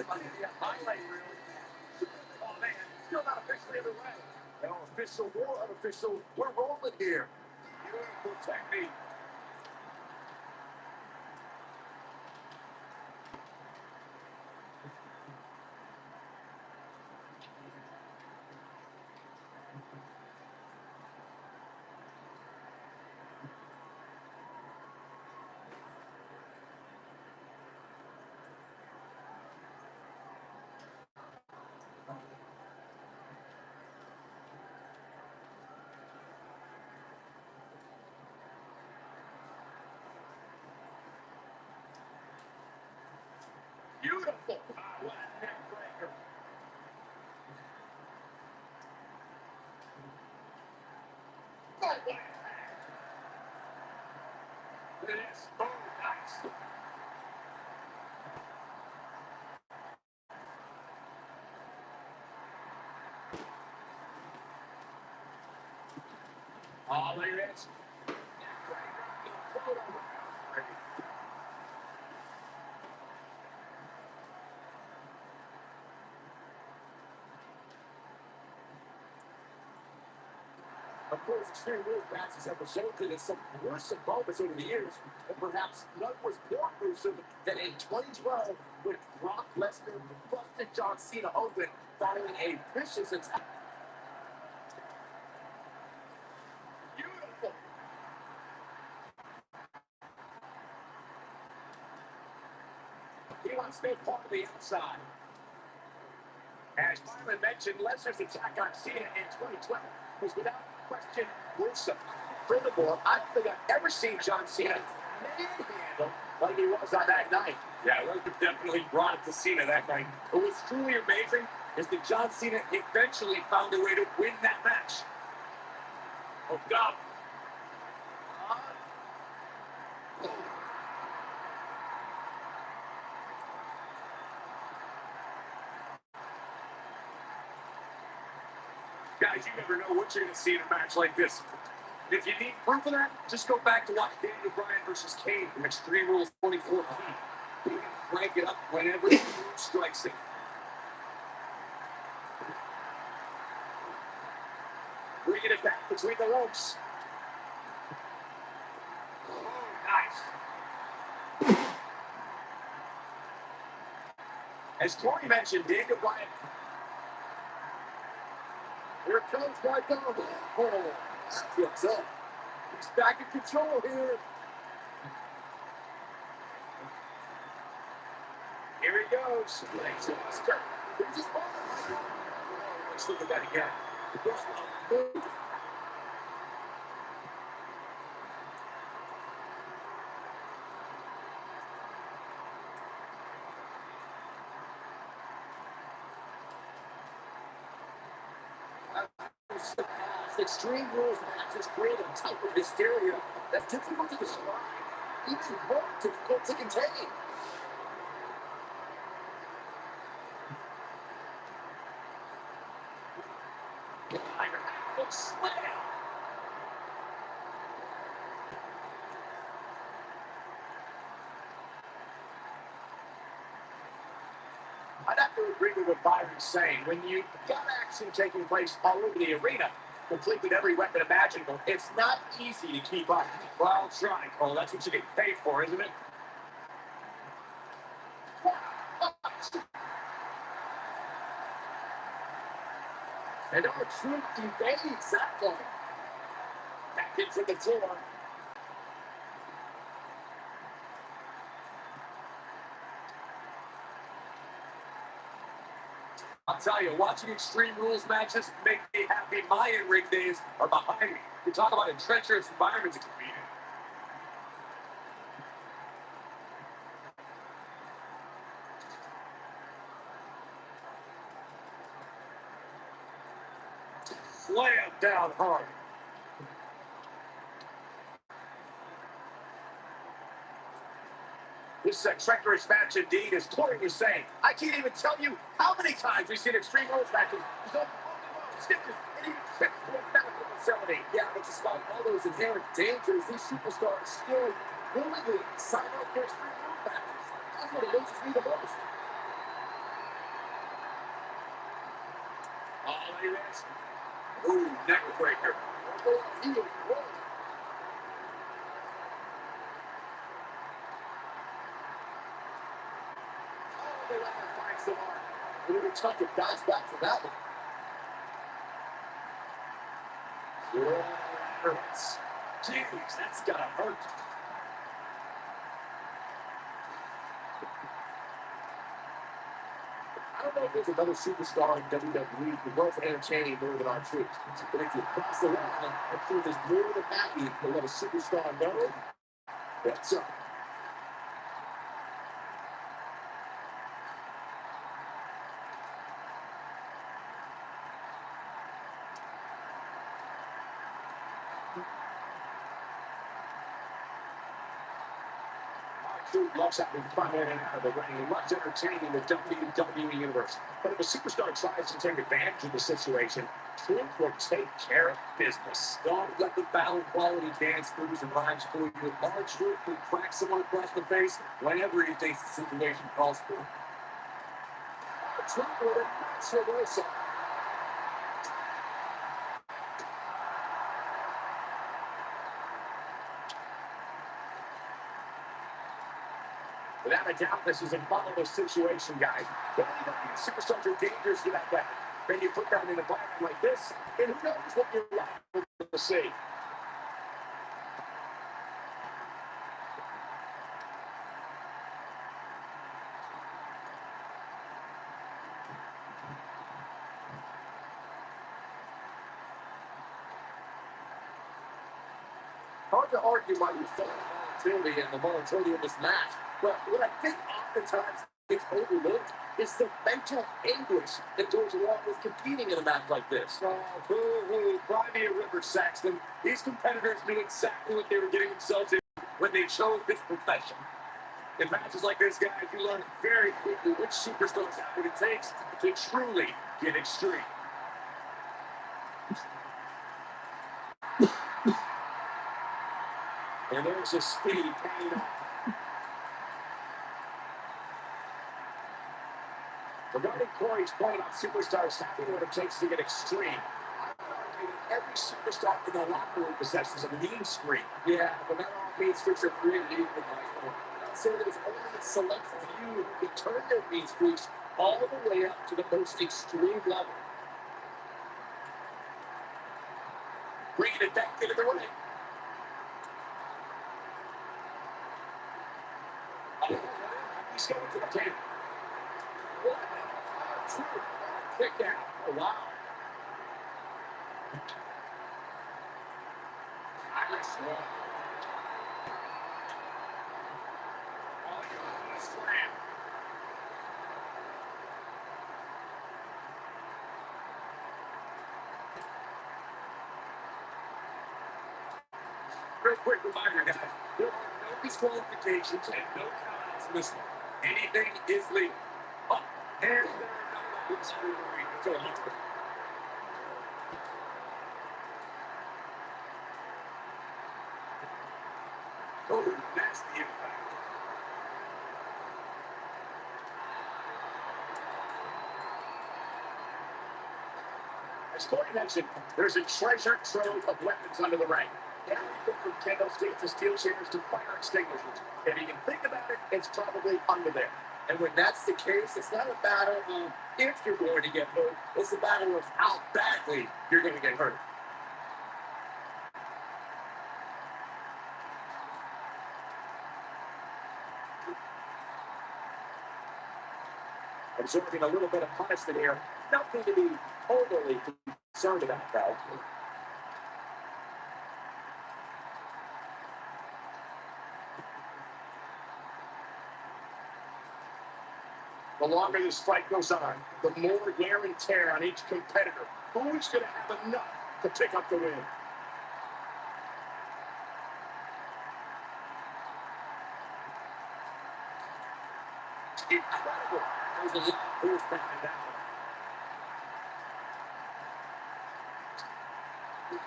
highlight reel. Oh, man, still not officially underway. No official or unofficial, we're rolling here. Beautiful technique. Beautiful. What a neck breaker. It is. Oh, nice. Oh, there it is. Of course, Extreme Rules matches have resulted in some gruesome moments over the years, and perhaps none was more gruesome than in 2012 when Brock Lesnar busted John Cena open following a vicious attack. Beautiful. He wants to be part of the outside. As Myron mentioned, Lesnar's attack on Cena in 2012 was without question gruesome. Furthermore, I don't think I've ever seen John Cena manhandle like he was on that night. Yeah, Lesnar definitely brought it to Cena that night. What was truly amazing is that John Cena eventually found a way to win that match. Oh, God. Guys, you never know what you're going to see in a match like this. If you need proof of that, just go back to watch Daniel Bryan versus Kane from Extreme Rules 2014. He can crank it up whenever the mood strikes him. Bringing it back between the ropes. Oh, nice. As Corey mentioned, Daniel Bryan. Here comes Michael. Oh, that's what's up. He's back in control here. Here he goes. Thanks, Oscar. He's just falling. Let's look at that again. Extreme Rules matches create a type of hysteria that's difficult to describe, even more difficult to contain. Slam. I'd have to agree with what Byron's saying. When you've got action taking place all over the arena, complete with every weapon imaginable, it's not easy to keep up. Well, I'll try, Cole. That's what you get paid for, isn't it? And our truth evades that one. Back into the floor. I'll tell you, watching Extreme Rules matches make me happy. My in-ring days are behind me. You talk about a treacherous environment to compete in. Slam down hard. This is a treacherous match indeed, as Corey was saying. I can't even tell you how many times we've seen Extreme Rules matches. Stickers, and even trips to a medical facility. Yeah, but despite all those inherent dangers, these superstars still willingly sign up for Extreme Rules matches. That's what amazes me the most. like this. Ooh, neck breaker. Oh, he is rolling. Oh, the ladder finds the mark. A little tough to bounce back from that one. Yeah, that hurts. Jeez, that's gotta hurt. I don't know if there's another superstar in WWE who was entertaining more than our troops. But if you cross the line, I'm sure there's more than happy to let a superstar know that's up. Loves having fun in and out of the ring. He loves entertaining the WWE Universe. But if a superstar tries to take advantage of the situation, Truth will take care of business. Don't let the battle quality dance moves and rhymes fool you. Large Truth can crack someone across the face whenever he thinks the situation calls for it. Truth with a nice reversal. Without a doubt, this is a follow situation, guys. WWE Superstars are dangerous to that weapon. Then you put that in an environment like this, and who knows what you're liable to see. Hard to argue why you felt volatility and the volatility of this match. But what I think oftentimes gets overlooked is the mental anguish that goes along with competing in a match like this. Oh, boo-hoo, cry me a river, Saxton. These competitors knew exactly what they were getting themselves in when they chose this profession. In matches like this, guys, you learn very quickly which superstars have what it takes to truly get extreme. And there's a speed paying off. Regarding Corey's point on superstars having what it takes to get extreme, I would argue that every superstar in the locker room possesses a mean streak. Yeah, but not all mean streaks are created equal. I'd say there's only a select few who turn their mean streaks all the way up to the most extreme level. Bringing it back into the ring. He's going to the table. What? True. Kick out. Oh, wow. Irish one. Oh, God. Slam. Real quick reminder, guys. There are no disqualifications and no countouts in this one. Anything is legal. Oh, and there are no weapons in the ring until Hunter. Oh, nasty impact. As Corey mentioned, there's a treasure trove of weapons under the ring. Everything from candlesticks to steel chairs to fire extinguishers. If you can think about it, it's probably under there. And when that's the case, it's not a matter of if you're going to get hurt. It's a matter of how badly you're going to get hurt. Absorbing a little bit of punishment here. Nothing to be overly concerned about, though. The longer this fight goes on, the more wear and tear on each competitor. Who's going to have enough to pick up the win? Incredible. There's a lot of force behind that one.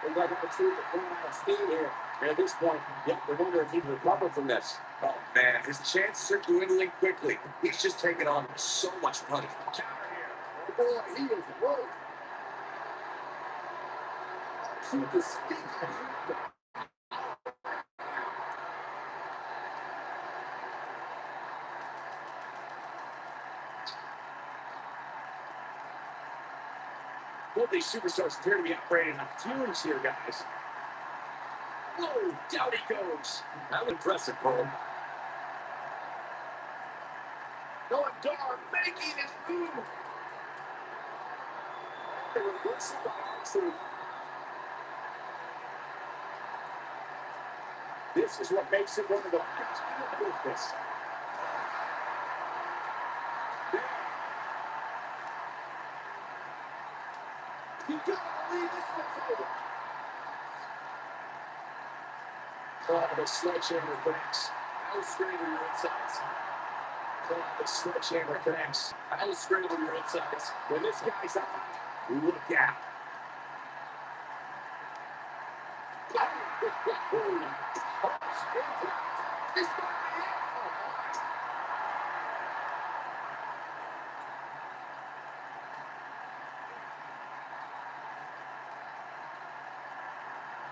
They got to see the point out of steam here. And at this point, you have to wonder if he can recover from this. Oh, man, his chances are dwindling quickly. He's just taking on so much punishment. Counter here. Oh, boy, he is rolling. R-Truth is speaking. Both these superstars appear to be operating on fumes here, guys. Whoa, down he goes. That was impressive, Cole. Noah Dar making his move. The reversal by R-Truth. This is what makes it one of the best in the business. You gotta believe this one's over. Oh, the sledgehammer connects. I'll scramble your insides. Oh, the sledgehammer connects. I'll scramble your insides. When this guy's on, look out.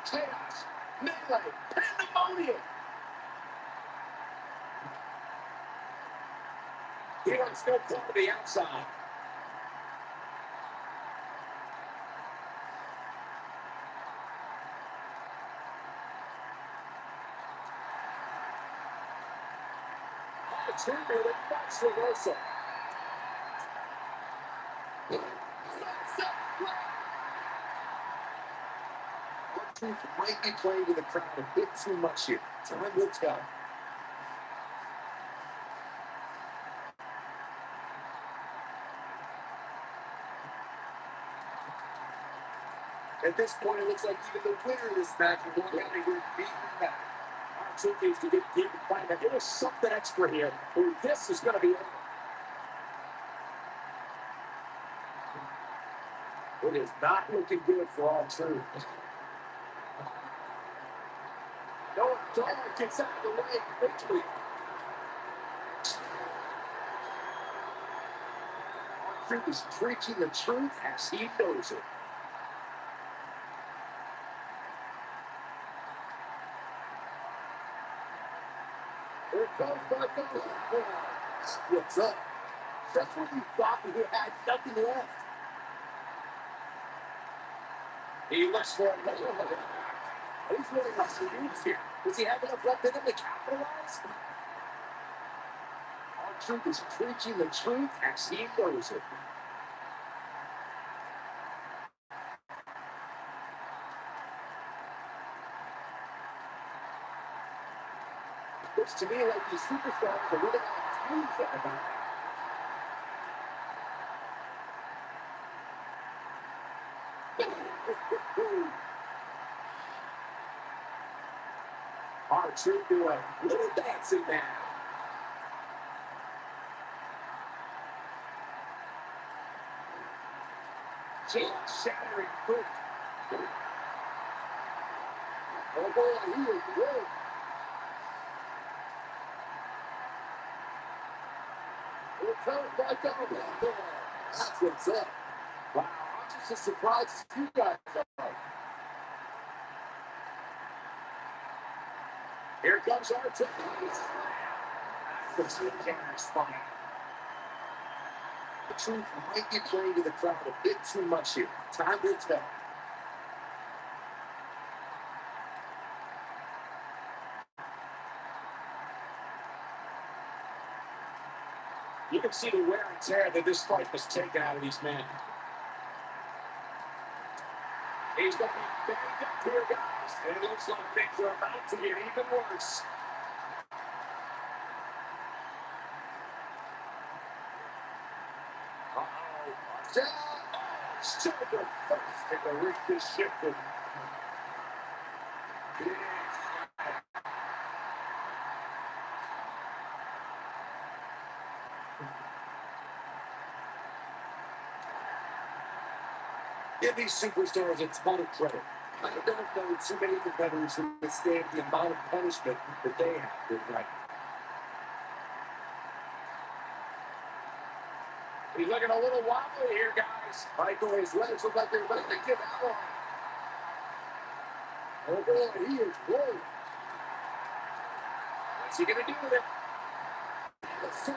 Chaos, melee, pandemonium. He wants no part of the outside. Opportunity with nice reversal. R-Truth might be playing to the crowd a bit too much here. Time will tell. At this point, it looks like even the winner of this match will walk out of here beating back. R-Truth needs to get deep and find out. There was something extra here, or this is going to be over. It is not looking good for R-Truth. Noah Dar gets out of the way quickly. R-Truth is preaching the truth as he knows it. Here comes Michael. What's up? That's what you thought when you had nothing left. He looks for another one. He's really rushing moves here. Does he have enough left in him to capitalize? R-Truth is preaching the truth as he knows it. Looks to me like these superstars are really on moves right now. R-Truth doing a little dancing now. Shattering foot. Oh boy, he is good. Here comes Michael. That's what's up. Wow, I'm just as surprised as you guys are. Here comes R-Truth. That's the camera spine. R-Truth might be playing to the crowd a bit too much here. Time will tell. You can see the wear and tear that this fight was taken out of these men. He's going to be banged up here, guys. And it looks like things are about to get even worse. Shoulder first, and the ring is shifted. Give these superstars a ton of credit. I don't know too many competitors who withstand the amount of punishment that they have tonight. He's looking a little wobbly here, guys. Michael, his legs look like they're ready to give out. Oh boy, he is blue. What's he gonna do with it? The slam.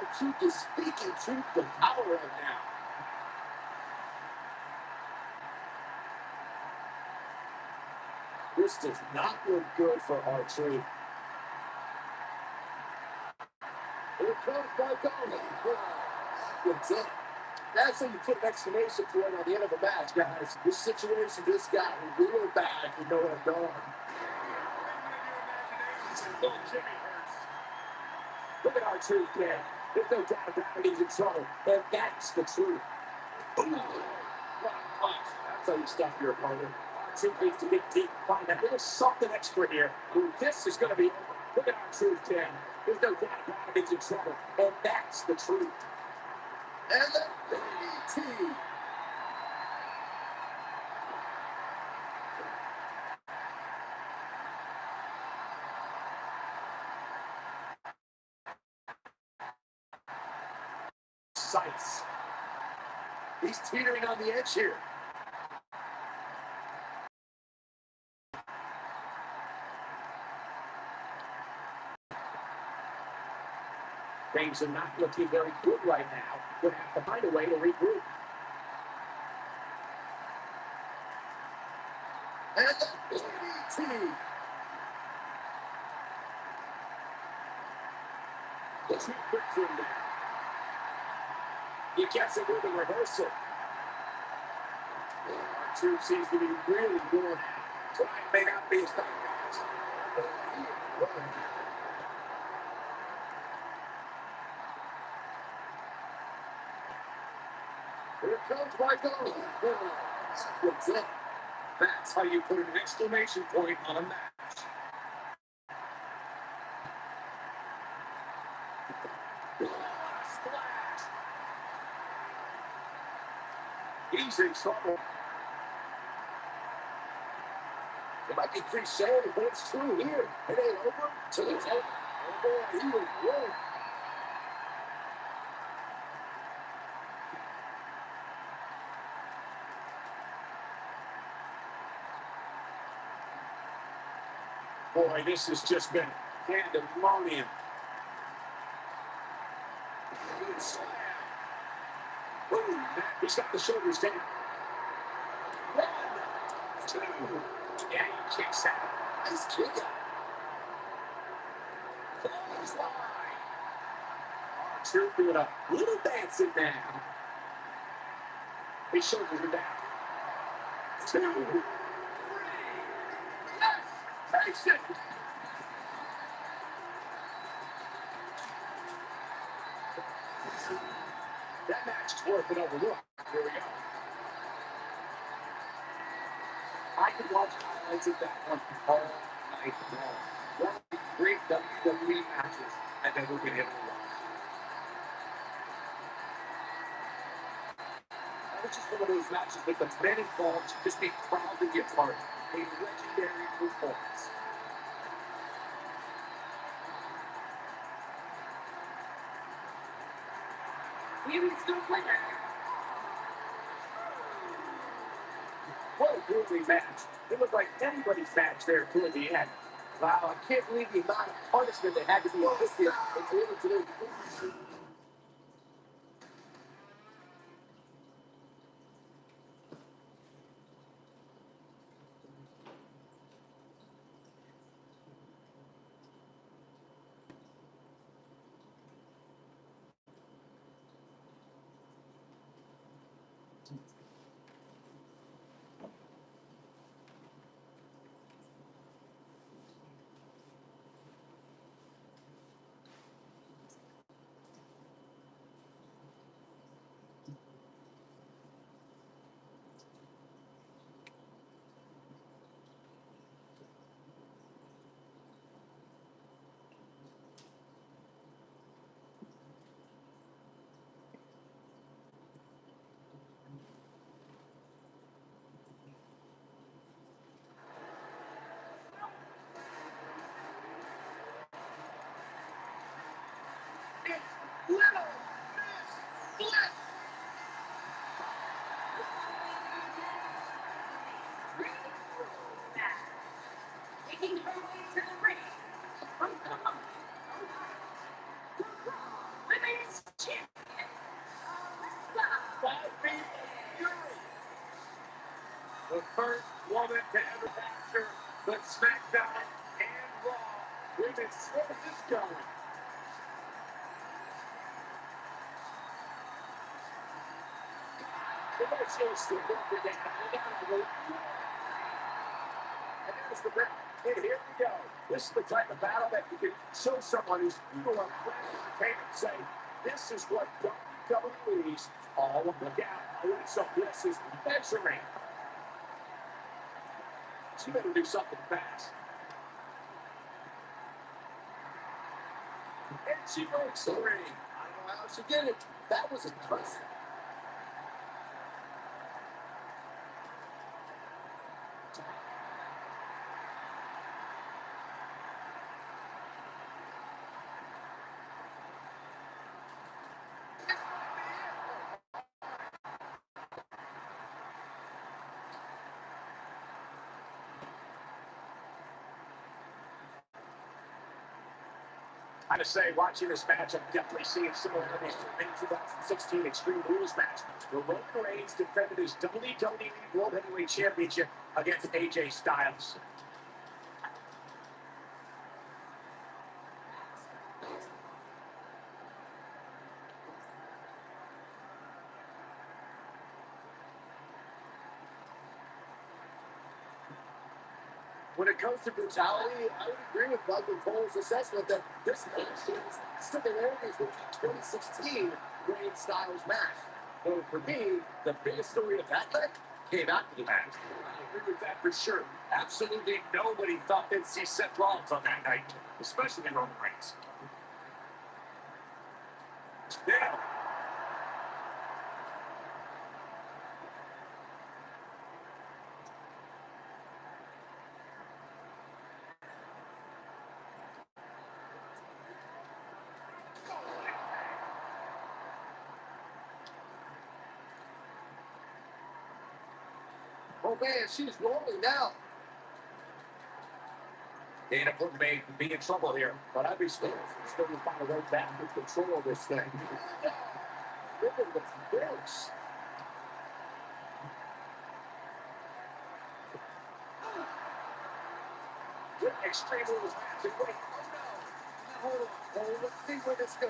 Our truth is speaking truth to power right now. This does not look good for our truth. Here comes Marconi. That's it. That's when you put an exclamation point on the end of a match, guys. This situation just got real bad. You know what I'm going. Look at our truth, man. There's no doubt about it. He's in trouble. And that's the truth. Ooh. What a punch. That's how you stop your opponent. Our truth needs to get deep. Find that little something extra here. Ooh, this is going to be over. Look at our truth, man. There's no doubt about it. He's in trouble. And that's the truth. And the DDT. Sights. He's teetering on the edge here. Things are not looking very good right now. We'll have to find a way to regroup. And the DDT. It's too quick for him there. He gets it with a reversal. Our truth seems to be really worn out. Tonight may not be his night, guys. Here comes Michael. That's it. That's how you put an exclamation point on a match. Splash. He's in trouble. It might be cliche, but it's true here. It ain't over till it's over. Oh boy, he was wrong. Boy, this has just been pandemonium. Good slam. Boom. He's got the shoulders down. 1, 2. Yeah, he kicks out. Nice kick out. Clothesline. Truth doing a little dancing now. His shoulders are down. 2, 3. Yes! Takes it! That match is worth another look. Here we go. I could watch highlights of that one all night long. One of the great WWE matches I've ever been able to watch. That was just one of those matches with the men involved just be proud to be a part of. A legendary performance. What a grueling match. It looked like anybody's match there toward the end. Wow, I can't believe the amount of punishment that had to be inflicted in order for them to do. woman to ever capture the SmackDown and Raw Women's. Where is this going? Commercials to work again. And there's the break. And here we go. This is the type of battle that you can show someone who's new on entertainment and say, this is what WWE's all about. Look out. Alexa Bliss is measuring. She better do something fast. And she breaks the ring. I don't know how she did it. That was impressive. I gotta say, watching this match, I'm definitely seeing similarities to the 2016 Extreme Rules match, where Roman Reigns defended his WWE World Heavyweight Championship against AJ Styles. When it comes to brutality, I would agree with Michael Cole's assessment that this match shows similarities with the 2016 Reigns Styles match. So for me, the biggest story of that night came after the match. I agree with that for sure. Absolutely nobody thought they'd see Seth Rollins on that night, especially Roman Reigns. Yeah. Oh man, she's rolling now. Dana Brooke may be in trouble here, but I'd be scared. Still to find a way back to control this thing. Look at the force. Extreme Rules match. Wait, oh no. Now hold on. Let's see where this goes.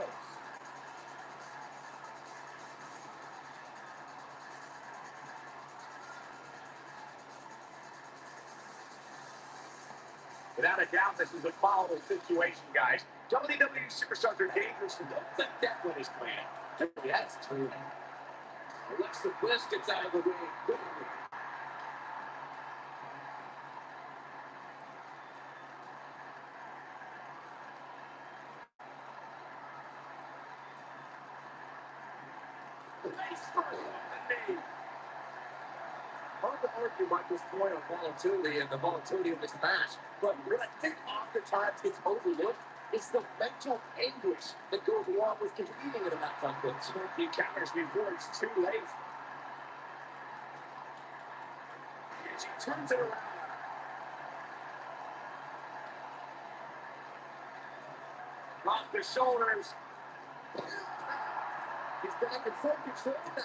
Without a doubt, this is a volatile situation, guys. WWE Superstars are dangerous, and don't let that one is planned. That's true. Alexa Bliss gets out of the way quickly. Face first on the knee. Hard to argue about this point on volatility and the volatility of this match, but what I think oftentimes gets overlooked is the mental anguish that goes along with competing in a match like this. He counters before it's too late. And she turns it around. Off the shoulders. He's back in full control now.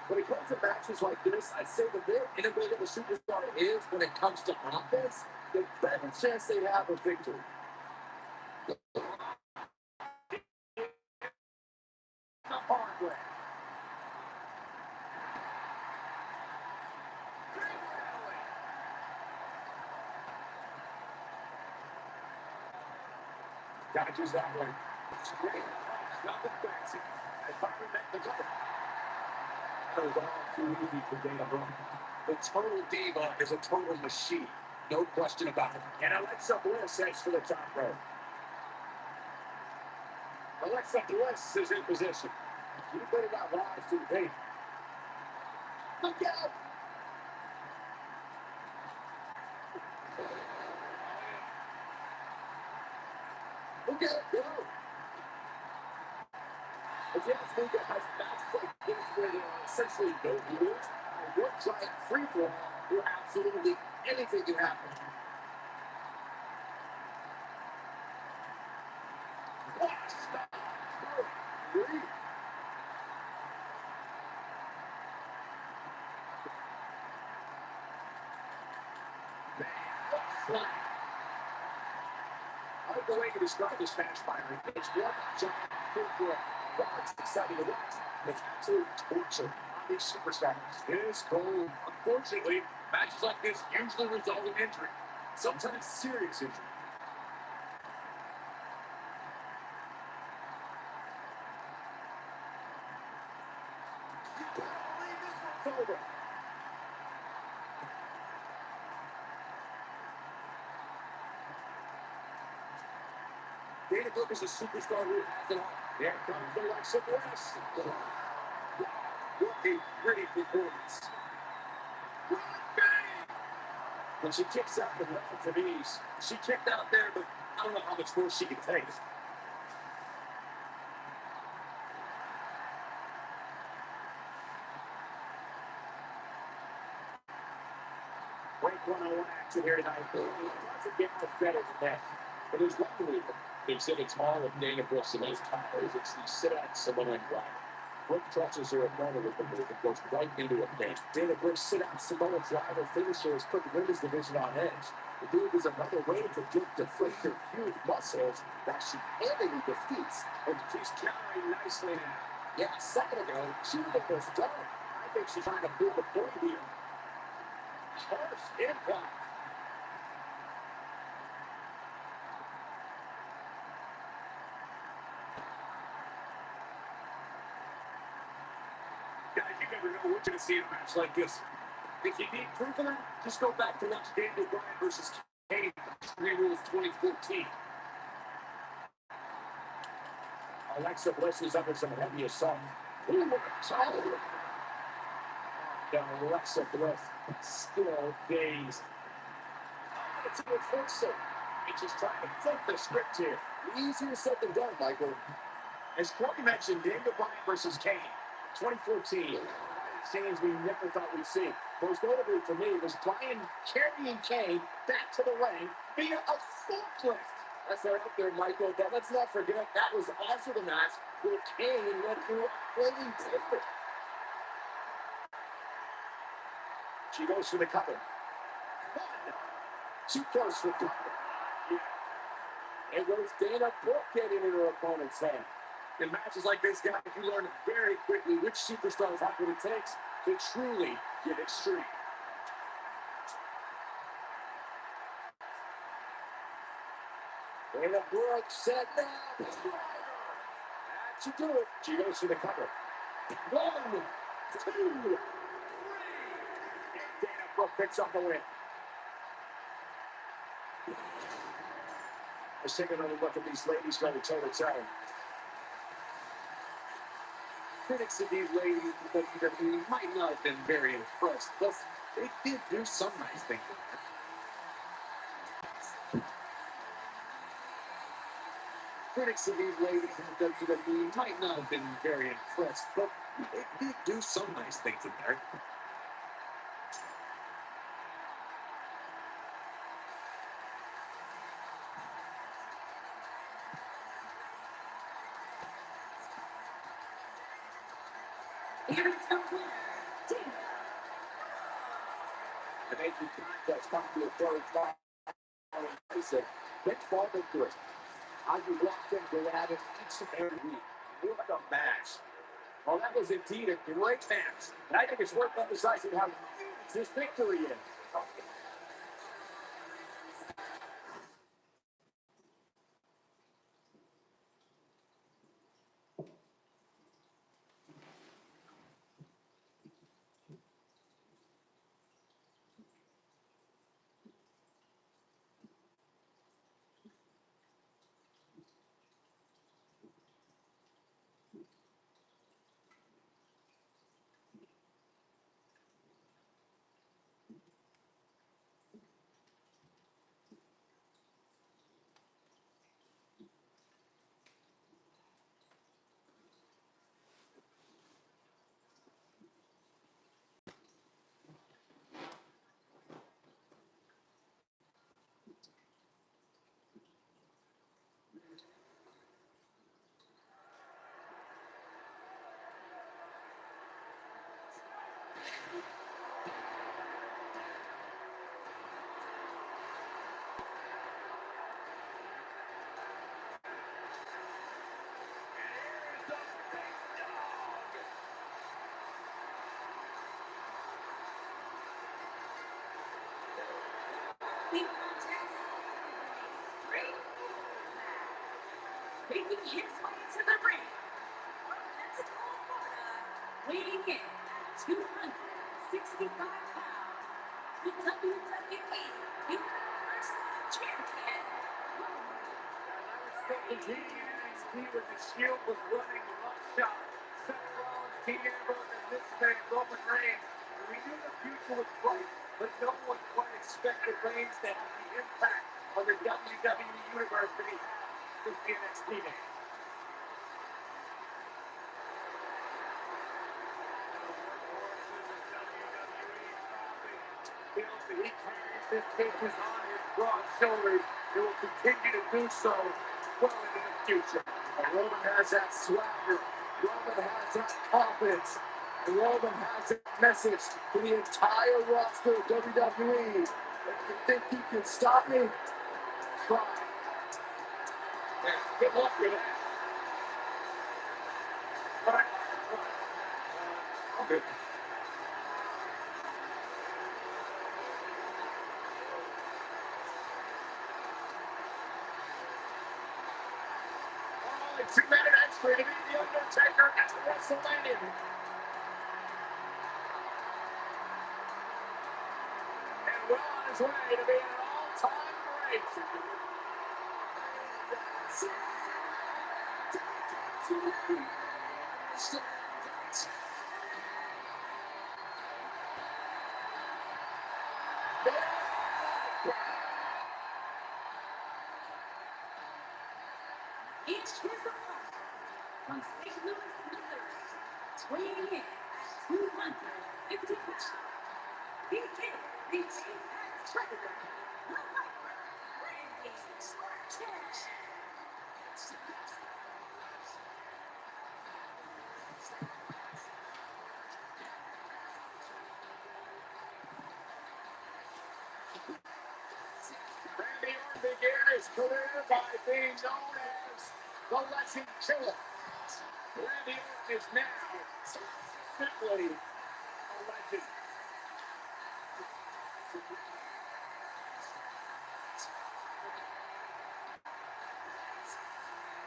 When it comes to matches like this, I'd say the more innovative a superstar is when it comes to offense, the better chance they have of victory. The hard way. Dodges that one. Straight. Nothing fancy. I finally met the cover. That was all too easy for Dana Brooke. The total diva is a total machine. No question about it. And Alexa Bliss heads for the top row. Alexa Bliss is in position. You better not rise to the bait. Look out! Look at it go! If you ask me, guys, matches like this where there are essentially no rules, or one giant free-for-all where absolutely anything can happen. What a stop. Good grief. Man, what a flag. I like the way you describe this match, Byron. It's one giant football. Wow, it's exciting to watch. It's absolute torture on these superstars. It is cold. Unfortunately, matches like this usually result in injury. Sometimes serious injury. You can't believe this one's over. Dana Brooke is a superstar who has it all. There comes the Alexa Bliss. What a pretty performance. When she kicks out with relative ease, she kicked out there, but I don't know how much more she can take. Great one-on-one action here tonight. It doesn't get much better than that. It is one believer. He said it's all of Dana Brooks and those towers. It's the sit-out Samoan driver. Brooke trushes her opponent with the move and goes right into a pin. Dana Brooks sit-out Samoan driver finisher has put the women's division on edge. The move is another way to deflate her huge muscles that she handily defeats. And she's countering nicely now. Yeah, a second ago, she was almost done. I think she's trying to prove a point here. Harsh impact. Guys, you never know what you're going to see in a match like this. If you need proof of that, just go back to watch Daniel Bryan versus Kane, Extreme Rules 2014. Alexa Bliss is under some heavy assault. Ooh, solid. And Alexa Bliss still dazed. It's a reversal. He's just trying to flip the script here. Easier said than done, Michael. As Corey mentioned, Daniel Bryan versus Kane, 2014. Scenes we never thought we'd see. Most notably for me was Bryan carrying Kane back to the ring via a forklift. That's right up there, Michael. But let's not forget that was also the match where Kane went through a flaming temper. She goes for the cover. One. She goes for the cover. It was Dana Brooke getting into her opponent's hand. In matches like this, guys, you learn very quickly which superstars have what it takes to truly get extreme. Dana Brooke said now, that's you do it. She goes for the cover. 1, 2, 3. And Dana Brooke picks up the win. Let's take another look at these ladies going toe-to-toe. Critics of these ladies in WWE might not have been very impressed, but they did do some nice things. Critics of these ladies in WWE might not have been very impressed, but they did do some nice things in there. Here it's complete. The major contest come to a third fight. Then fall into it. How you walked in, go at it each and every week. What a match. Well, that was indeed a great match. And I think it's worth emphasizing how huge this victory is. Making his way to the ring from Pensacola, Florida, weighing in at 265 pounds, the WWE Universal Champion. I was thinking NXT with the Shield was running roughshod. Seth Rollins, Dean Ambrose, and this man, Roman Reigns. We knew the future was bright, but no one quite expected Reigns to have the impact on the WWE Universe that he had since the NXT days. Feels that he carries this business on his broad shoulders and will continue to do so well into the future. And Roman has that swagger. Roman has that confidence. And Roman has that message to the entire roster of WWE. If you think you can stop me, try. Yeah, good luck with that. All right. Okay. Two-minute extra to beat The Undertaker at WrestleMania. And well on his way to being an all-time great. Each is the one from St. Louis, Missouri, weighing in at 250 pounds. He is the Apex Predator, the Viper, Randy Orton. Randy Orton began his career by being known as the Legend Killer. Randy Orton is now simply a legend.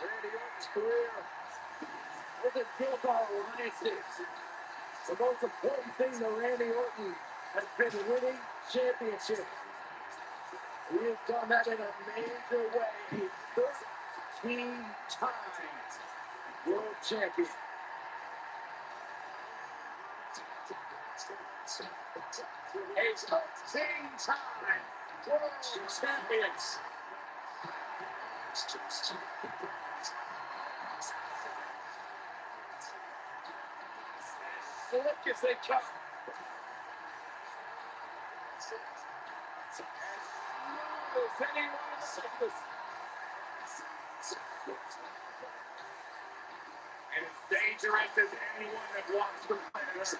Randy Orton's career wasn't built on alliances. The most important thing to Randy Orton has been winning championships. He has done that in a major way. 13 times world champion. A 13-time world champions. Slick as they come. As anyone else. And as dangerous as anyone that wants to play this.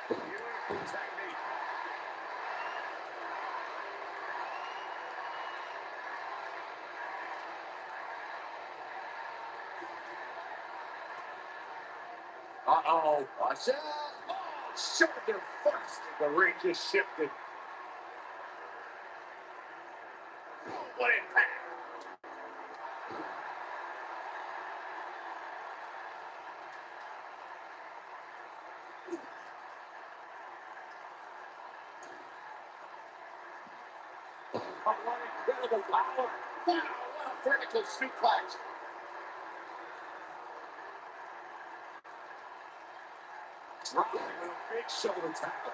Beautiful technique. Uh-oh. Watch out. Oh, shoulder first. The ring just shifted. Oh, what impact. Oh, what incredible power. Wow, what a vertical suplex. Dropping with a big shoulder tackle.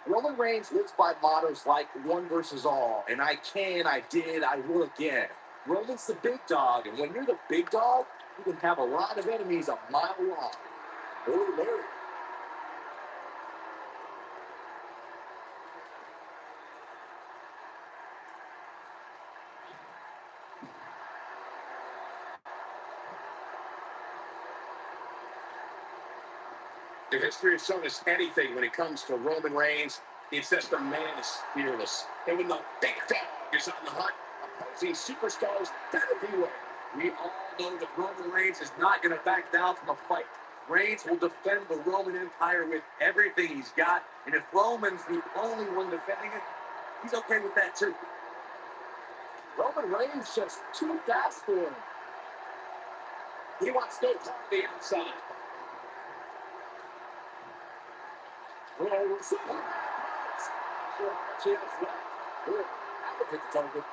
Roman Reigns lives by mottos like one versus all, and I can, I did, I will again. Roman's the big dog, and when you're the big dog, you can have a lot of enemies a mile long. Oh, Larry. If history has shown us anything when it comes to Roman Reigns, it's that the man is fearless. And when the big dog is on the hunt, opposing superstars better beware. We all know that Roman Reigns is not going to back down from a fight. Reigns will defend the Roman Empire with everything he's got, and if Roman's the only one defending it, he's okay with that too. Roman Reigns just too fast for him. He wants no part of the outside. We'll see. Chance left. That would hit the target.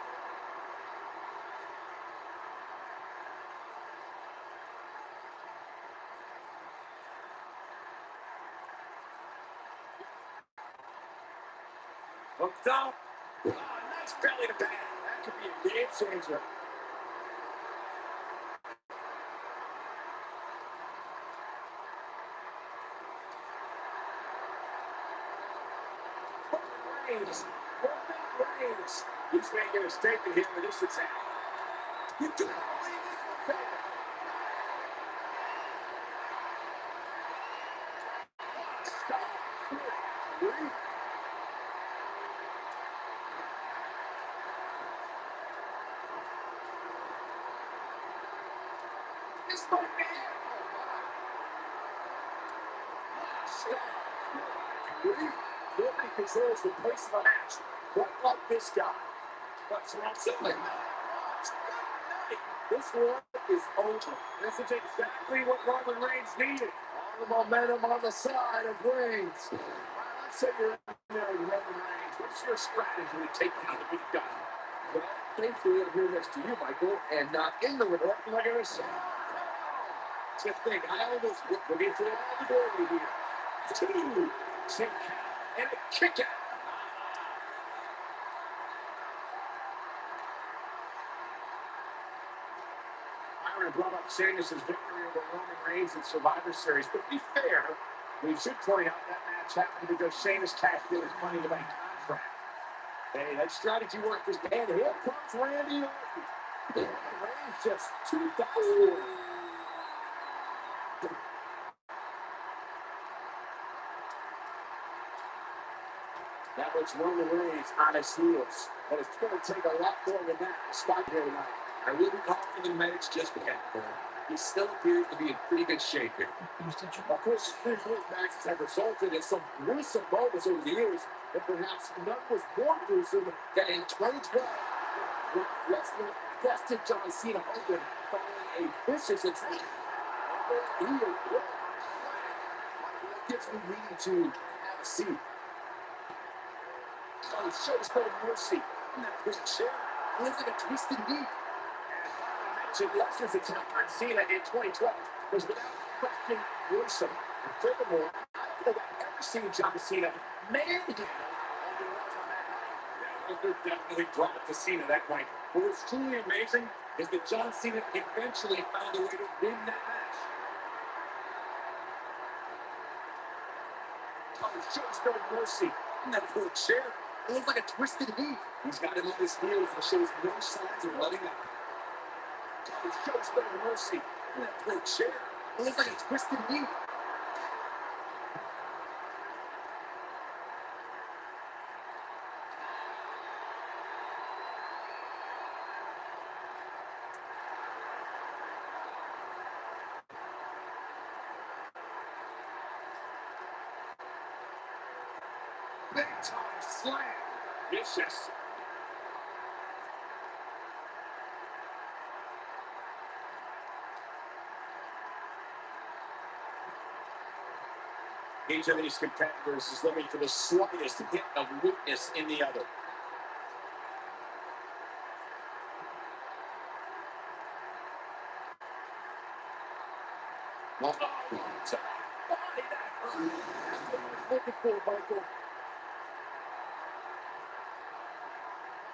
Hooked up. Oh, nice belly to bag. That could be a game changer. Reigns. Reigns. He's making a statement here with this attack. You do not believe this will fail. Stop. This might be it. Stop. Nobody controls the pace of the match quite like this guy. But surrounding this one is over. This is exactly what Roman Reigns needed. All the momentum on the side of Reigns. Well, let's say you're in there with Roman Reigns. What's your strategy to take down the big guy? Well, thankfully I'm here next to you, Michael, and not in the ring. I'm not going to say. It's a thing. I almost looking for all the glory here. 2, 6, and a kick out. Byron brought up Sheamus' victory over Roman Reigns in Survivor Series, but to be fair, we should point out that match happened because Sheamus cashed in his money to make contract. Hey, that strategy worked for Dan. Here comes Randy Orton. Reigns just 2,000. That was Roman Reigns on his heels. But it's going to take a lot more than that to stop here tonight. I wouldn't call for the medics just yet. He still appears to be in pretty good shape here. Of course, his matches have resulted in some gruesome moments over the years, but perhaps none was more gruesome than in 2012 when wrestler bested John Cena open following a vicious attack. He is what gives me reason to have a seat. Oh, it shows no mercy. And that was chair. Look at a twisted knee. And Lesnar's attack on Cena in 2012 was without question gruesome. And furthermore, I don't think I've ever seen John Cena manhandle Lesnar definitely brought it to Cena that night. What was truly amazing is that John Cena eventually found a way to win that match. Oh, it shows no mercy. And that poor chair. It looks like a twisted knee. He's got him on his heels and shows no signs of letting up. It shows no mercy. And that poor chair. It looks like a twisted knee. Big time slam. Vicious. Each of these competitors is looking for the slightest hint of weakness in the other. Oh, body that hurt. That's what I was looking for, Michael.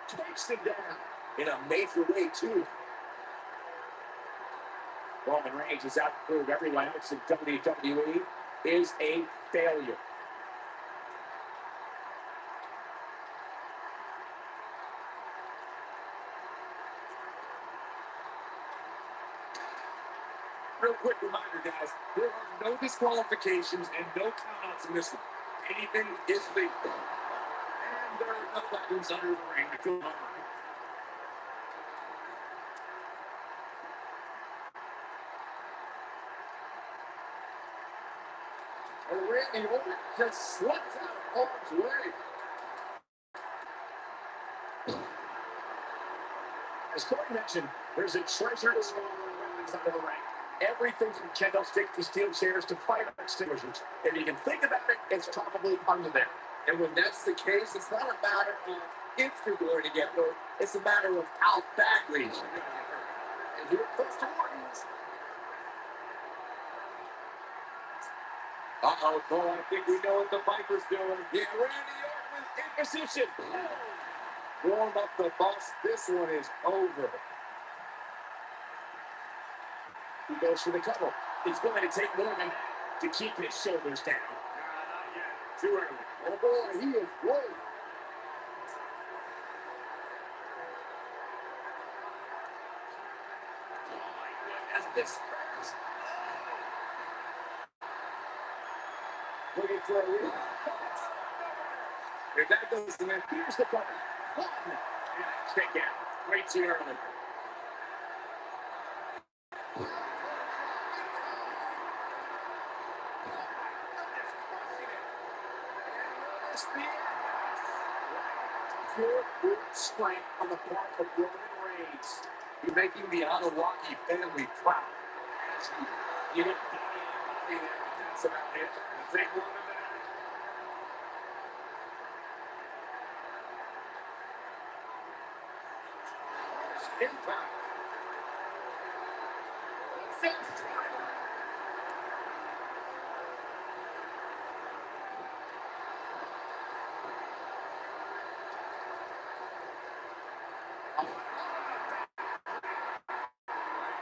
Takes him down in a major way, too. Roman Reigns is out to prove everyone else in WWE is a failure. Real quick reminder, guys, there are no disqualifications and no countouts in this one. Anything is legal. And there are enough weapons under the ring to feel all right. And Randy Orton just slipped out of harm's way. As Corey mentioned, there's a treasure to store weapons under the ring. Everything from kendo sticks to steel chairs to fire extinguishers. If you can think about it, it's probably under there. And when that's the case, it's not a matter of if you're going to get hurt. It's a matter of how badly you're going to get hurt. And here comes the warnings. Uh-oh, Cole, I think we know what the Viper's doing. Yeah, Randy Orton in position. Warm up the bus. This one is over. He goes for the cover. It's going to take more than that to keep his shoulders down. Not yet. Too early. Oh, boy, he is great. Oh, my goodness. This hurts. Looking for a real. If that goes to him, here's the cover. One. And kick out. Way too early. Pure brute strength on the part of Roman Reigns. You're making the Onawaki family proud. You don't body there, but that's about it. They want him out. Impact. Fifth time.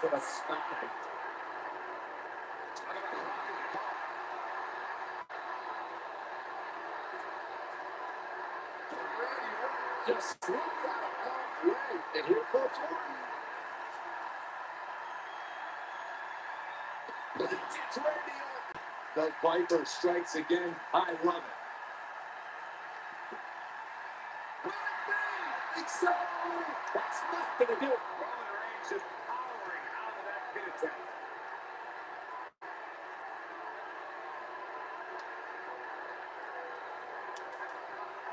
To the spine. Just slipped out of halfway, and here comes Orton. It's Randy Orton. The Viper strikes again. I love it. It's so. That's not going to do it. Roman Reigns just powering out of that pin attack.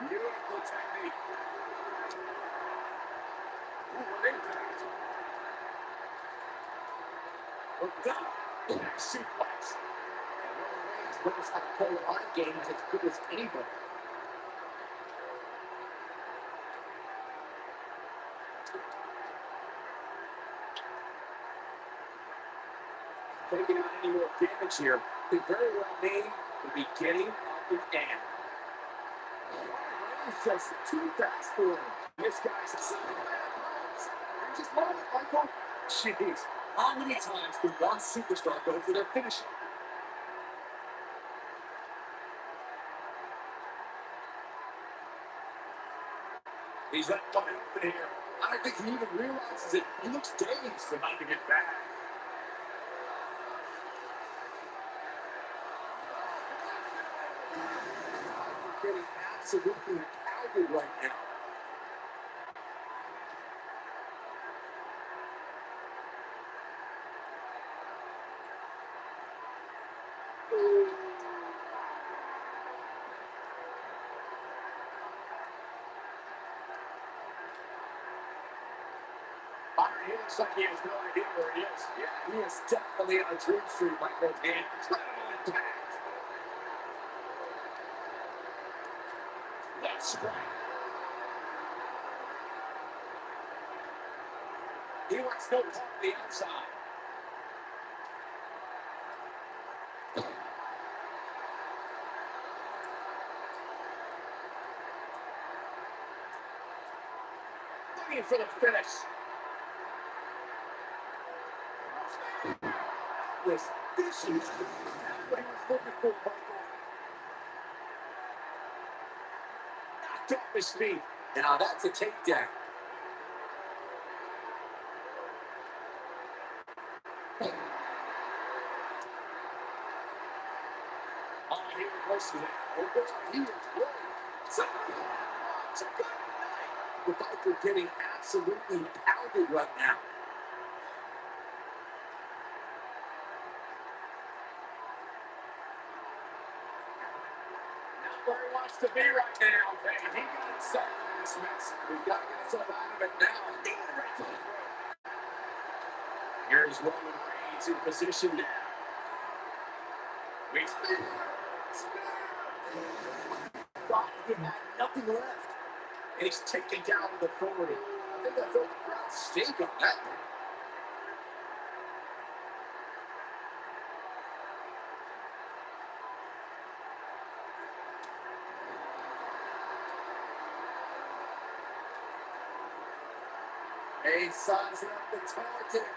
Beautiful technique. Ooh, what impact. Look up. Next suplex. And Roman Reigns knows how to play our games as good as anybody. Taking out any more damage here could very well mean the beginning of the end. It's just too fast for him. This guy's a just moment, Michael. Jeez, how many times can one superstar go for their finisher? He's not coming open here. I don't think he even realizes it. He looks dazed about to get back. Getting absolutely pounded right now. He looks like he has no idea where he is. Yeah, he is definitely on a dream street, Michael. Incredible impact. That's right. He wants no part of the outside. Looking for the finish. Was vicious. That's what he was looking for, Michael. Knocked off his feet. Now that's a takedown. Oh, he reverses it. Oh, he is ready. It's a good night. The Viper getting absolutely pounded right now. wants to be right now. And he got himself in this mess. He's got to get himself out of it now. Right to the throat. Here's Roman Reigns in position now. We thought he had nothing left. And he's taken down with authority. I think I felt the crowd stink on that. Hey, sizing up the target.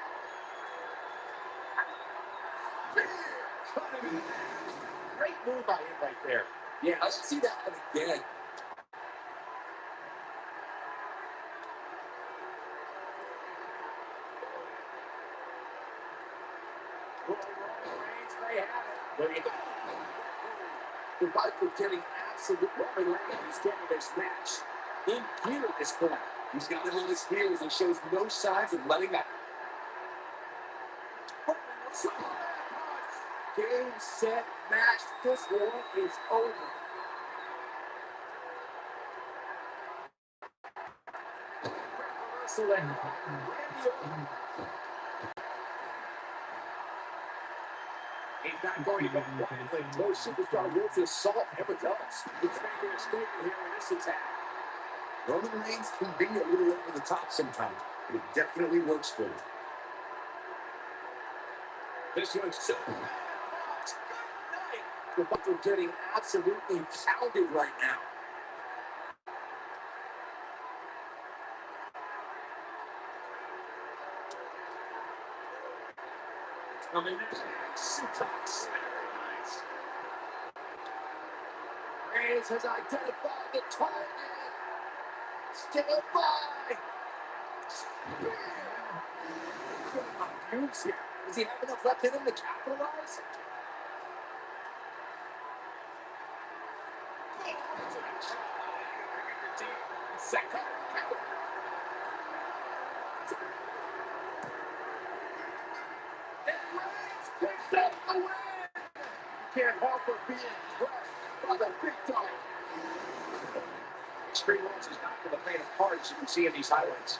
Great move by him right there. Yeah, I should see that one again. Look at that. The Viper getting absolute Roman Reigns getting this match in gear at this point. He's got him on his heels and shows no signs of letting up. Game, set, match. This one is over. He's not going to go quietly. No superstar wins his salt ever does. He's making a statement here in this attack. Roman Reigns can be a little over the top sometimes, but it definitely works for him. This one's so good night. The Bucks are getting absolutely pounded right now. Coming in, Superstars. Reigns has identified the target. Stand by. Does he have enough left in him to capitalize? Second. And Reigns picks up the win. Can't help but be impressed by the big time. Extreme Rules is not for the faint of heart, as you can see in these highlights.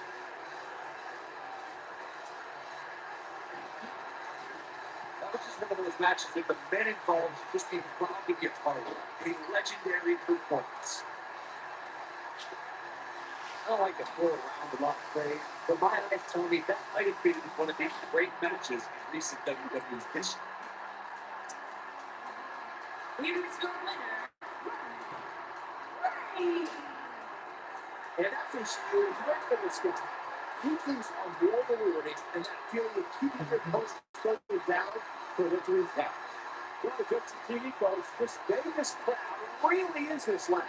That was just one of those matches that the men involved just came proud to be a part of. A legendary performance. I don't like to throw around a lot of praise, but my eyes tell me that might have been one of the great matches in recent WWE history. Here's your winner. And after years, right from this game, these things are more rewarding than that feeling of keeping your post focused down for victory's half. Well, the good TV folks, this Vegas crowd really is this land.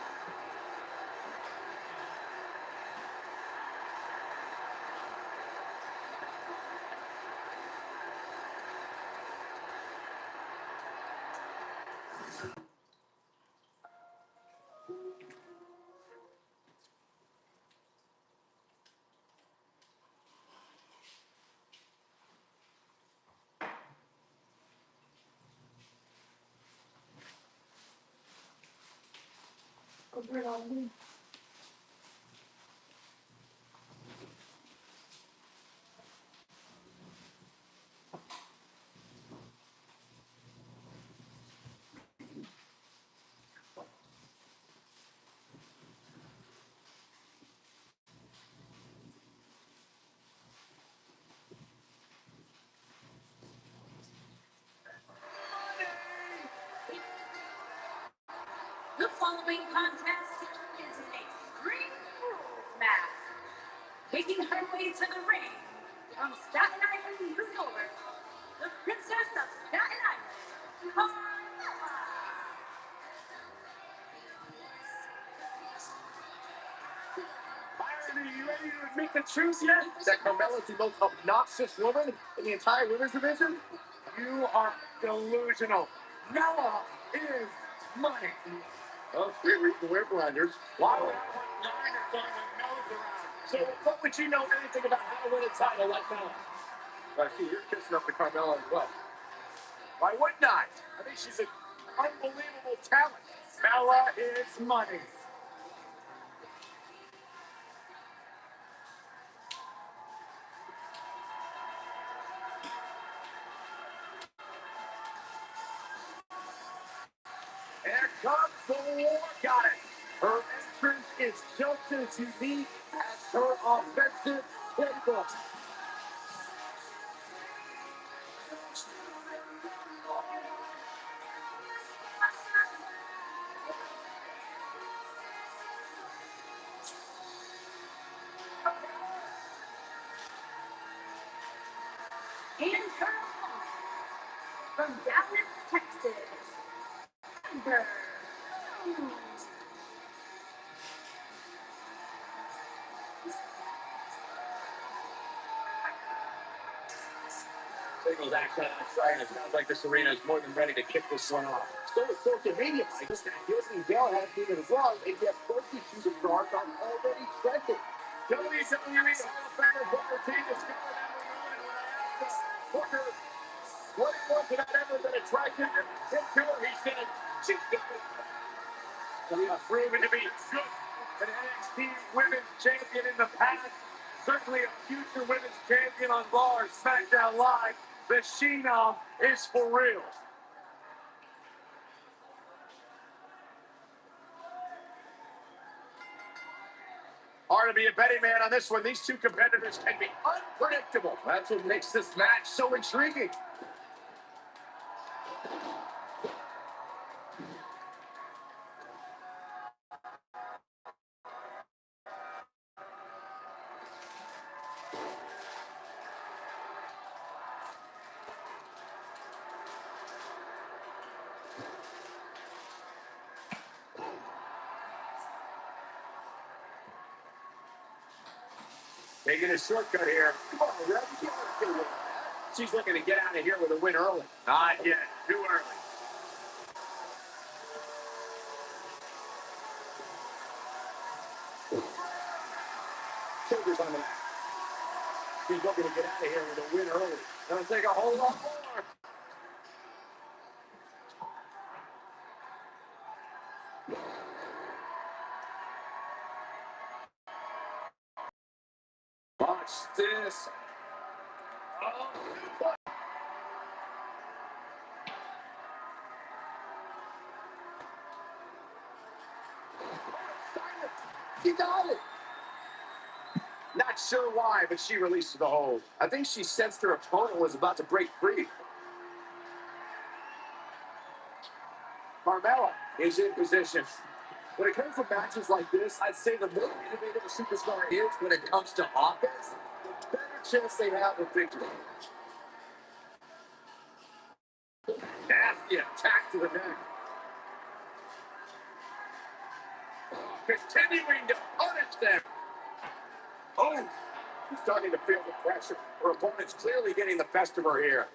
The following contest is an Extreme Rules match. Making her way to the ring from Staten Island, New York, the Princess of Staten Island, Carmella. Byron, are you ready to admit the truth yet? That Carmella is the most obnoxious woman in the entire women's division? You are delusional. Mella is money. Oh, we're blinders. Why would I want blinders on my nose around? So what would you know anything about how to win a title like Mella? I see you're kissing up to Carmella as well. Why wouldn't I? I think she's an unbelievable talent. Bella is money. Here comes the war. Got it. Her entrance is just as unique as her offensive playbook. And her from Dallas, Texas. Amber. Singles action outside. It sounds like this arena is more than ready to kick this one off. So is social media. Just Disney Bell has been involved, and yet both these superstars are already trending. WWE Hall of Famer Booker T discovered number one, and when I asked Booker what it was that had ever been attracted to her, he said she's proven to be good. An NXT Women's Champion in the past, certainly a future Women's Champion on Raw or SmackDown Live. The Phenom is for real. Hard to be a betting man on this one. These two competitors can be unpredictable. That's what makes this match so intriguing. Taking a shortcut here. Come on, Ref. She's looking to get out of here with a win early. Not yet. Too early. Shoulders on the mat. She's looking to get out of here with a win early. Gonna take a whole lot more. Watch this. Oh, she got it. Not sure why, but she released the hold. I think she sensed her opponent was about to break free. Carmella is in position. When it comes to matches like this, I'd say the more innovative a superstar is when it comes to offense, the better chance they have of victory. Nasty attack to the neck. Continuing to punish them. Oh, she's starting to feel the pressure. Her opponent's clearly getting the best of her here.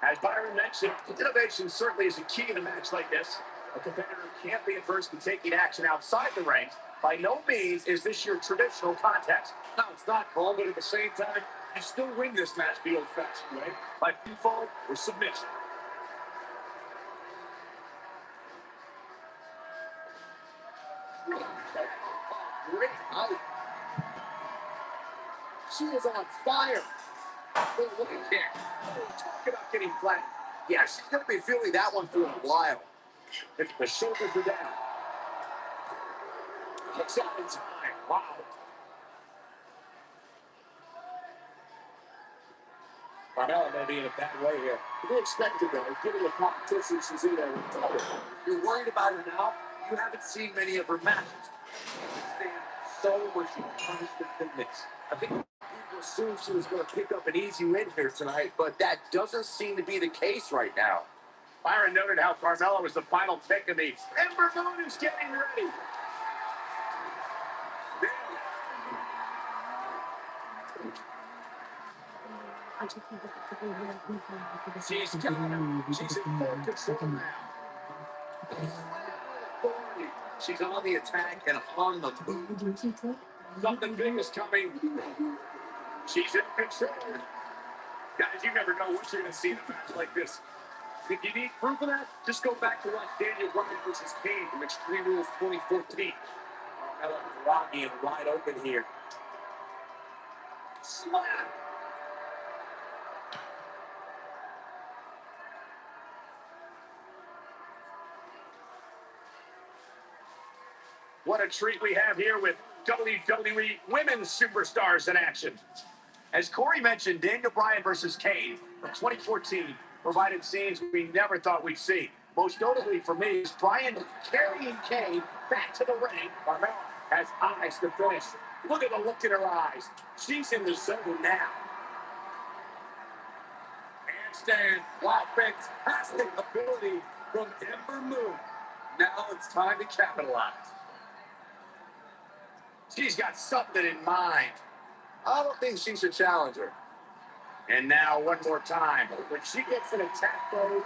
As Byron mentioned, innovation certainly is a key in a match like this. A competitor can't be adverse to taking action outside the ring. By no means is this your traditional contest. No, it's not, Cole, but at the same time, you still win this match the old-fashioned way, by pinfall or submission. Great height. She is on fire. Look at kick. Talk about getting flat. Yeah, she's going to be feeling that one for a while. If the shoulders are down. Kicks out in time. Wow. Carmella may be in a bad way here. To be expected, though, given the competition she's in there with trouble. You're worried about her now? You haven't seen many of her matches. She stands so much more punishment than this. I think people assumed she was going to pick up an easy win here tonight, but that doesn't seem to be the case right now. Byron noted how Carmella was the final pick of the Ember Moon is getting ready. She's got him. She's in full control now. She's on the attack and on the move. Something big is coming. She's in control. Guys, you never know what you're going to see in a match like this. If you need proof of that, just go back to watch Daniel Bryan versus Kane from Extreme Rules 2014. That was rocky and wide open here. Slap! What a treat we have here with WWE Women's Superstars in action. As Corey mentioned, Daniel Bryan versus Kane from 2014 provided scenes we never thought we'd see. Most notably for me is Bryan carrying Kane back to the ring. Carmella has eyes to finish. Look at the look in her eyes. She's in the zone now. Handstand, wow, fantastic ability from Ember Moon. Now it's time to capitalize. She's got something in mind. I don't think she's a challenger. And now one more time. When she gets in attack mode,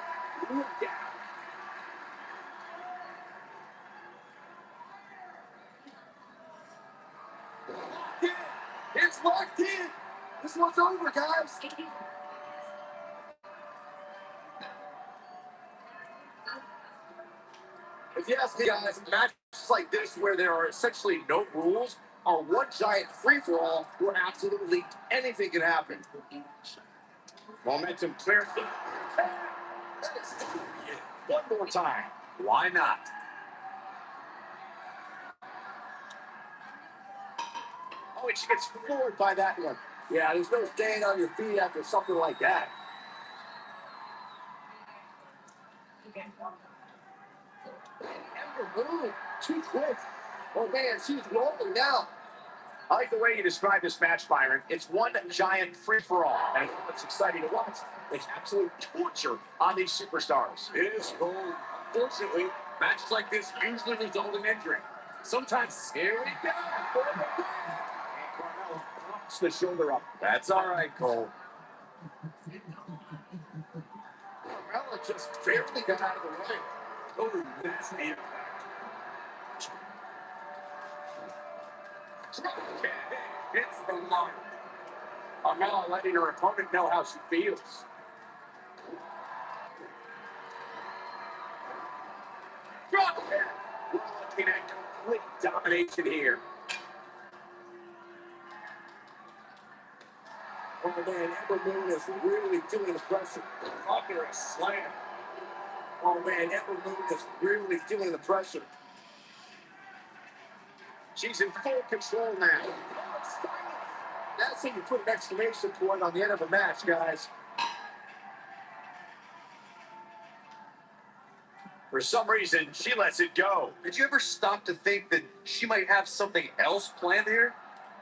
look out. Locked in. It's locked in. This one's over, guys. If you ask me, guys, matches like this where there are essentially no rules are one giant free-for-all where absolutely anything can happen. Momentum clear. One more time. Why not? Oh, and she gets floored by that one. Yeah, there's no staying on your feet after something like that. Ember Moon, too quick. Oh, man, she's rolling now. I like the way you describe this match, Byron. It's one giant free-for-all, and it's exciting to watch. It's absolute torture on these superstars. It is cool. Unfortunately, matches like this usually result in injury. Sometimes, here we go. And Carmella pops the shoulder up. That's all right, Cole. Carmella just barely got out of the way. Oh, that's the impact. It's the line. Carmella letting her opponent know how she feels. Drop it. We're looking at complete domination here. Oh man, Ember Moon is really feeling the pressure. Under a slam. Oh man, Ember Moon is really feeling the pressure. She's in full control now. That's how you put an exclamation point on the end of a match, guys. For some reason, she lets it go. Did you ever stop to think that she might have something else planned here?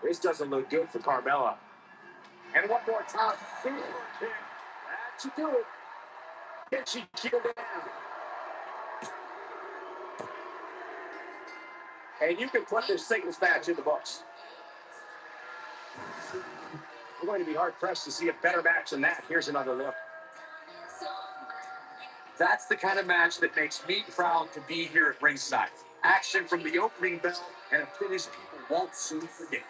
This doesn't look good for Carmella. And one more time. Super kick. That should do it. Can she keep it down? And you can put this singles match in the books. We're going to be hard-pressed to see a better match than that. Here's another look. That's the kind of match that makes me proud to be here at ringside. Action from the opening bell and a finish people won't soon forget.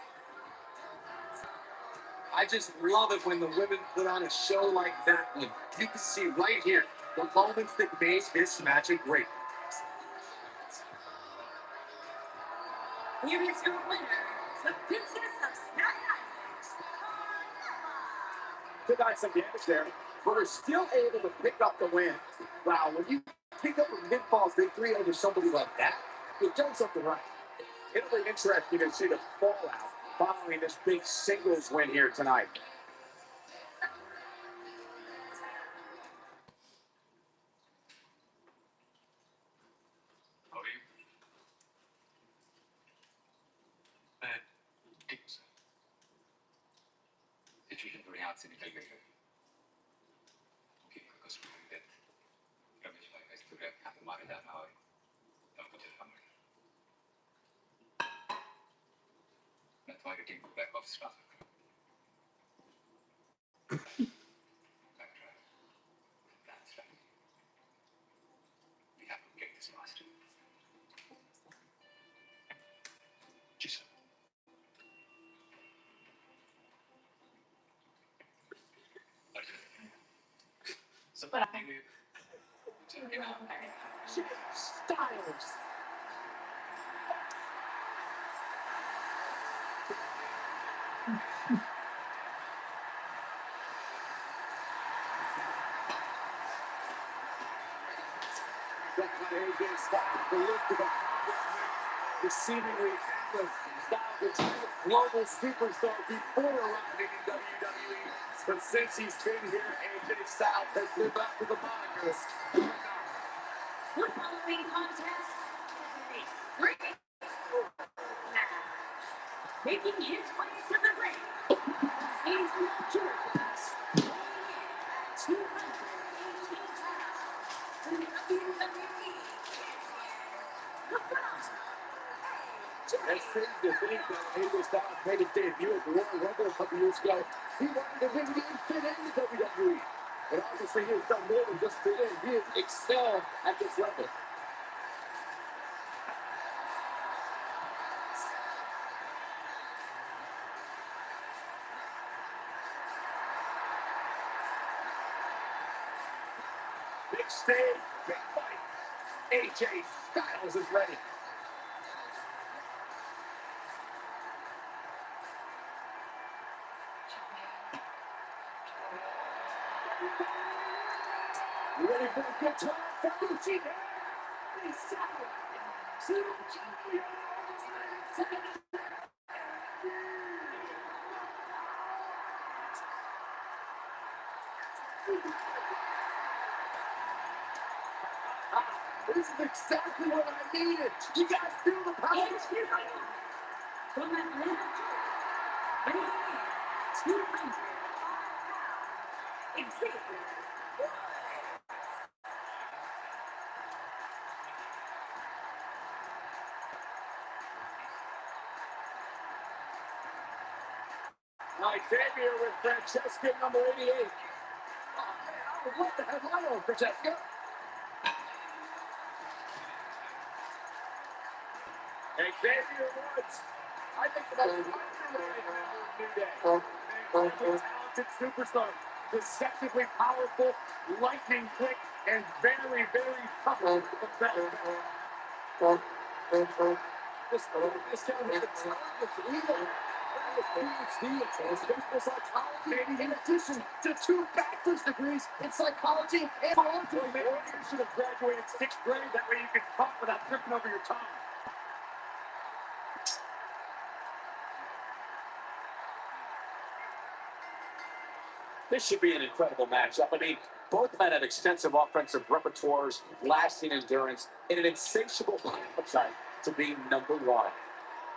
I just love it when the women put on a show like that one. You can see right here the moments that made this match a great. Here is your winner, the Princess of Staten Took on some damage there, but we're still able to pick up the win. Wow, when you pick up a pinfall victory over somebody like that, you've done something right. It'll be interesting to see the fallout following this big singles win here tonight. AJ Styles. AJ Styles, the list of accomplishments, the seemingly endless. Styles, a true global superstar before arriving in WWE. But since he's been here, AJ Styles has lived up to the moniker. The following contest is a rivalries match. Making his way to the ring, he's the Jurassic, weighing in at 218 pounds, the WWE Champion, the Mountain. It seems to think that AJ Styles made his debut at the Royal Rumble a couple years ago. He wanted to win, he didn't fit into WWE. But obviously he has done more than just fit in. He has excelled at this level. Big stage, big fight. AJ Styles is ready. You ready for a good time for Lucy? This is exactly what I needed. You guys feel the power? From Atlanta, Georgia, weighing in 205 pounds, Xavier. Xavier with Francesca, number 88. Oh, man, what the headline on Francesca? Xavier Woods. I think the most underrated member of New Day. An incredibly talented superstar. Deceptively powerful, lightning quick, and very, very tough. This guy was the target leader. PhD in physical psychology, in addition to 2 bachelor's degrees in psychology and biology. Maybe you should have graduated 6th grade. That way you could talk without tripping over your tongue. This should be an incredible matchup. I mean, both men have extensive offensive repertoires, lasting endurance, and an insatiable appetite to be number one.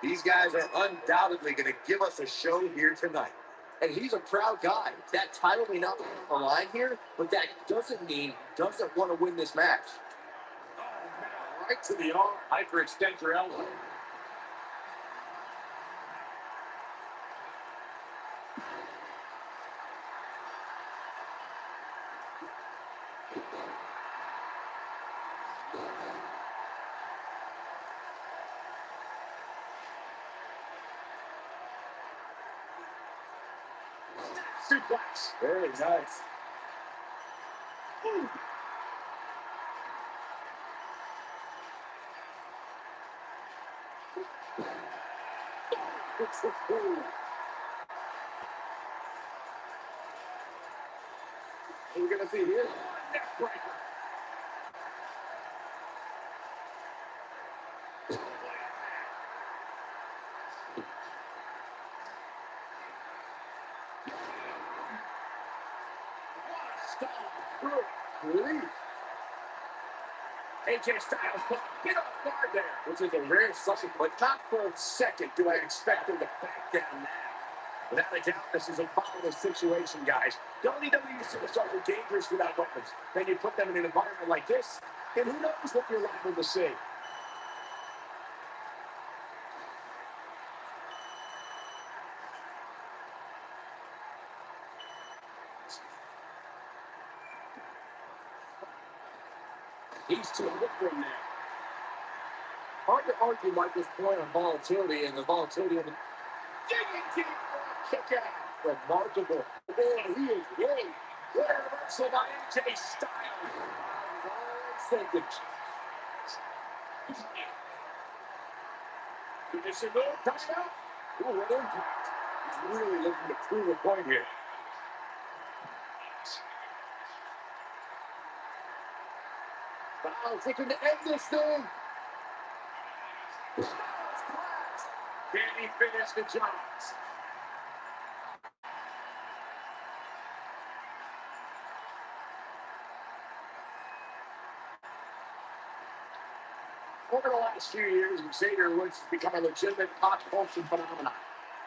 These guys are undoubtedly going to give us a show here tonight. And he's a proud guy. That title may not be on the line here, but that doesn't mean he doesn't want to win this match. Oh, man, right to the arm. Hyperextend your elbow. Suplex. Very nice. Ooh. What are we going to see here? Neck breaker. AJ Styles put a bit off guard there, which is a rare subject, but not for a second do I expect him to back down now. Without a doubt, this is a powerless situation, guys. WWE Superstars are dangerous without weapons. Then you put them in an environment like this, and who knows what you're liable to see. He's too different now. Hard to argue Michael's point on volatility and the volatility of the digging deep kick out. Remarkable. Boy, he is great. Reversal by AJ Styles. Always percentage. Finishing move, touchdown. Ooh, what impact. He's really looking to prove a point here. Styles looking to end this thing. Can he finish the job? Over the last few years, Xavier Woods has become a legitimate pop culture phenomenon.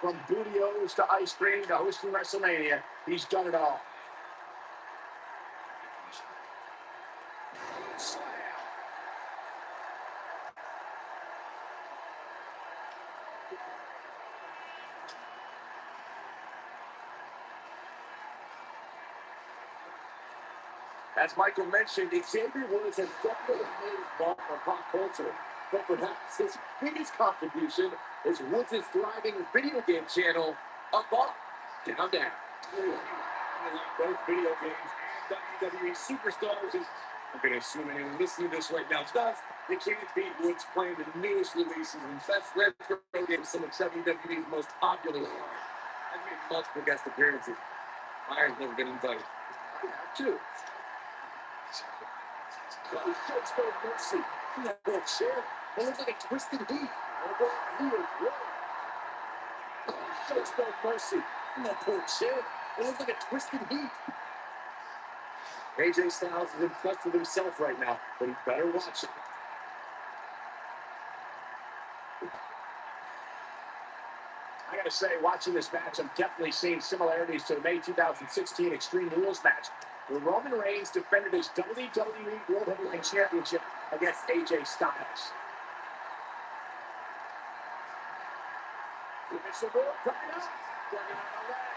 From Bootios to ice cream to hosting WrestleMania, he's done it all. Slam. As Michael mentioned, Xavier Woods has definitely made his mark on pop culture. But perhaps his biggest contribution is Woods' thriving video game channel, Up Up, Down Down. I like both video games and WWE Superstars. And I'm going to assume anyone listening to this right now does. They can't beat Woods playing the newest releases and best retro games, some of WWE's most popular ones. I've made multiple guest appearances. Iron's never been invited. I have too. Shows no mercy. That chair. It looks like a twisted heat. Shows no mercy. That poor chair. It looks like a twisted heat. AJ Styles is impressed with himself right now, but he better watch it. I gotta say, watching this match, I'm definitely seeing similarities to the May 2016 Extreme Rules match, where Roman Reigns defended his WWE World Heavyweight Championship against AJ Styles. Initial move coming up. Getting out of the way.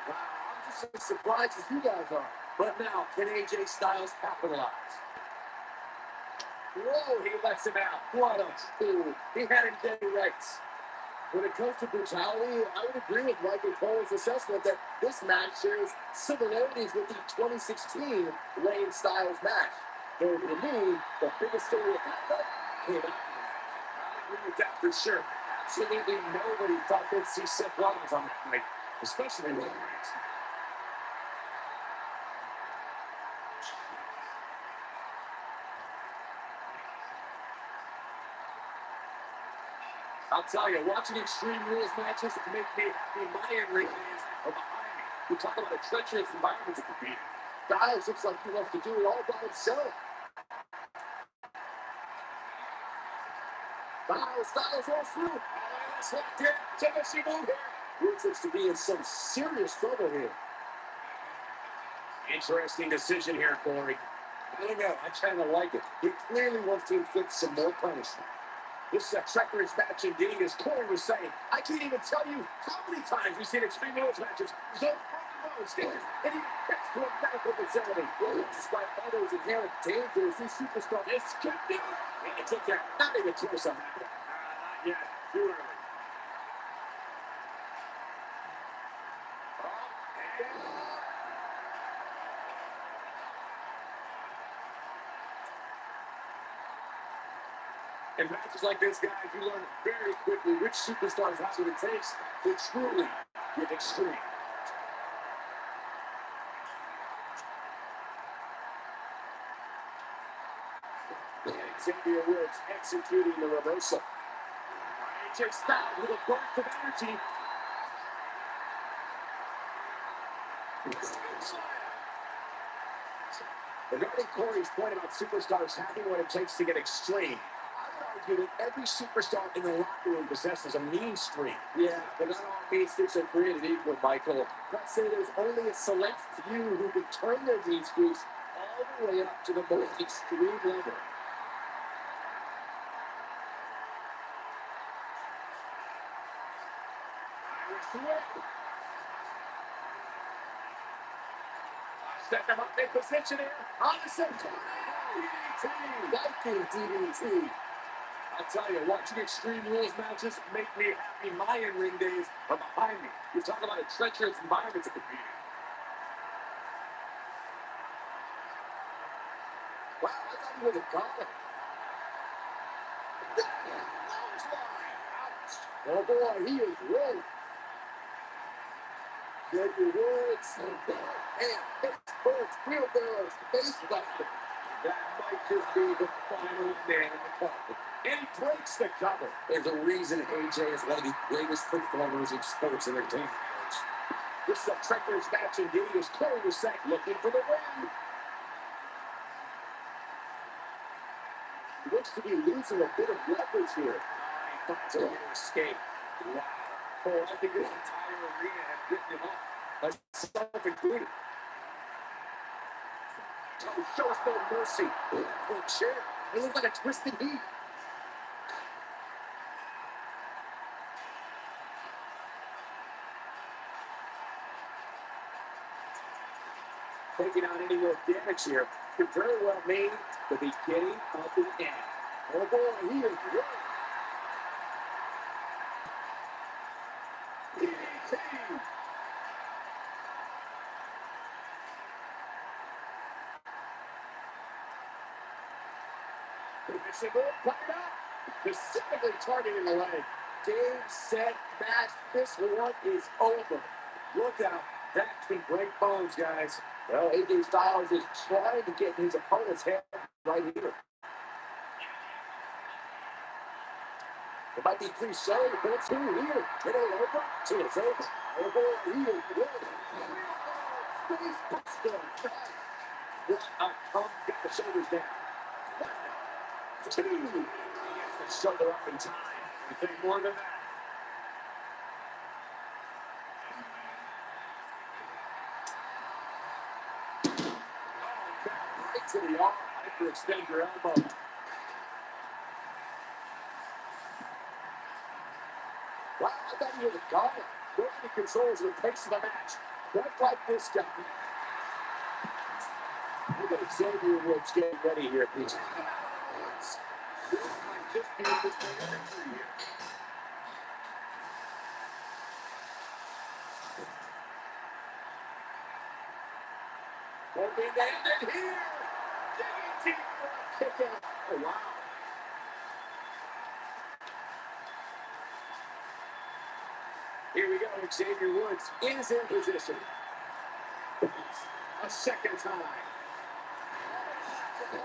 Wow, I'm just as surprised as you guys are. But now, can AJ Styles capitalize? Whoa, he lets him out. What a fool. He had him dead rights. When it comes to brutality, I would agree with Michael Cole's assessment that this match shares similarities with the 2016 Reigns Styles match. Though for me, the biggest story of that night came out. I agree with that for sure. Absolutely nobody thought they'd see Seth Rollins on that night, especially Roman Reigns. I'll tell you, watching Extreme Rules matches make me happy. My in-ring fans are behind me. We talk about a treacherous environment to compete. Styles looks like he wants to do it all by himself. Styles all through. Let's lock in. Tennessee move here. Woods looks to be in some serious trouble here. Interesting decision here, Corey. I don't know. I kind of like it. He clearly wants to inflict some more punishment. This is a treacherous match indeed, as Corey was saying. I can't even tell you how many times we've seen Extreme Rules matches. There's no broken bones, stickers, and even gets to a medical facility. Well, despite all those inherent dangers, these superstars, this could be. And they took that, not even close on that. Not yet. Too early. In matches like this, guys, you learn very quickly which superstars have what it takes to truly get extreme. Xavier Woods executing the reversal. AJ Styles with a burst of energy. Regarding Corey's point about superstars having what it takes to get extreme, that every superstar in the locker room possesses a mean streak. Yeah, but not all mean streaks are created equal, Michael. Let's say there's only a select few who can turn their mean streaks all the way up to the most extreme level. Set them up in position here. On the center. DDT. Viking DDT. I'll tell you, watching Extreme Rules matches make me happy. My in-ring days are behind me. You talk about a treacherous environment to compete in. Wow, I thought he was a goner. Ouch. Oh boy, he is ready. Xavier Woods. And Pittsburgh's wheelbarrows face buster. That might just be the final man in the coffin. And he breaks the cover. There's a reason AJ is one of the greatest performers in sports entertainment. This is a treacherous match indeed. Is clearing the set, looking for the win. Looks to be losing a bit of leverage here. He finds a way to escape. Wow. Oh, I think this entire arena has written him off. Myself included. Oh, shows no mercy. Oh, chair. It looks like a twisted heat. Taking on any more damage here could very well mean the beginning of the end. Oh boy, he is ready. Finishing move, coming up. Specifically targeting the leg. Game, set, match. This one is over. Look out. That can break bones, guys. Well, AJ Styles is trying to get his opponent's head right here. It might be cliche, but it's here. Get it over to his face. Over here. Face buster. What a pump. Got the shoulders down. 1, 2. He gets the shoulder up in time. You think more than that? Right to the arm. Hyperextend your elbow. Wow, I thought he was a goner. Nobody controls the pace of the match. Not like this guy. Look at Xavier Woods getting ready here. This might just be his victory here. Hoping to end it here. Digging deep for a kick out. Oh, wow. Here we go. Xavier Woods is in position. A second time. We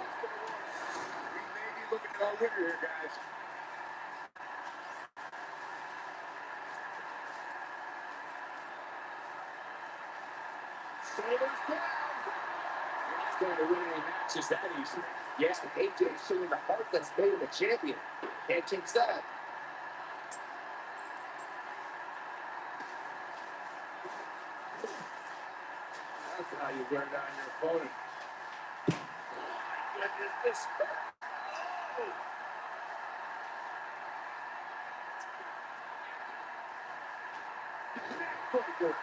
may be looking at our winner here, guys. Shoulders down. You're not going to win any matches that easily. Yes, AJ showing the heart that's made him a champion. Can't change that. That's how you wear down your opponent. Oh, my goodness, this hurt. Oh. Neckbreaker.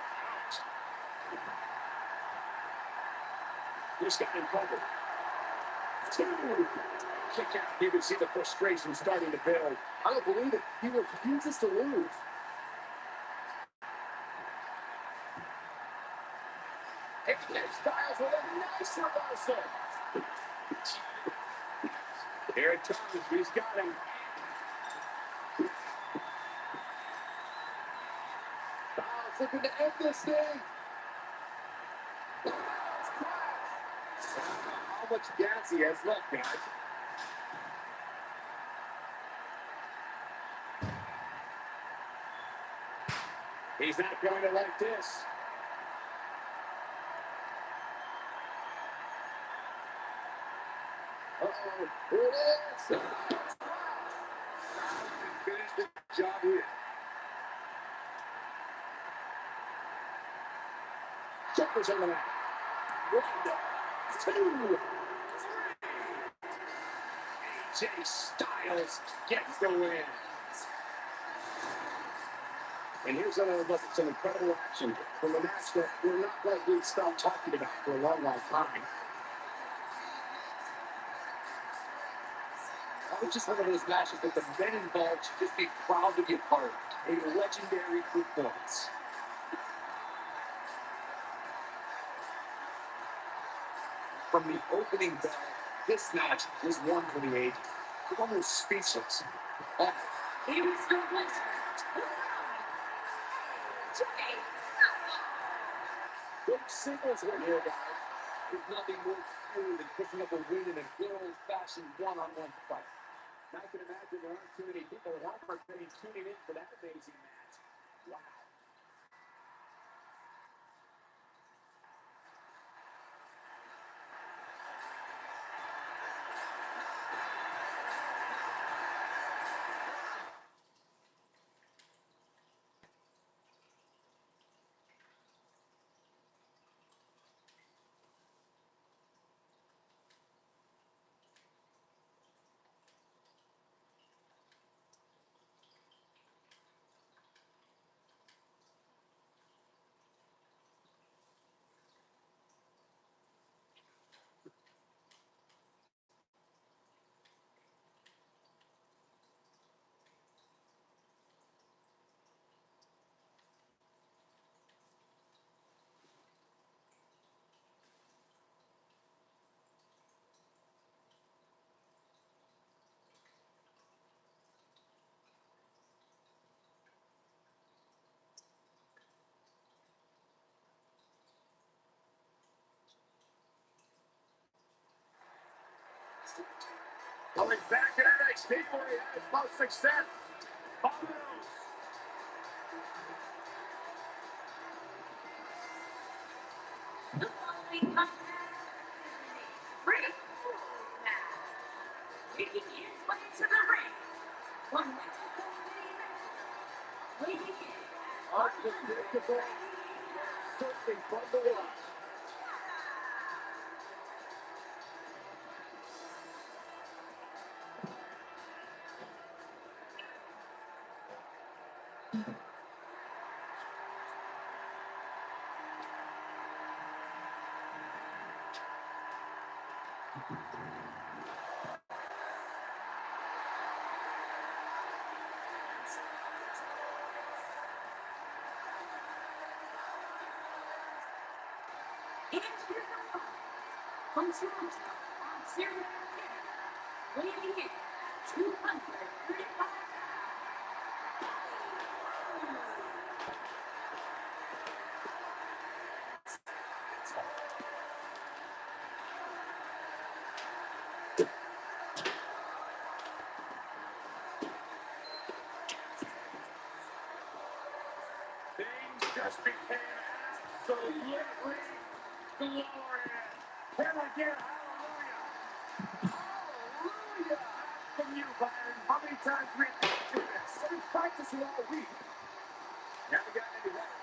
Just got him covered. 2. Kick out. You can see the frustration starting to build. I don't believe it. He refuses to lose. AJ Styles with a nice reversal. Here it comes. He's got him. Styles looking to end this thing. How much gas he has left, guys. He's not going to like this. Uh-oh, here it is. Finish the job here. Shoulders on the mat. 1, 2, 3. AJ Styles gets the win. And here's another look at some incredible action from a match that we're not likely to stop talking about for a long, long time. That was just one of those matches that the men involved should just be proud to be a part of. A legendary performance. From the opening bell This match was one for the ages. I'm almost speechless. It was the winner. Big singles win here, guys. There's nothing more cool than picking up a win in a good old-fashioned one-on-one fight. I can imagine there aren't too many people at home are going to be tuning in for that amazing match. Wow. Going back to NXT where he had his most success. The following contest is a rivalries match. Making his way to the ring from Mexico City, Mexico. Weighing in at Unpredictable, certainly fun to watch. And here's the one from Toronto, Ontario, Canada. Weighing in at 235 pounds. Things just became absolutely glorious. Can I get a hallelujah? Hallelujah! From you, Byron. How many times we have to do this? So we practice it all week. Never got any better.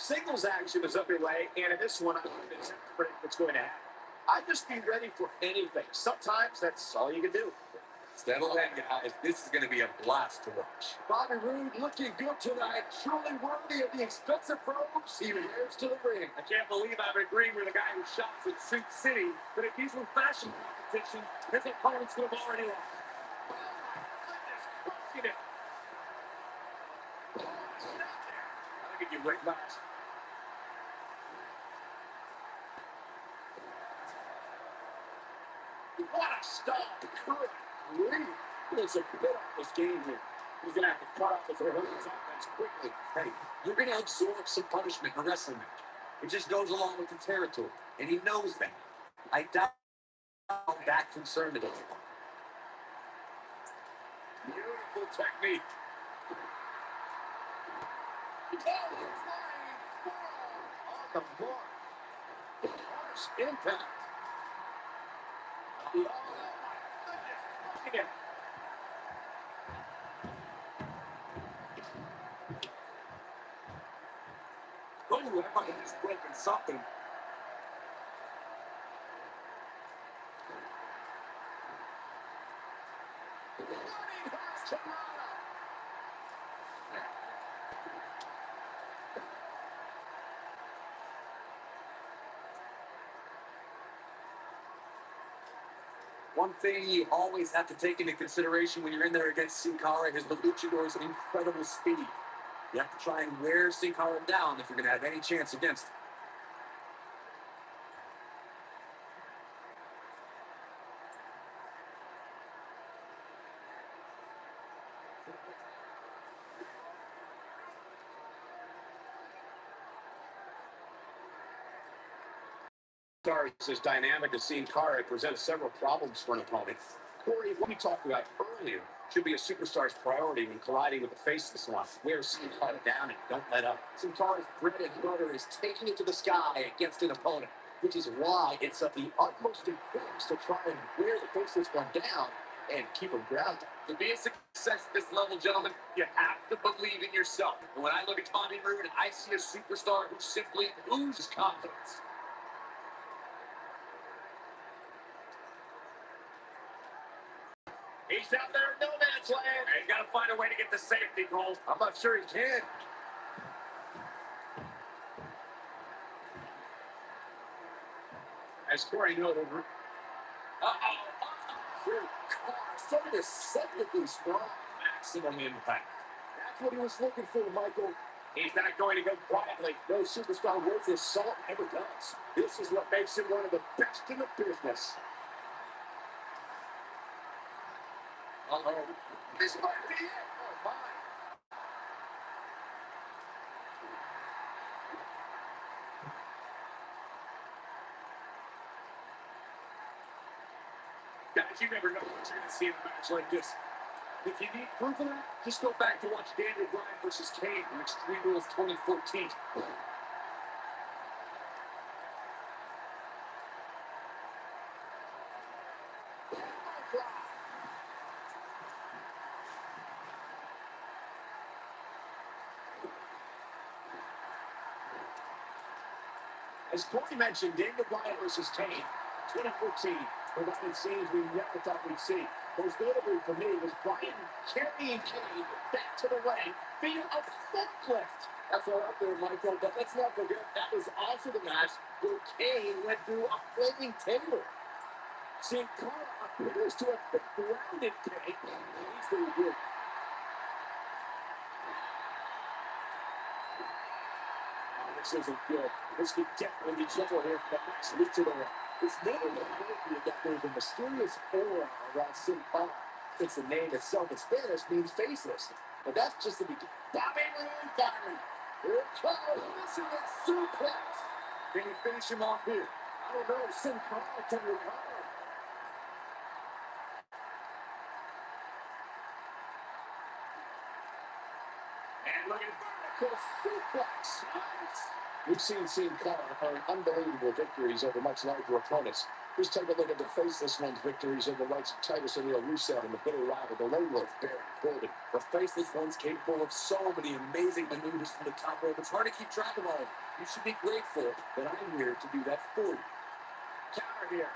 Singles action is underway, and in this one, I'm going to predict what's going to happen. I'd just be ready for anything. Sometimes that's all you can do. Settle in, guys. This is going to be a blast to watch. Bobby Roode looking good tonight, truly worthy of the expensive robes he wears to the ring. I can't believe I'm agreeing with a guy who shops at Suit City, but if he's in fashion competition, his opponents would have already lost. Oh my goodness, crushing it. Oh, it's not there. I'll give you great match. What a stop! Good grief. There's a bit off this game here. He's going to have to cut off his offense quickly. Hey, you're going to absorb some punishment in a wrestling match. It just goes along with the territory, and he knows that. I doubt I'm that concerned about it. Beautiful technique. On the mark. Harsh impact. Oh, my goodness. Oh, everybody just broken something. One thing you always have to take into consideration when you're in there against Sin Cara is the luchador's incredible speed. You have to try and wear Sin Cara down if you're going to have any chance against him. Stars as dynamic as Sin Cara presents several problems for an opponent. Corey, what we talked about earlier should be a superstar's priority when colliding with the face of the swamp. Wear Sin Cara down and don't let up. Sin Cara's bread and butter is taking it to the sky against an opponent, which is why it's of the utmost importance to try and wear the faceless one down and keep him grounded. To be a success at this level, gentlemen, you have to believe in yourself. And when I look at Bobby Roode, I see a superstar who simply oozes confidence. He's out there in no man's land. He's got to find a way to get the safety goal. I'm not sure he can. As Corey noted, so deceptively strong. Maximum impact. That's what he was looking for, Michael. He's not going to go quietly. No superstar worth his salt ever does. This is what makes him one of the best in the business. Uh-oh. This might be it. Oh, my. Guys, you never know what you're going to see in a match like this. If you need proof of that, just go back to watch Daniel Bryan versus Kane in Extreme Rules 2014. As Corey mentioned, Daniel Bryan versus Kane, 2014, provided scenes we never thought we'd see. Most notably for me was Bryan carrying Kane back to the ring via a forklift. That's all up there, Michael, but let's not forget that was also the match where Kane went through a flaming table. Sin Cara appears to have been grounded Kane. He's very good. This isn't good. This could definitely be trouble here for the next luchador. It's never been likely that there's a mysterious aura around Sin Cara, since the name itself in Spanish means faceless. But that's just the beginning. Bobby Roode firing. Here it comes. Missing a suplex. Can he finish him off here? I don't know. Sin Cara can recover. And look at vertical suplex. Nice. We've seen Sin Cara earn unbelievable victories over much larger opponents. Just take a look at the faceless one's victories over the likes of Titus and Rusev and the bitter rival, the Lone Wolf, Baron Corbin. The faceless one's capable of so many amazing maneuvers from the top rope. It's hard to keep track of all. You should be grateful that I'm here to do that for you. Counter here.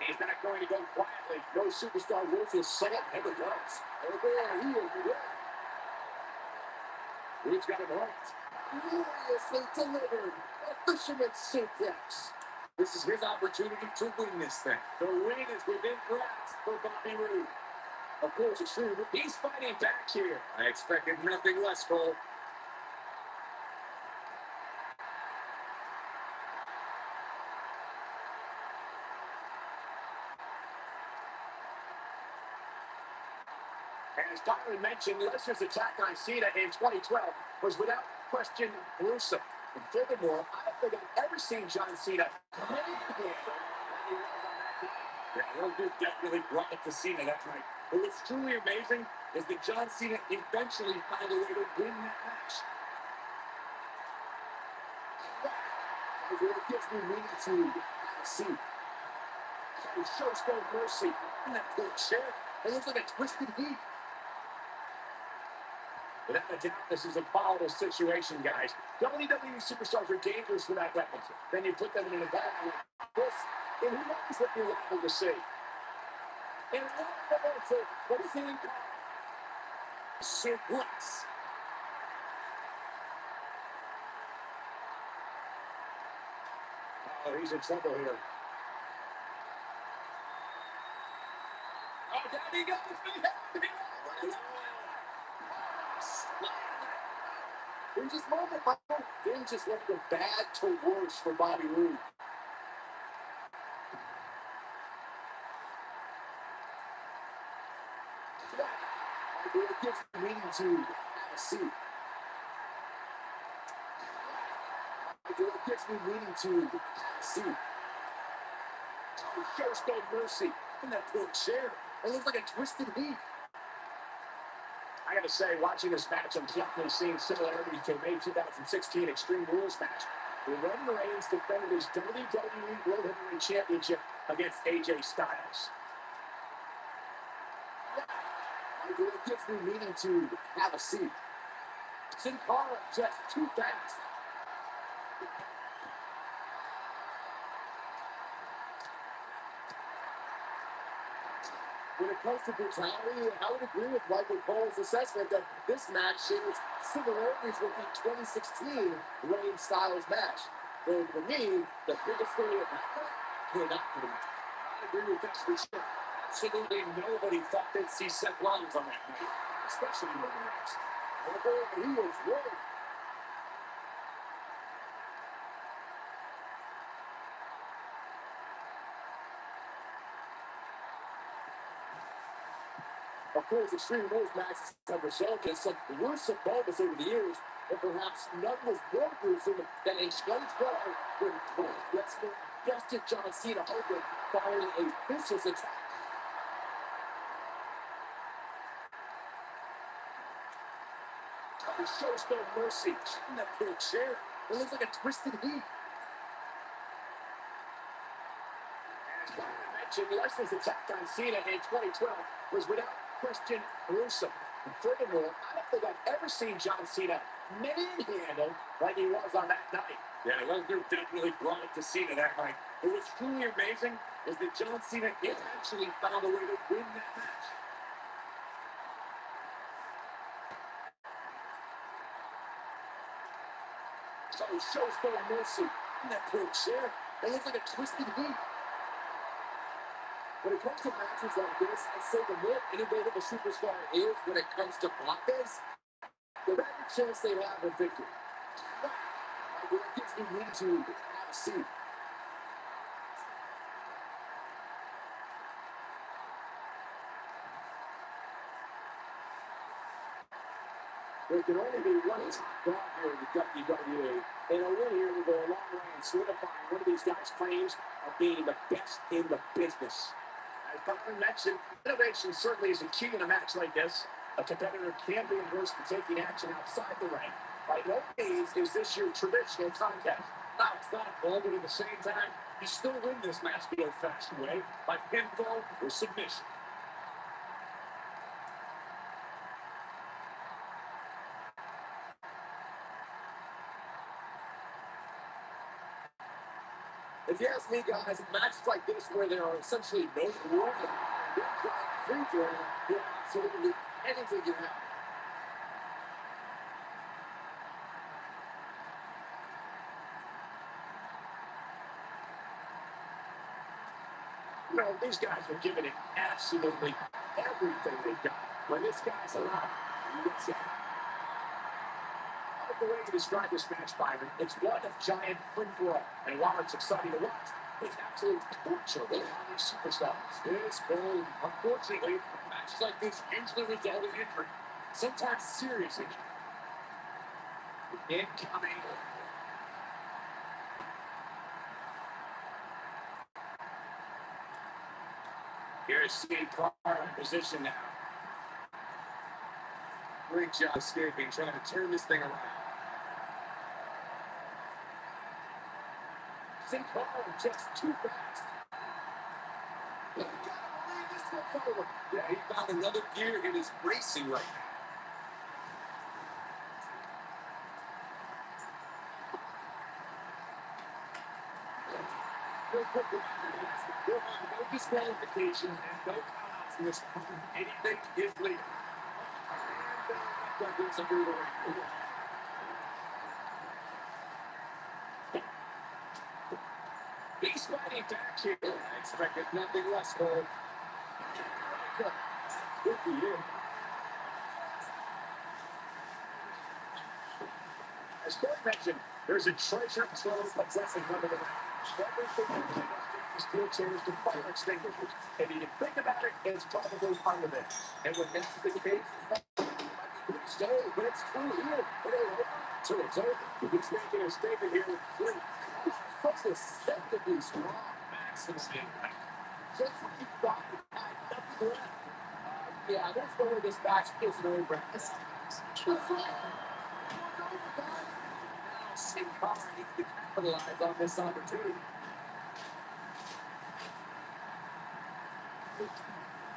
He's not going to go quietly. No superstar worth his salt ever does. Oh, there he is. He's got it right. Gloriously delivered. A fisherman's suplex. This is his opportunity to win this thing. The win is within grasp for Bobby Roode. Of course, it's true. He's fighting back here. I expected nothing less, Cole. As Byron mentioned, Lesnar's attack on Cena in 2012 was without question gruesome. And furthermore, I don't think I've ever seen John Cena made him than he was on that night. Yeah, those dudes definitely brought it to Cena that night. But what's truly amazing is that John Cena eventually found a way to win that match. It gives me meaning to see. He shows no mercy in that poor chair. It looks like a twisted heat. Without a doubt, this is a volatile situation, guys. WWE Superstars are dangerous without weapons. Then you put them in an environment like this, and who knows what you're liable to see. And what is he? Suplex. Oh, he's in trouble here. Oh, down he goes. In this moment, Michael, things just went from bad to worse for Bobby Roode. It gives me meaning to have a seat. It gives me meaning to have a seat. He shows no mercy in that poor chair. It looks like a twisted heat. I gotta say, watching this match, I'm definitely seeing similarities to a May 2016 Extreme Rules match. Roman Reigns defended his WWE World Heavyweight Championship against AJ Styles. It gives me meaning to have a seat. Sin Cara just too fast. When it comes to brutality, I would agree with Michael Cole's assessment that this match shares similarities with the 2016 Reigns Styles match. And for me, the biggest story of that match came after the match. I agree with that for sure. Absolutely nobody thought they'd see Seth Rollins on that night, especially Roman Reigns. Although he was worried. Of course, Extreme Rules matches have resulted in some gruesome moments over the years, and perhaps none was more gruesome than a 2012 when Brock Lesnar busted John Cena open following a vicious attack. He shows no mercy in that poor chair. It looks like a twisted heat. As I mentioned, Lesnar's attack on Cena in 2012 was without question gruesome. And furthermore, I don't think I've ever seen John Cena manhandled like he was on that night. Yeah, Lesnar definitely brought it to Cena that night. But what's truly amazing is that John Cena actually found a way to win that match. So he shows no mercy in that poor chair. It looks like a twisted heat. When it comes to matches like this, I say the more innovative a superstar is when it comes to offense, the better chance they have of victory. It gives me need to have a seat. There can only be one top dog here in the WWE, and a win here will go a long way in solidifying one of these guys' claims of being the best in the business. As Byron mentioned, innovation certainly is a key in a match like this. A competitor can be endorsed for taking action outside the ring. By no means is this your traditional contest. Now, it's not a ball, but at the same time, you still win this match the old-fashioned way by pinfall or submission. If you ask me, guys, matches like this where there are essentially no rules, free throw, yeah, absolutely anything can happen. You know, these guys are giving it absolutely everything they've got. When this guy's alive, that's it. I like the way to describe this match, Byron. It's one of giant free-for-all. And while it's exciting to watch, it's absolute torture with all these superstars. It's cold. Unfortunately, matches like this usually result in injury. Sometimes serious injury. Incoming. Here's Sin Cara in position now. Great job escaping, trying to turn this thing around. Sin Cara just too fast. You gotta believe this will forward. Yeah, he found another gear and is racing right now. We'll have no disqualification and no countouts in this one. Anything is legal. Douglas under the ring. He's fighting back here. I expected nothing less for him. Good for you. As Corey mentioned, there's a treasure trove of wrestling under the ring. Everything is steel chairs to fire extinguishers. And you can think about it, it's probably part of it. And when that's the case, so it's true here. So it's over. He's making a statement here with three. Such deceptively strong maximum impact. Just when you thought you had nothing left. Yeah, there's no way this match isn't over. Sin Cara needs to capitalize on this opportunity.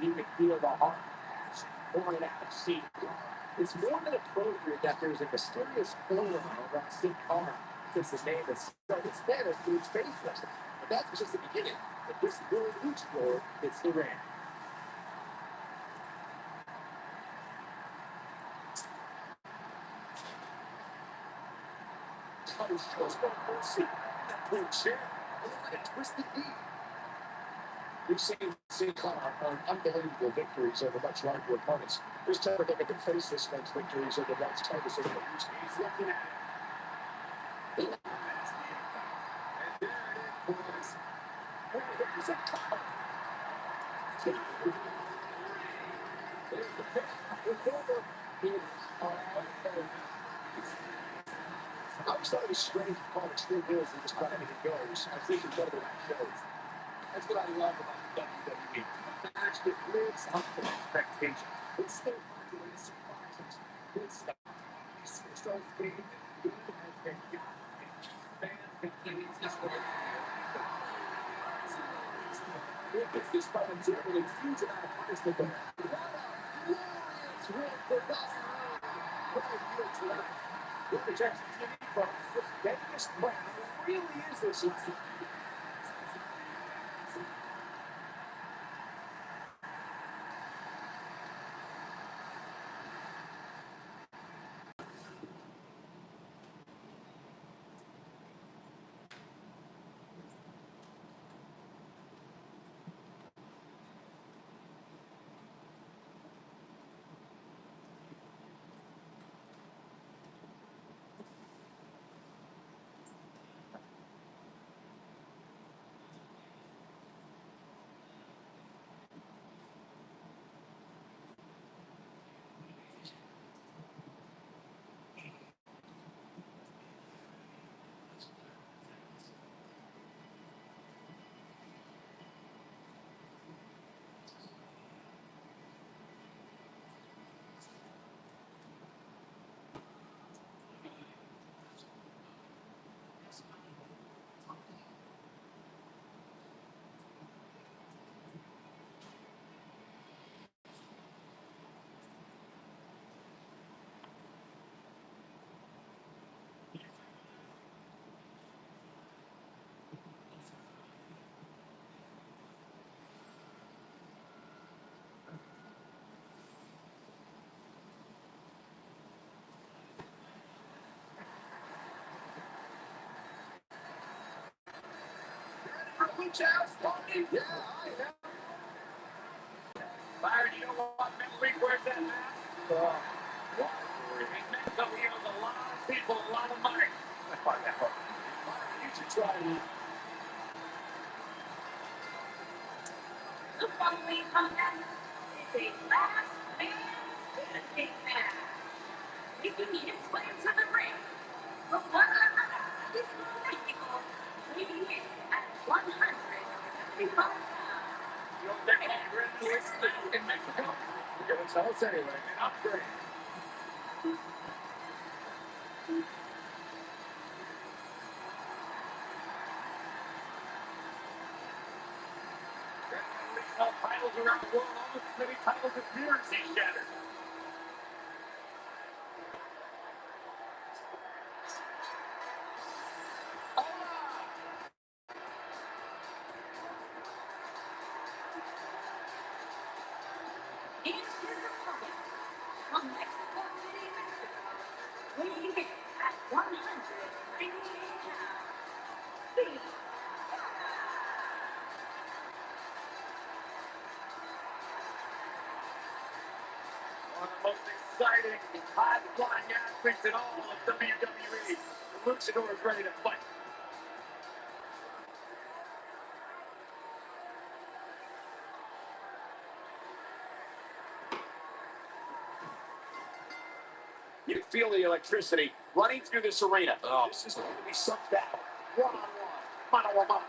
You can feel the heart pouring out of Sin Cara. It's more than appropriate that there's a mysterious aura around Sin Cara since the name is so Spanish means face wrestling. But that's just the beginning. If this really reaches forward, it's the ring. Shows no mercy. That blue chair. Look at a twisted knee. We've seen Sin Cara on unbelievable victories over much larger opponents. This time we're going to face this man's victories over Rod's Titus and he's looking at it. And there it is, boys. There's a Cara. There's the pick. It's over. I'm starting to strange to call Extreme Hills and just about anything goes. I think it's better than that shows. That's what I love about WWE. The match that lives up to expectations. It's still fun to win surprises. Good stuff. Superstars game good has been got. Fans continue to score. It's this fight is able to huge amount of punishment there. What a glorious win for Dustin. What a good tonight. With the Jackson TV folks, the biggest win really is this season. Reach out, Sparky. Yeah, I know. Byron, you know what? Next week, where's that mask? What? It meant that we owed a lot of people a lot of money. Byron, you should try it. The following contest is a last man standing match. Making his way to the ring. The winner of this equal weighing in at 175 pounds. in Mexico. You're going to tell us anyway. An upgrade. Titles around the world, almost as many titles as mirrors he shattered. And his opponent from Mexico City, Mexico, weighing in at 198 pounds, Steve. One of the most exciting, high-flying athletes in all of WWE. The Luchador is ready to fight. You feel the electricity running through this arena. Oh. This is going to be some battle. One-on-one, mano-a-mano.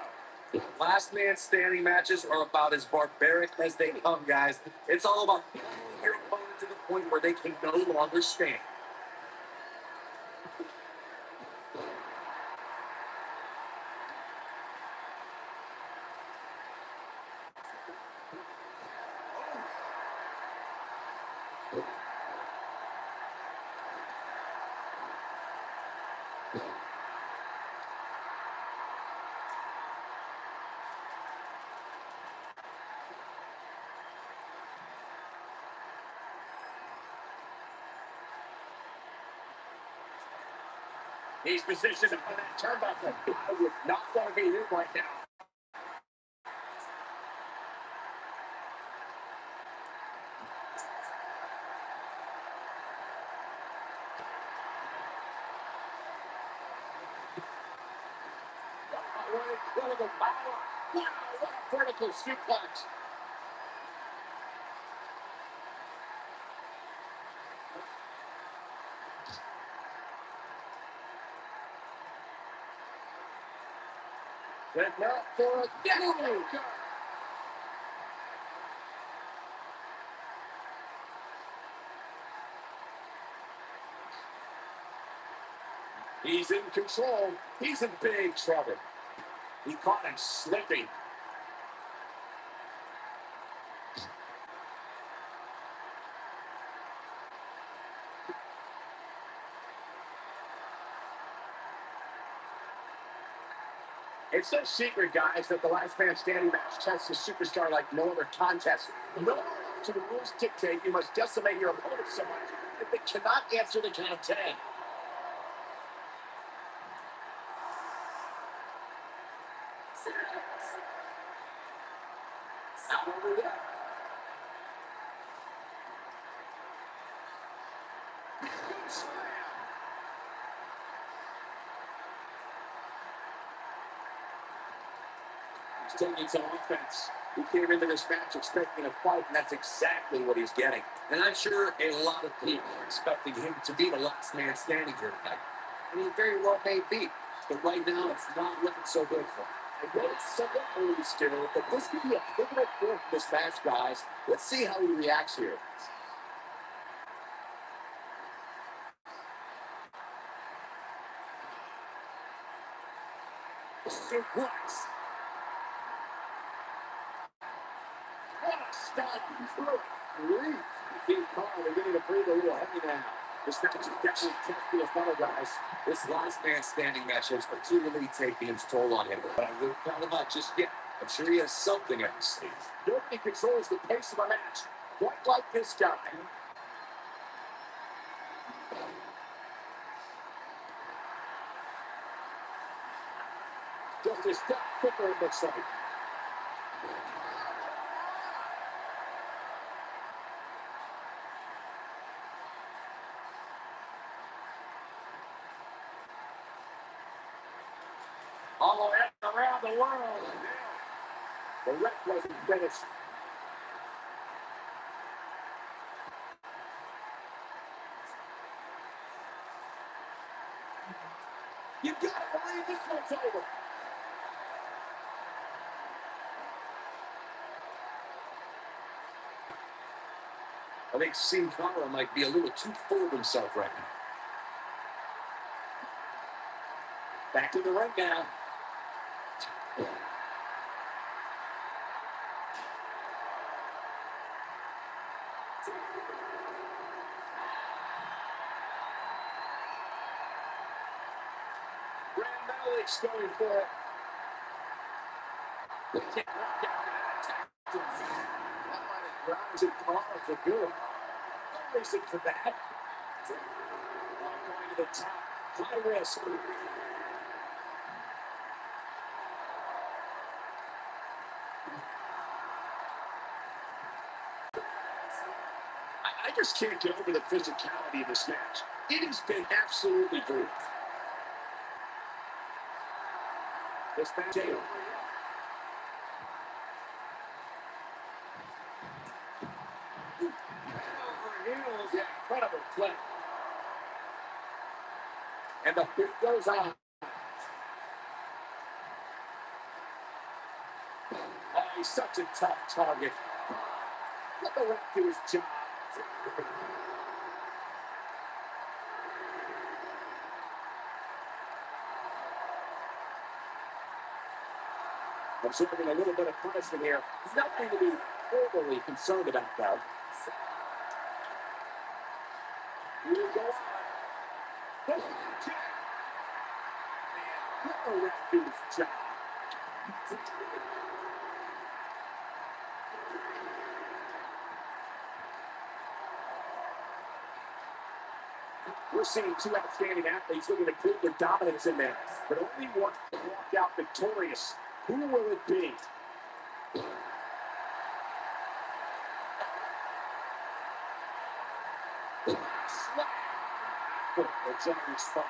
Last man standing matches are about as barbaric as they come, guys. It's all about pulling your opponent to the point where they can no longer stand. He's positioned on that turnbuckle. I would not want to be him right now. What an incredible power. Wow, what a vertical suplex. And now for a getaway. He's in control. He's in big trouble. He caught him slipping. It's no secret, guys, that the last man standing match tests a superstar like no other contest. No to the rules dictate you must decimate your opponent so much that they cannot answer the count of 10. Not only that. He's taking some offense. He came into this match expecting a fight, and that's exactly what he's getting. And I'm sure a lot of people are expecting him to be the last man standing here tonight. And he very well may be. But right now, it's not looking so good for him. I know it's somewhat early still, but this could be a pivotal point in this match, guys. Let's see how he reacts here. Suplex. What a start through. Being calm and getting to breathe a little heavy now. This match is definitely tough to the funnel, guys. This last man standing match has particularly taken its toll on him. But I wouldn't count him out just yet. I'm sure he has something up his sleeve. Nobody controls the pace of a match quite like this guy. Just a step quicker, it looks like. All around the world. The wreck wasn't finished. You gotta believe this one's over. I think Sin Cara might be a little too full of himself right now. Back in the ring now. Brand Metallic's going for it. They can't knock out that attack. That might have grounds it Cara for good. No reason for that. Going to the top. High risk. I just can't get over the physicality of this match. It has been absolutely brutal. This match ain't over heels. Yeah, incredible play. And the beat goes on. Oh, he's such a tough target. Let the ref do his job. Observing a little bit of punishment here. He's not going to be overly concerned about that. Here we go on. Let the ref do his job. We're seeing two outstanding athletes looking to prove their dominance in there, but only one can walk out victorious. Who will it be? Slap. The Giants spine.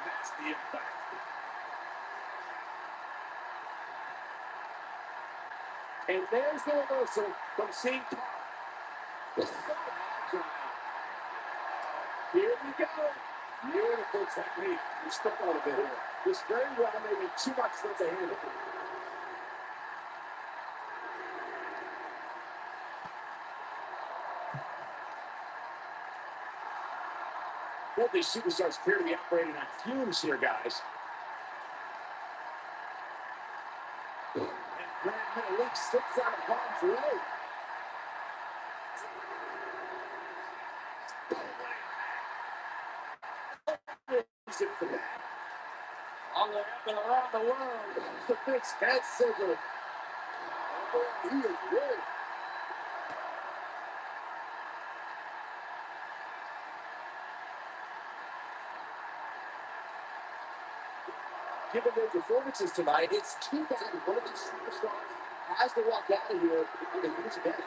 That's the impact. And there's the reversal from St. Paul. Here we go. Beautiful technique. You stuck out a bit here. This very well may be too much for the handle. Both these superstars appear to be operating on fumes here, guys. And Brand Metallic slips out of harm's way. Reason for that. All the way up and around the world. The big head scissor. Oh, he is good. Given their performances tonight, it's too bad one of these superstars has to walk out of here and they lose again.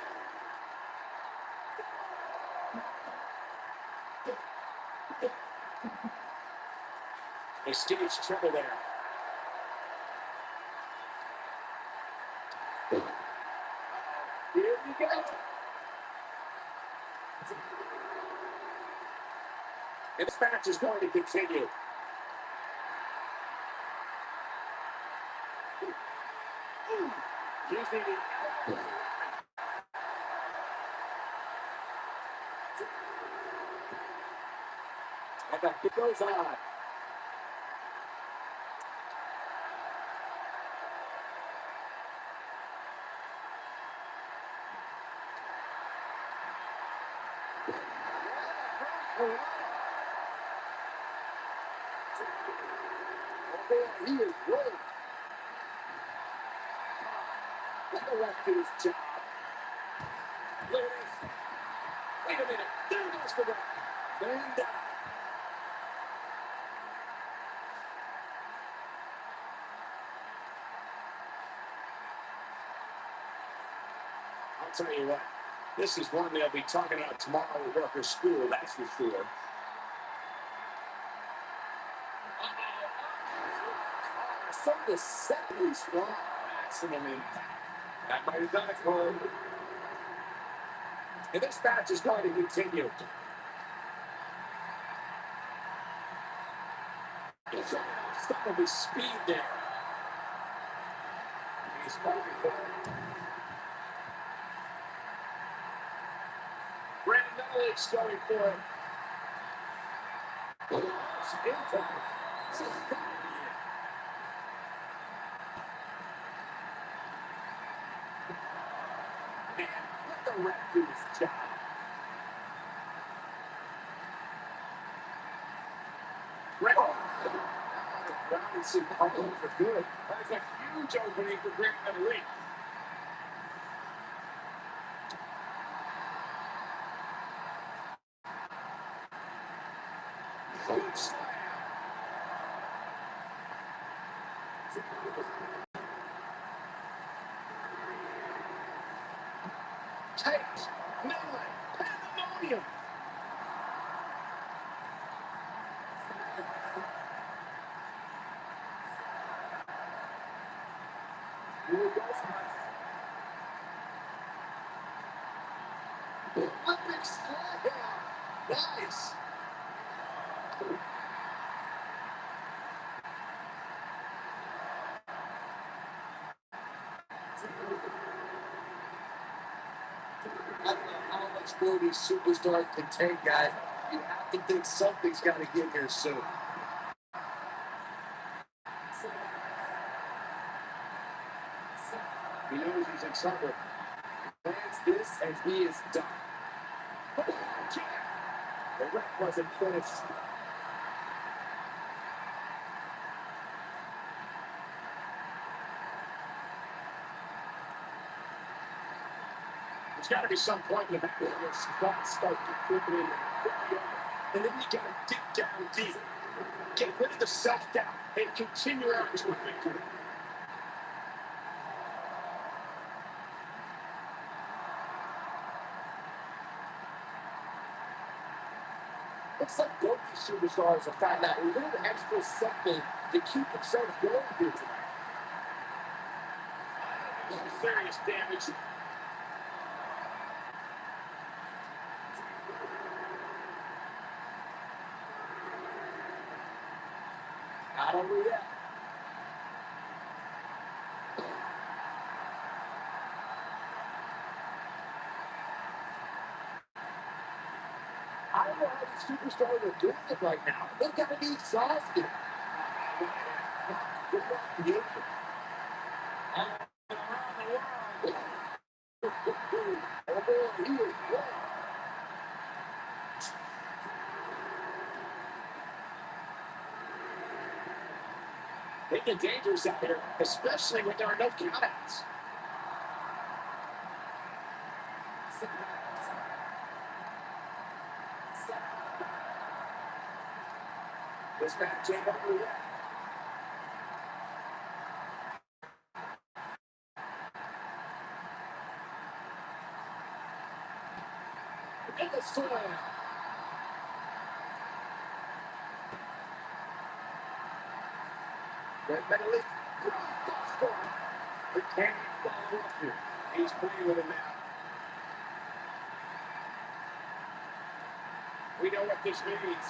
They stage trouble there. Here we go. And this match is going to continue. And it goes on. He is rolling. Let the ref do his job. There it is. Wait a minute. There goes the ref. Man down. I'll tell you what. This is one they'll be talking about tomorrow at workers' school, that's for sure. Some of the 70s strong maximum impact. That might have done it for him. And this match is going to continue. Some of his speed there. Drake's going for it. Impact. This is gotta be it. Man, let the ref do his job. Ref. Robinson home for good. That's a huge opening for Great League. Good slam. Takes. Melee. Pandemonium. Here we go from Olympic slam. Nice. I don't know how much more these superstars can take, guys. You have to think something's got to give here soon. He knows he's in trouble. Plans this, and he is done. The ref wasn't finished. There's got to be some point in the back where your spots start contributing and then you got to dig down deep. Get rid of the self-doubt and continue on to a victory. Looks like both these superstars have found that little extra something to keep themselves going here tonight. Some serious damage. Not only that. I don't know how these superstars are doing it right now. They've got to be exhausted. Good luck to you. They get dangerous out here, especially when there are no countouts. This match ain't over yet. In the slam. Red medalist. The cannon follow up here. He's playing with it now. We know what this means.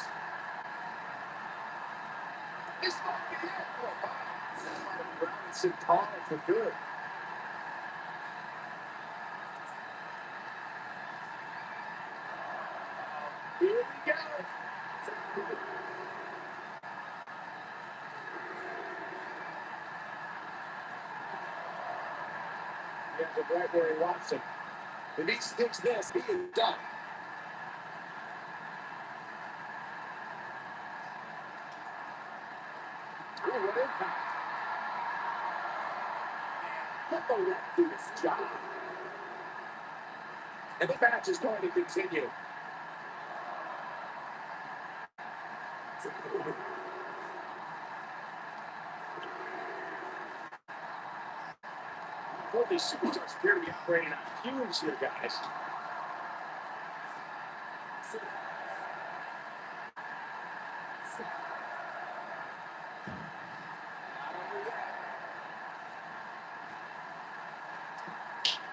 This might be it. Oh, wow. Robinson calling for good. Here we go. He has it right where he wants it. If he sticks this, he is done. Oh, what impact. Let the ref do his job. And the match is going to continue. Both these superstars appear to be operating on fumes here, guys.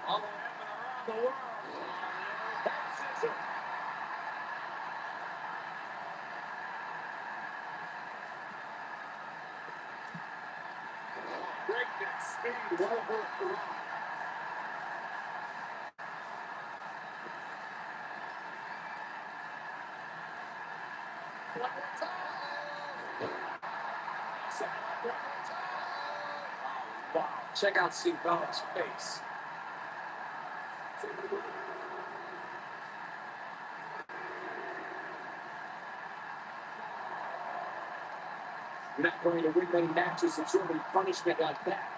All the way up and around the world. That's it. Breakneck speed, well worth the run. Wow, check out Singa's face. You're not going to win many matches absorbing punishment like that.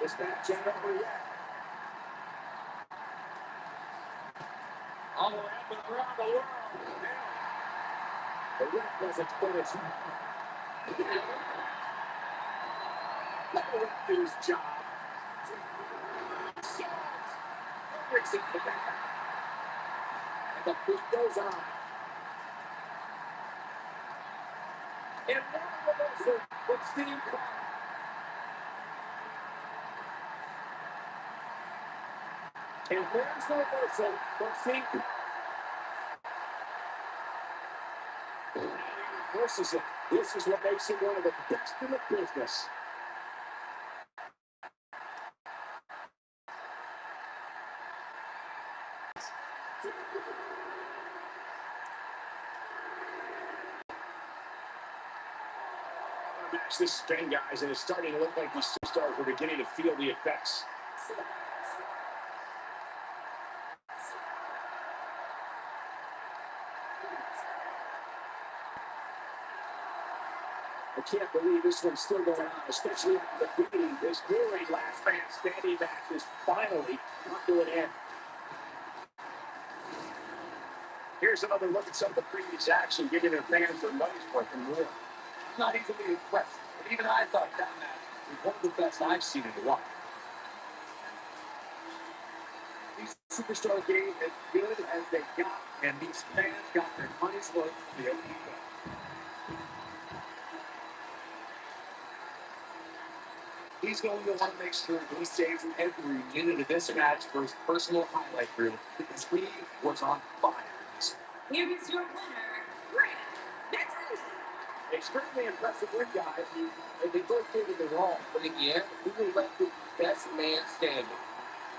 This match ain't over yet. All the way up and around the world. The ref doesn't put his let the ref do his job. Brings it back. And the beat goes on. And one reversal from Steve Clark. And there's the reversal from Steve Clark. And he reverses it. This is what makes him one of the best in the business. Match this strain, guys, and it's starting to look like these superstars are beginning to feel the effects. I can't believe this one's still going on, especially after the beginning. This great last man standing match is finally come to an end. Here's another look at some of the previous action, giving their fans their money's worth and more. I'm not easily impressed, but even I thought that match was one of the best I've seen in a while. These superstar games as good as they got, and these fans got their money's worth for the opening bell. He's going to want to make sure that he saves every minute of this match for his personal highlight reel, because he was on fire. Here is your winner, Grant. Extremely impressive win, guys. They both did it wrong, but in the end, we were left with the best man standing.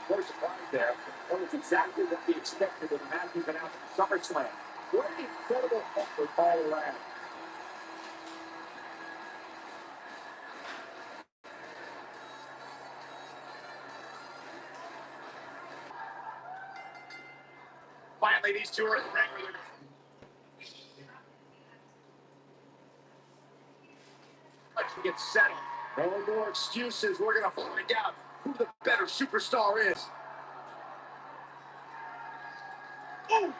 What a surprise there. That was exactly what we expected with a match we've been out from SummerSlam. What an incredible effort all around. Finally, these two are in the ring with let's get settled. No more excuses. We're going to find out who the better superstar is. Oh!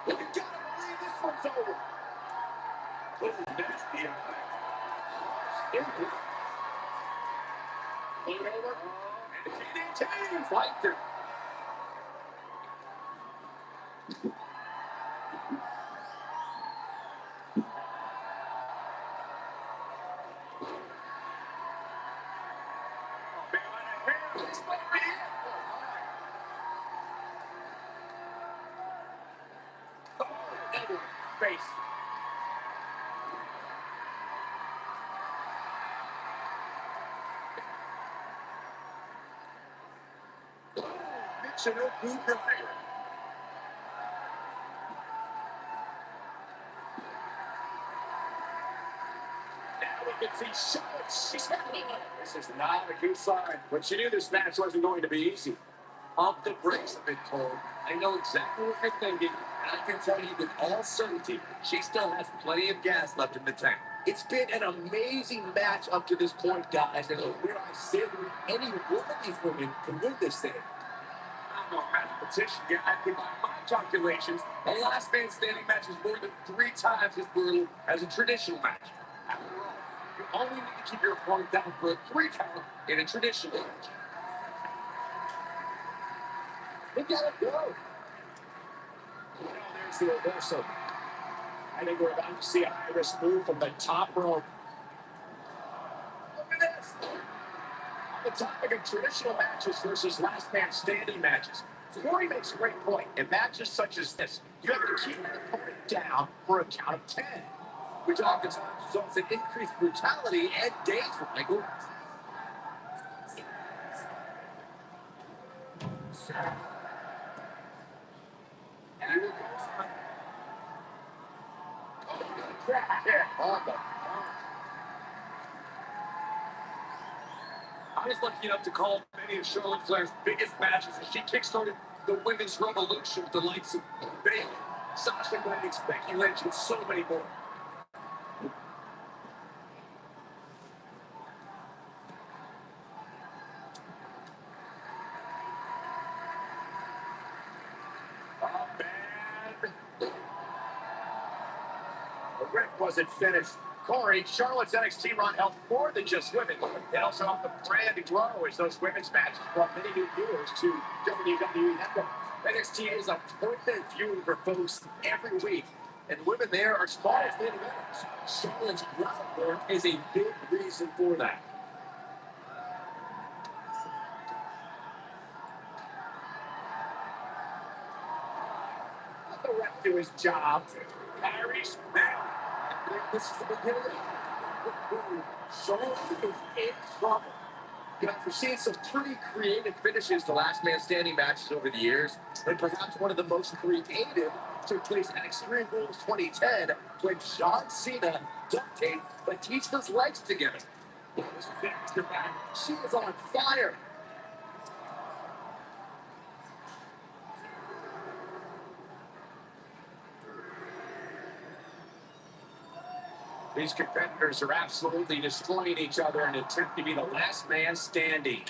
You gotta believe this one's over. Oh, nasty impact. Impact. Put it over. And DDT. Fighter. Face. Mixing up Booker there. Now we can see Charlotte. She's happening. This is not a good sign. But she knew this match wasn't going to be easy. Pump the brakes a bit, Cole. I know exactly what you're thinking, and I can tell you with all certainty, she still has plenty of gas left in the tank. It's been an amazing match up to this point, guys, and where I sit, any one of these women can win this thing. I'm no mathematician, guys, but by my calculations, a last man standing match is more than 3 times as brutal as a traditional match. After all, you only need to keep your opponent down for a 3 count in a traditional match. We gotta go. Now there's the reversal. I think we're about to see a high-risk move from the top rope. Look at this. On the topic of traditional matches versus last man standing matches, Corey makes a great point. In matches such as this, you have to keep your opponent down for a count of 10, which oftentimes results in increased brutality and danger, Michael. And he will go on. Drop kick on the front. I was lucky enough to call many of Charlotte Flair's biggest matches as she kickstarted the women's revolution with the likes of Bayley, Sasha Banks, Becky Lynch, and so many more. Oh, man. The rip wasn't finished. Corey, Charlotte's NXT run helped more than just women. It also helped the brand to grow as those women's matches brought many new viewers to WWE Network. NXT is a permanent viewing for folks every week, and women there are small as main eventers. Charlotte's groundwork is a big reason for that. Let the ref do his job. Carries now. This is the beginning. Charlotte is in trouble. You know, we've seen some pretty creative finishes to last man standing matches over the years, and perhaps one of the most creative took place at Extreme Rules 2010 when John Cena duct taped Batista's legs together. She is on fire. These competitors are absolutely destroying each other in an attempt to be the last man standing.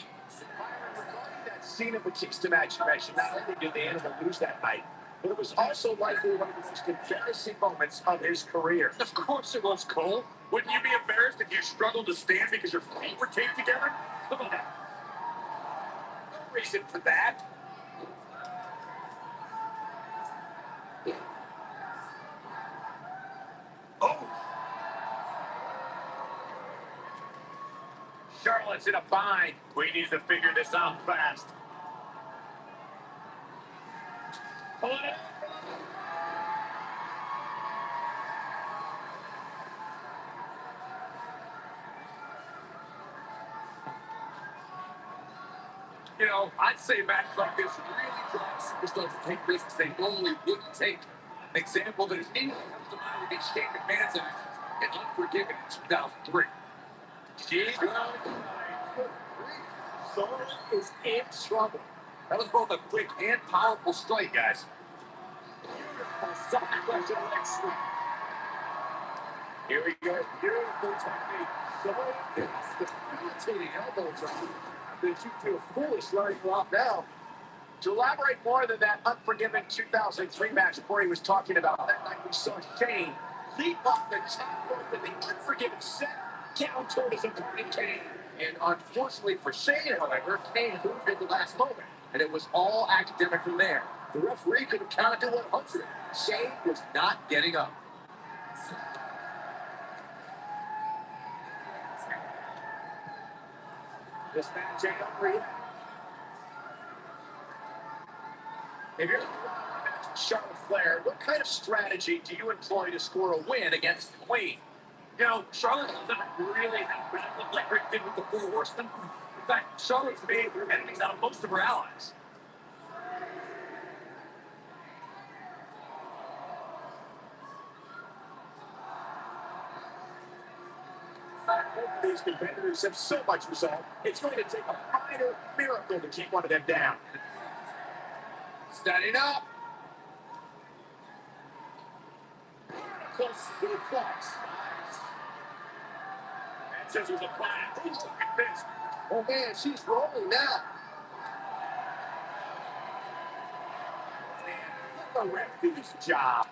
Regarding that Cena Batista match you mentioned, not only did the Animal lose that night, but it was also likely one of the most embarrassing moments of his career. Of course it was, Cole. Wouldn't you be embarrassed if you struggled to stand because your feet were taped together? Come on. No reason for that. Oh! Charlotte's in a bind. We need to figure this out fast. Pull it up. You know, I'd say matches like this really drive superstars to take risks they normally wouldn't take. An example that immediately comes to mind would be Shane McMahon's actions in Unforgiven in 2003. Charlotte is in trouble. That was both a quick and powerful strike, guys. Here we go. Beautiful technique. Charlotte gets the debilitating elbow drop. That you feel foolish running you off now. To elaborate more than that Unforgiven 2003 match Corey was talking about, that night we saw Shane leap off the top rope in the Unforgiven set down toward his opponent Kane. And unfortunately for Shane, however, Kane moved at the last moment, and it was all academic from there. The referee could have counted to 100. Shane was not getting up. This match ain't over yet. If you're Charlotte Flair, what kind of strategy do you employ to score a win against the Queen? You know, Charlotte doesn't really have bad luck like Rick did with the Four Horsemen. In fact, Charlotte's made her enemies out of most of her allies. These competitors have so much resolve, it's going to take a minor miracle to keep one of them down. Standing up. Close to the box. And scissors applied. Look at this. Oh man, she's rolling now. Let the ref do his job.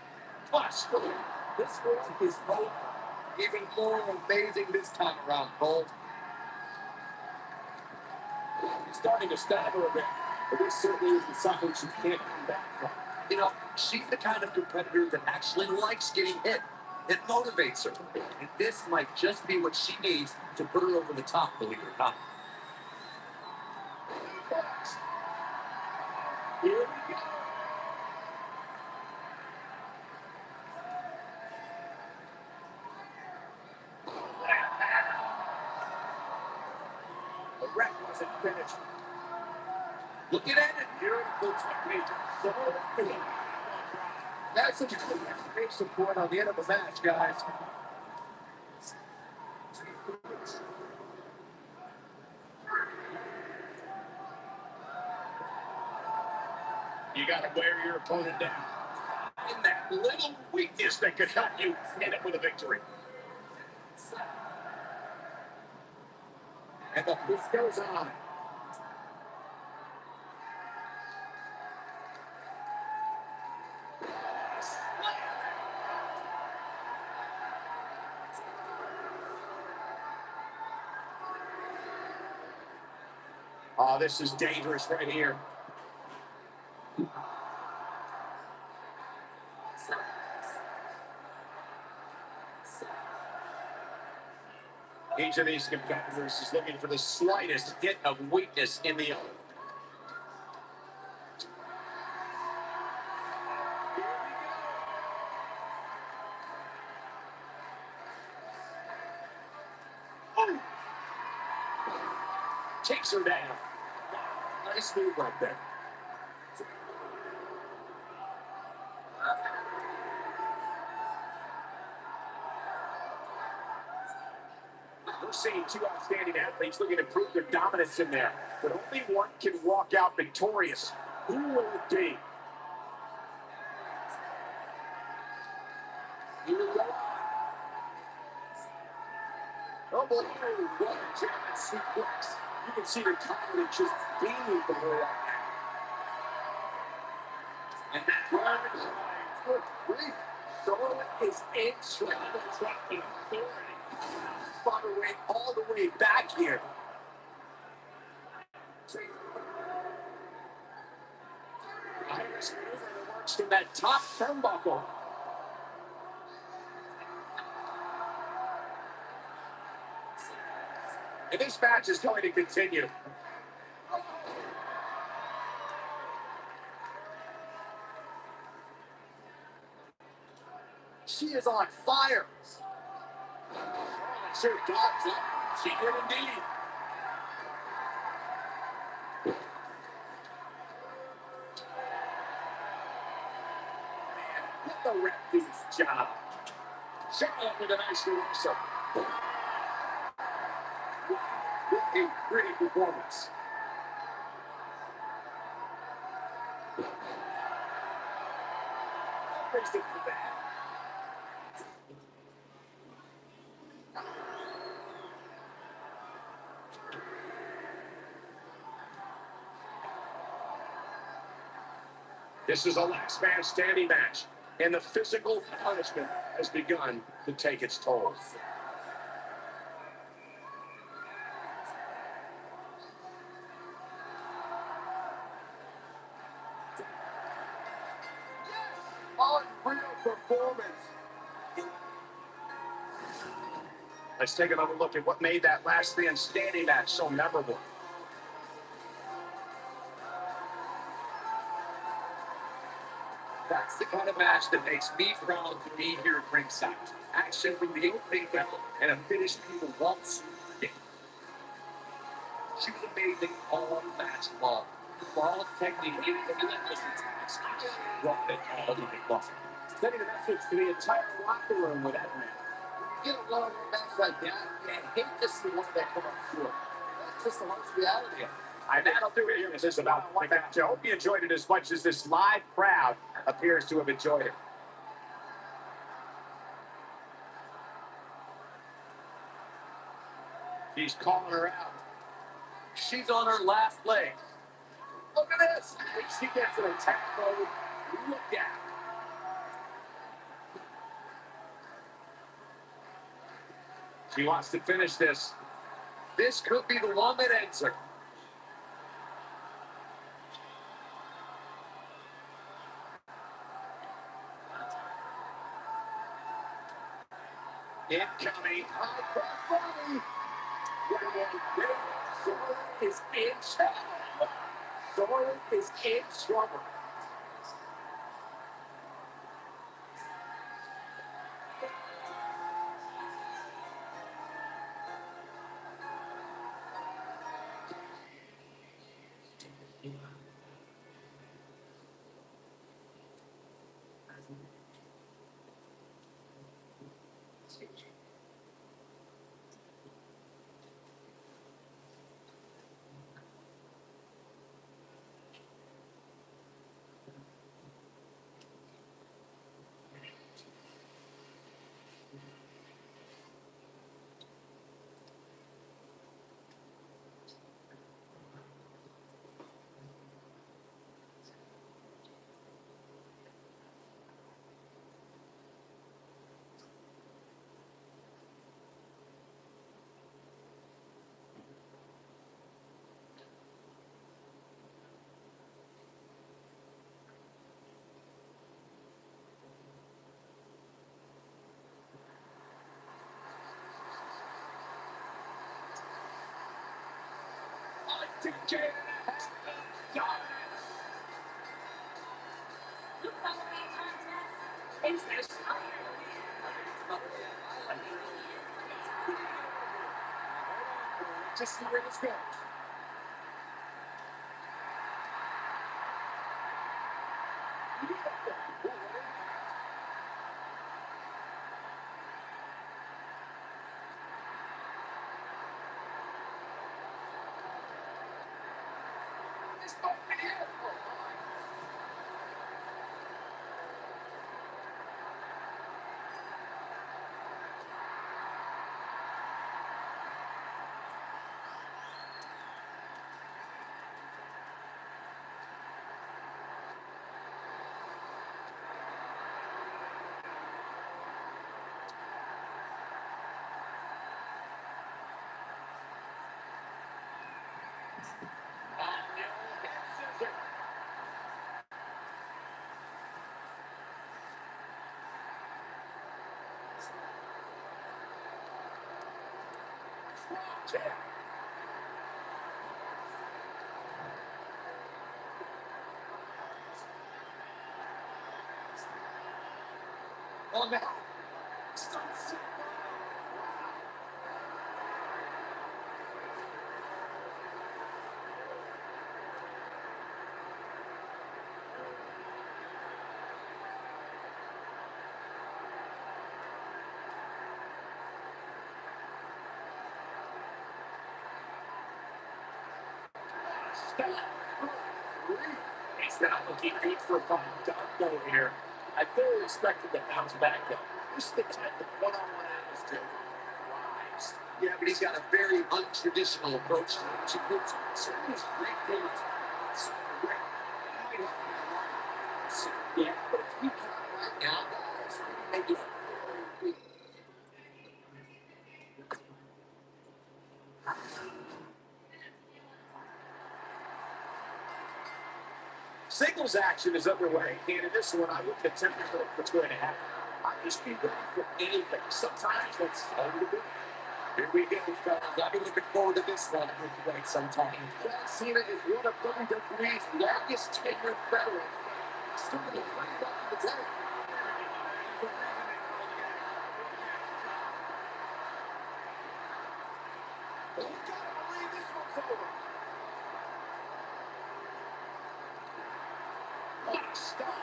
Plus, this one is over. Even more amazing this time around, Cole. He's starting to stagger a bit, but this certainly is the something she can't come back from. You know, she's the kind of competitor that actually likes getting hit. It motivates her. And this might just be what she needs to put her over the top, believe it or not. Here we go. The ref wasn't finished. Looking at it, beautiful technique. So, that's a great support on the end of the match, guys. You got to wear your opponent down. In that little weakness that could help you end up with a victory. And the push goes on. Oh, this is dangerous right here. Each of these competitors is looking for the slightest hit of weakness in the other. Oh. Takes her down. Nice move right there. We're seeing two outstanding athletes looking to prove their dominance in there, but only one can walk out victorious. Who will it be? Here we go. Oh boy, what a German suplex. You can see the confidence just beaming from her right now. And that's where good grief. Charlotte is in trouble. Dropping authority. Fought her way all the way back here. Iris maneuver works from that top turnbuckle. And this match is going to continue. She is on fire. Charlotte sure does it. She did indeed. Let the ref do his job. Charlotte with a nice reversal. With a pretty performance. Praised it for that. This is a last man standing match, and the physical punishment has begun to take its toll. Unreal performance. Let's take another look at what made that last man standing match so memorable. That's the kind of match that makes me proud to be here at ringside. Action from the opening bell and a finish people won't soon forget. She was amazing all match long. Ball technique, even the relentless attacks, she brought it all to the clock. Sending a message to the entire locker room with that man. When you get a long match like that, you hate to see one that come up short. That's just the harsh reality of it. And that'll do it here. This is about one match. I hope you enjoyed it as much as this live crowd appears to have enjoyed it. He's calling her out. She's on her last leg. Look at this. She gets an attack mode. Look out. She wants to finish this. This could be the one that ends her. Incoming. High cross body. Charlotte is in trouble. Charlotte is in trouble. decade and a half of dominance. The following contest is this Just see where this goes. This might be it. Oh, no. It's not looking good for Fandango here. I fully expected to bounce back, though. This is the type of one-on-one atmosphere rise. Yeah, but he's got a very untraditional approach to it. She puts some of his great things. Yeah, but if we come right now, guys, make it very singles action is underway, and in this one, I wouldn't attempt to predict what's going to happen. I'd just be ready for anything. Sometimes that's all you do. Here we go, fellas. I've been looking forward to this one for quite some time. John Cena is one of WWE's longest tenured veterans. Still going to play back in the day. You gotta believe this one's over. What a stop.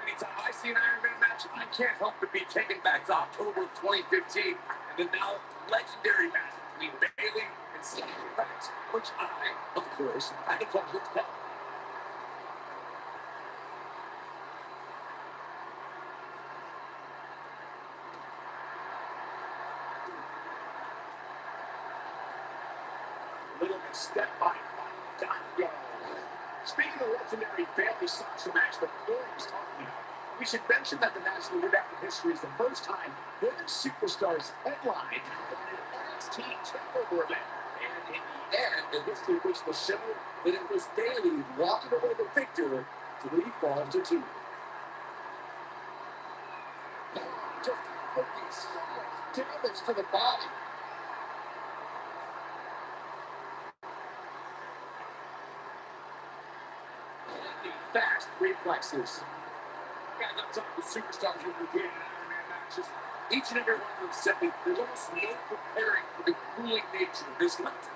Anytime I see an Iron Man match, I can't help but be taken back to October of 2015 and the now legendary match between Bayley and Sasha Banks, which I, of course, had the pleasure to tell. Little step by Fandango. Speaking of legendary family Sasha match that Corey was talking about, we should mention that the match in redacted history is the first time WWE Superstars headlined an NXT takeover event. And in the end, the history which will show that it was Bayley walking away the victor 3-2. Just taking so much damage to the body. Fast reflexes. Yeah, that's all the superstars who were getting Iron Man matches. Each and every one of them said that there's almost no preparing for the grueling nature of this contest.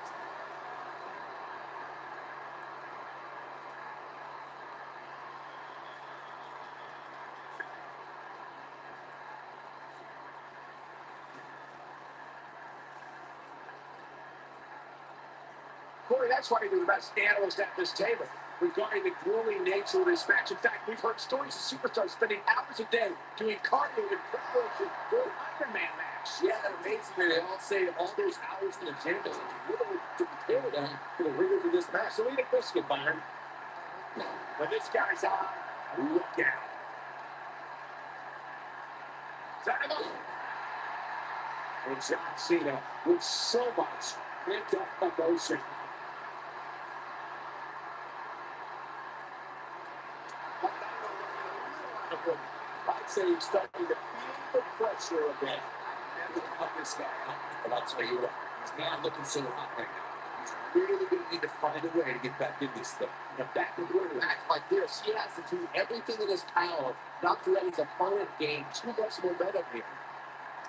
Corey, that's why you're the best analyst at this table regarding the grueling nature of this match. In fact, we've heard stories of superstars spending hours a day doing cardio in preparation for an Iron Man match. Yeah, amazing. They all say all those hours in the gym is little to prepare them for the rigors of this match. So eat a biscuit, Byron. When this guy's on, look out. Time up. And John Cena with so much pent-up emotion. I'd say he's starting to feel the pressure a bit. Never cut this guy out, but I'll tell you what, he's not looking so hot right now. He's really going to need to find a way to get back in this thing. Back in order to act like this, he has to do everything in his power not to let his opponent gain too much momentum here.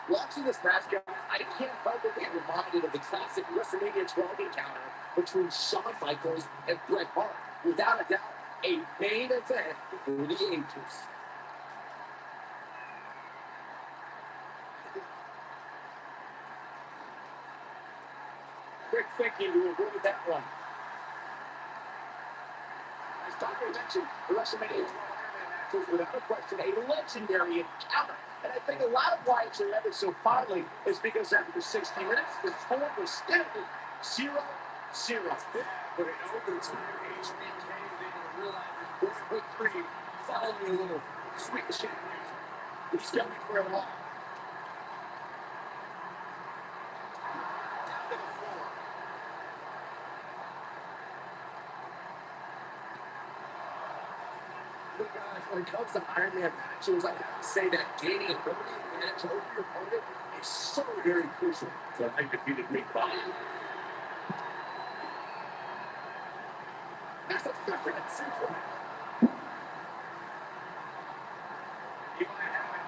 Watching this match, guys, I can't help but get reminded of the classic WrestleMania 12 encounter between Shawn Michaels and Bret Hart. Without a doubt, a main event for the ages. Quick thinking to avoid that one. As Dr. mentioned, the WrestleMania 12 match is without a question a legendary encounter. And I think a lot of why it's remembered so fondly is because after 60 minutes, the score was still 0-0. But in overtime, HBK was able to realize his quick three, following a little sweet champagne. He's coming for it all. Down to the floor. Look, guys, when it comes to Iron Man matches, I have to say that gaining ability advantage over your opponent is so very crucial. So I defeated Big Bobby. That's a different simple. You might have it.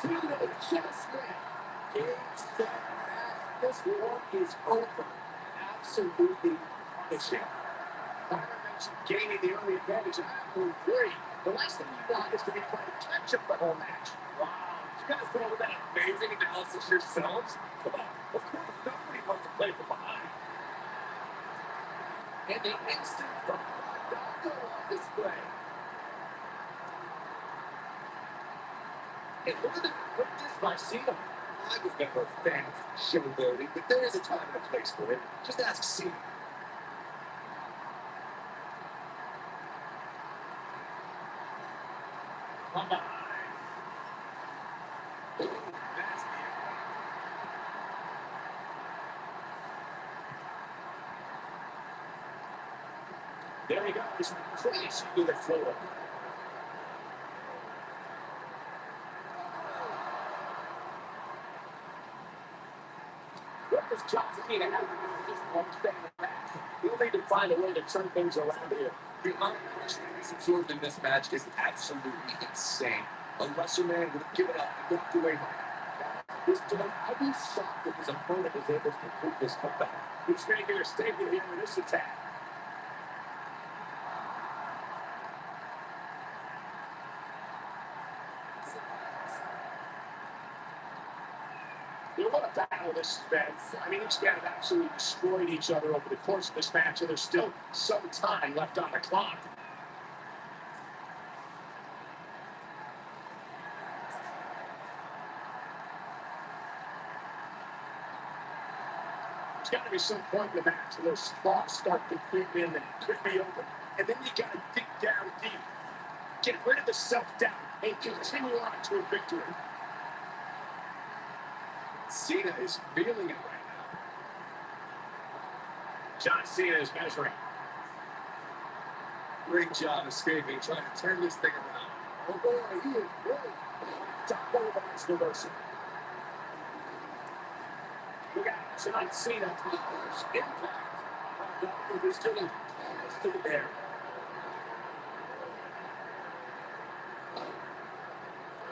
To the chest man. Game, set, match. This war is over. Absolutely punishing. I mentioned gaining the early advantage, and I will agree. The last thing you want is to be playing catch up the whole match. Wow. You guys put over that amazing analysis yourselves? Come on. Of course, nobody wants to play from behind. And the instant from Doggo on display. And look at the quickness by Cena. I was never a fan of showboating, but there is a time and a place for it. Just ask Cena. From behind. That's the there he goes. Crazy to the floor. What does John Cena have to do with this one thing in the match? He'll need to find a way to turn things around here. The amount of energy that's absorbed in this match is absolutely insane. A lesser man would have given up and walked away by now. This time, I'd be shocked if his opponent is able to complete this comeback. He's making a statement here with this attack. You know what a battle this has been. I mean, each guy have absolutely destroyed each other over the course of this match, and there's still some time left on the clock. There's got to be some point in the match where those spots start to creep in and could be open. And then you got to dig down deep, get rid of the self-doubt, and continue on to a victory. Cena is feeling it right now. John Cena is measuring. Great job escaping, trying to turn this thing around. Oh boy, he is really top over the reversal. Look out, John Cena powers impact. He was getting close to the air.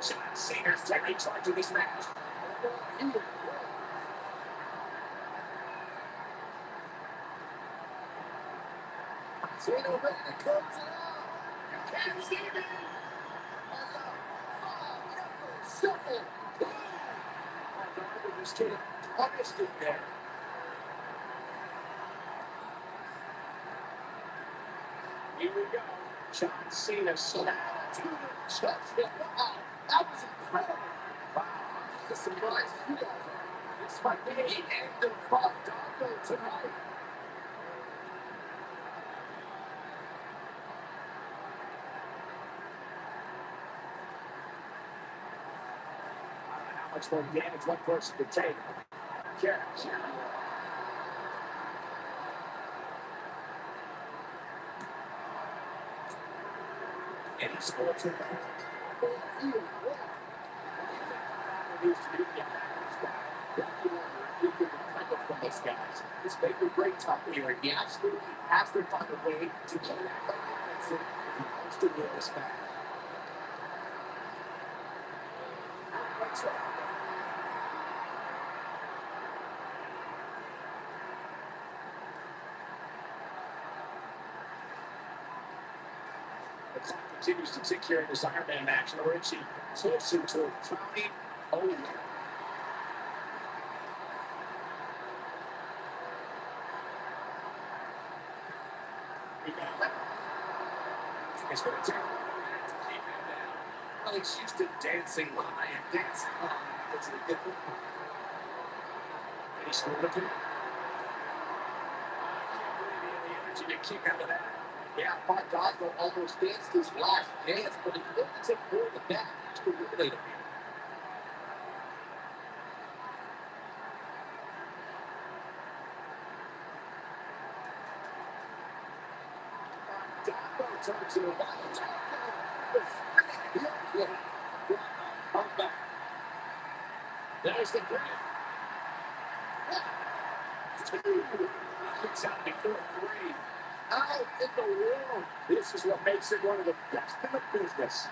John Cena's taking charge of this match. Oh boy, he is Cena ready to close it out. You can't see me. Simple. We're just getting punished in there. Here we go. John Cena slapped to the chest. Wow, that was incredible. Wow, I'm just surprised you guys are. This might be the end of Doggo tonight. much more damage one person could take. Catch. And he scores it. These guys. This may be great top here. He absolutely has to find a way to get that balance if he wants to win this match. That's right. The clock continues to tick here in this Iron Man match. And we're inching closer to counting over. He's going to take a minute to keep him down. Well, he's used to dancing high and dancing high. That's a good one. And he's going to do it. I can't believe he had the energy to kick out of that. Yeah, Mark Oswald almost danced his last dance, but he didn't take more than that to eliminate him. Turns it around. There's the grab. Kicks out before three. Out in the world. This is what makes it one of the best in the business.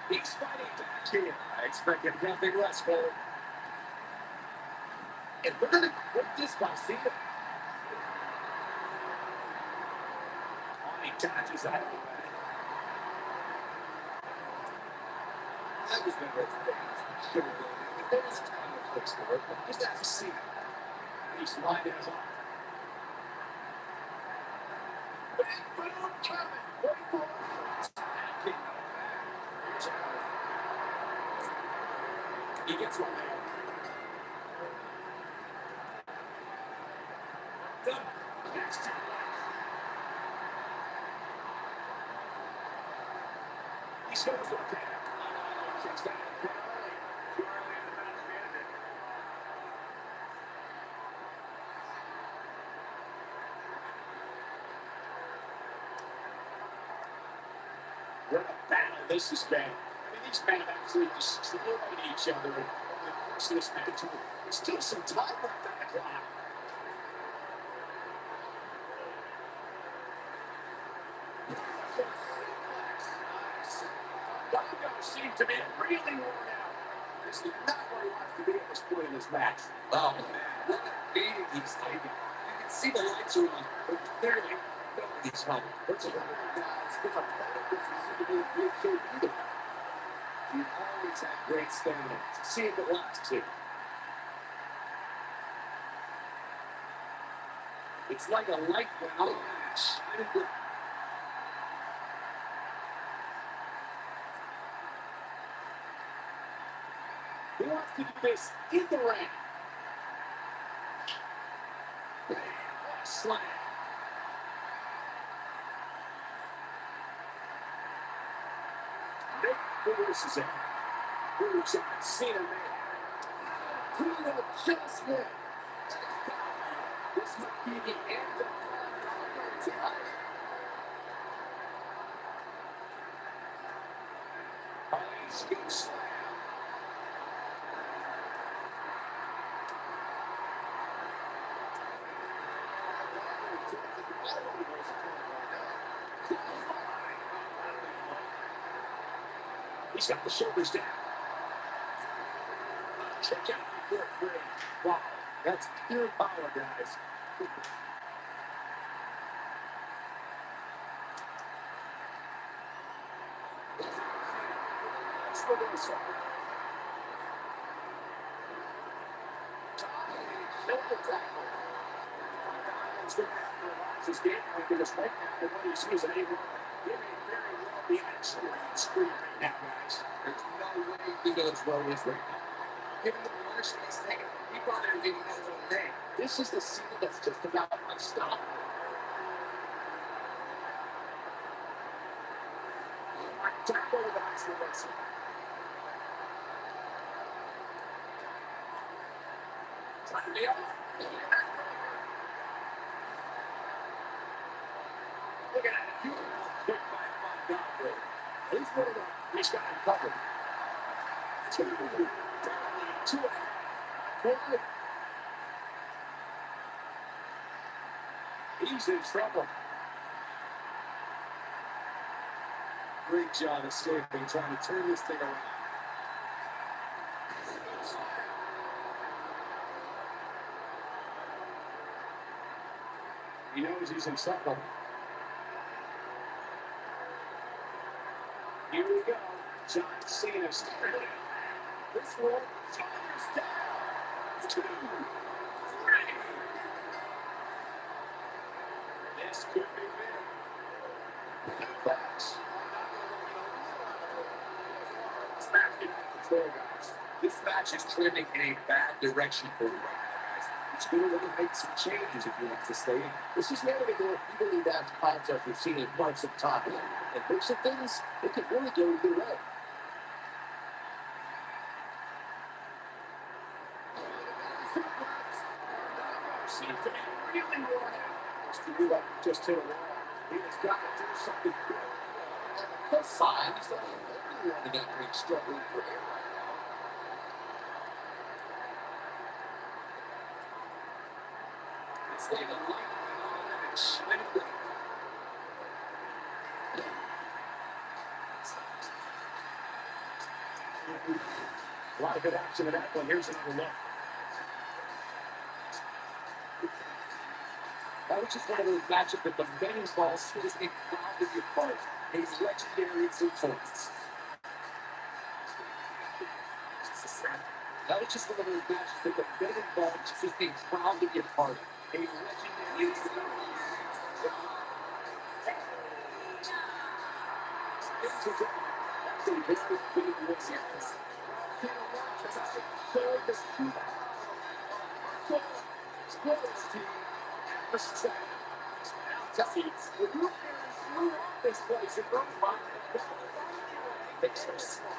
He's fighting back here. I expected nothing less, Cole. And we're going to quit this by seeing it. He dodges out of the way. I was never a fan. Sure. There was time and place for it, but just have to see it. He's lining us up. Big boom coming. Wait for it. He gets one there. Done. Next time. He's going for it. Kicks that in early. Too early in the match to end it. What a battle this has been. I mean, these men have actually destroyed each other over the course of this match. There's still some time left on the clock. Seems to be really worn out. This is not where he wants to be at this point in this match. Oh, man. What a beating he's taking. You can see the lights are on, but clearly nobody's home. It's a lot of guys. If a player doesn't seem to be in good shape either. You always have great stamina. See if it lasts to. It's like a light went out. Shining with. He wants to do this in the ring. Slam. Nick Bruce is in. Bruce and Cena man. Brutal adjustment. This might be the end of the tonight. Scoop slam. He's got the shoulders down. Check out the fourth grade. Wow, that's pure power, guys. His game because right now, what he sees in April, he may very well be on screen right now, guys. There's no way he knows well with right now. Given the position he's taking, he probably doesn't even know his own name. This is the scene that's just about unstoppable. Tackle with Look at that. Quick by Montgomery. He's got him covered. Two. He's in trouble. Great job escaping, trying to turn this thing around. He knows he's in trouble. Here we go. John Cena started it. This one, Tyler's down. 2, 3. This could be big. Facts. This match is out of control, guys. This match is trending in a bad direction for you right now, guys. It's going to really make some changes if you want to stay. This is one of the more evenly matched contests we've seen in quite some time. And there's some things that could really go either way. Seems to be really more happens to do like just hit a wall. He has got to do something good. On the plus side, he's not everyone in that ring struggling for air right now. It's like a light went on and it shifted. A lot of good action in that one. Here's another look. That was just one of those matches that the main boss was a proud of your part. A legendary performance. That was just one of those matches that the main boss was a proud of your part. A legendary performance. That's a very big win here. This place, it goes by. Makes her smart.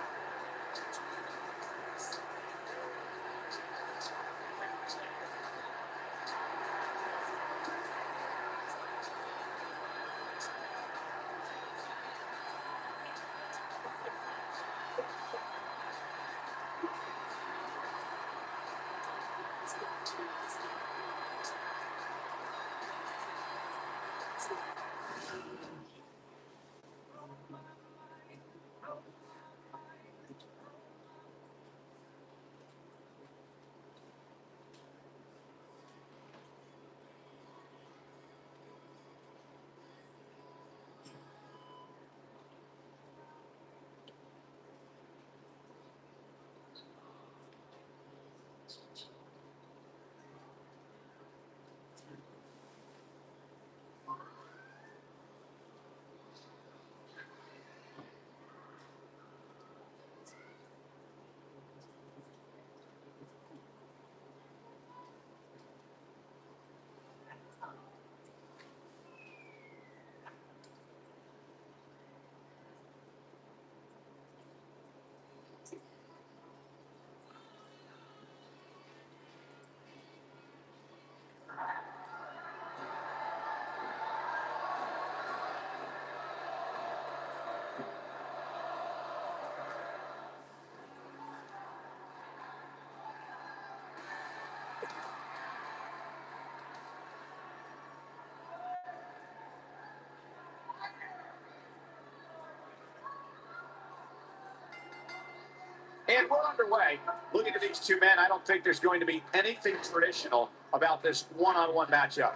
And we're underway. Looking at these two men, I don't think there's going to be anything traditional about this one-on-one matchup.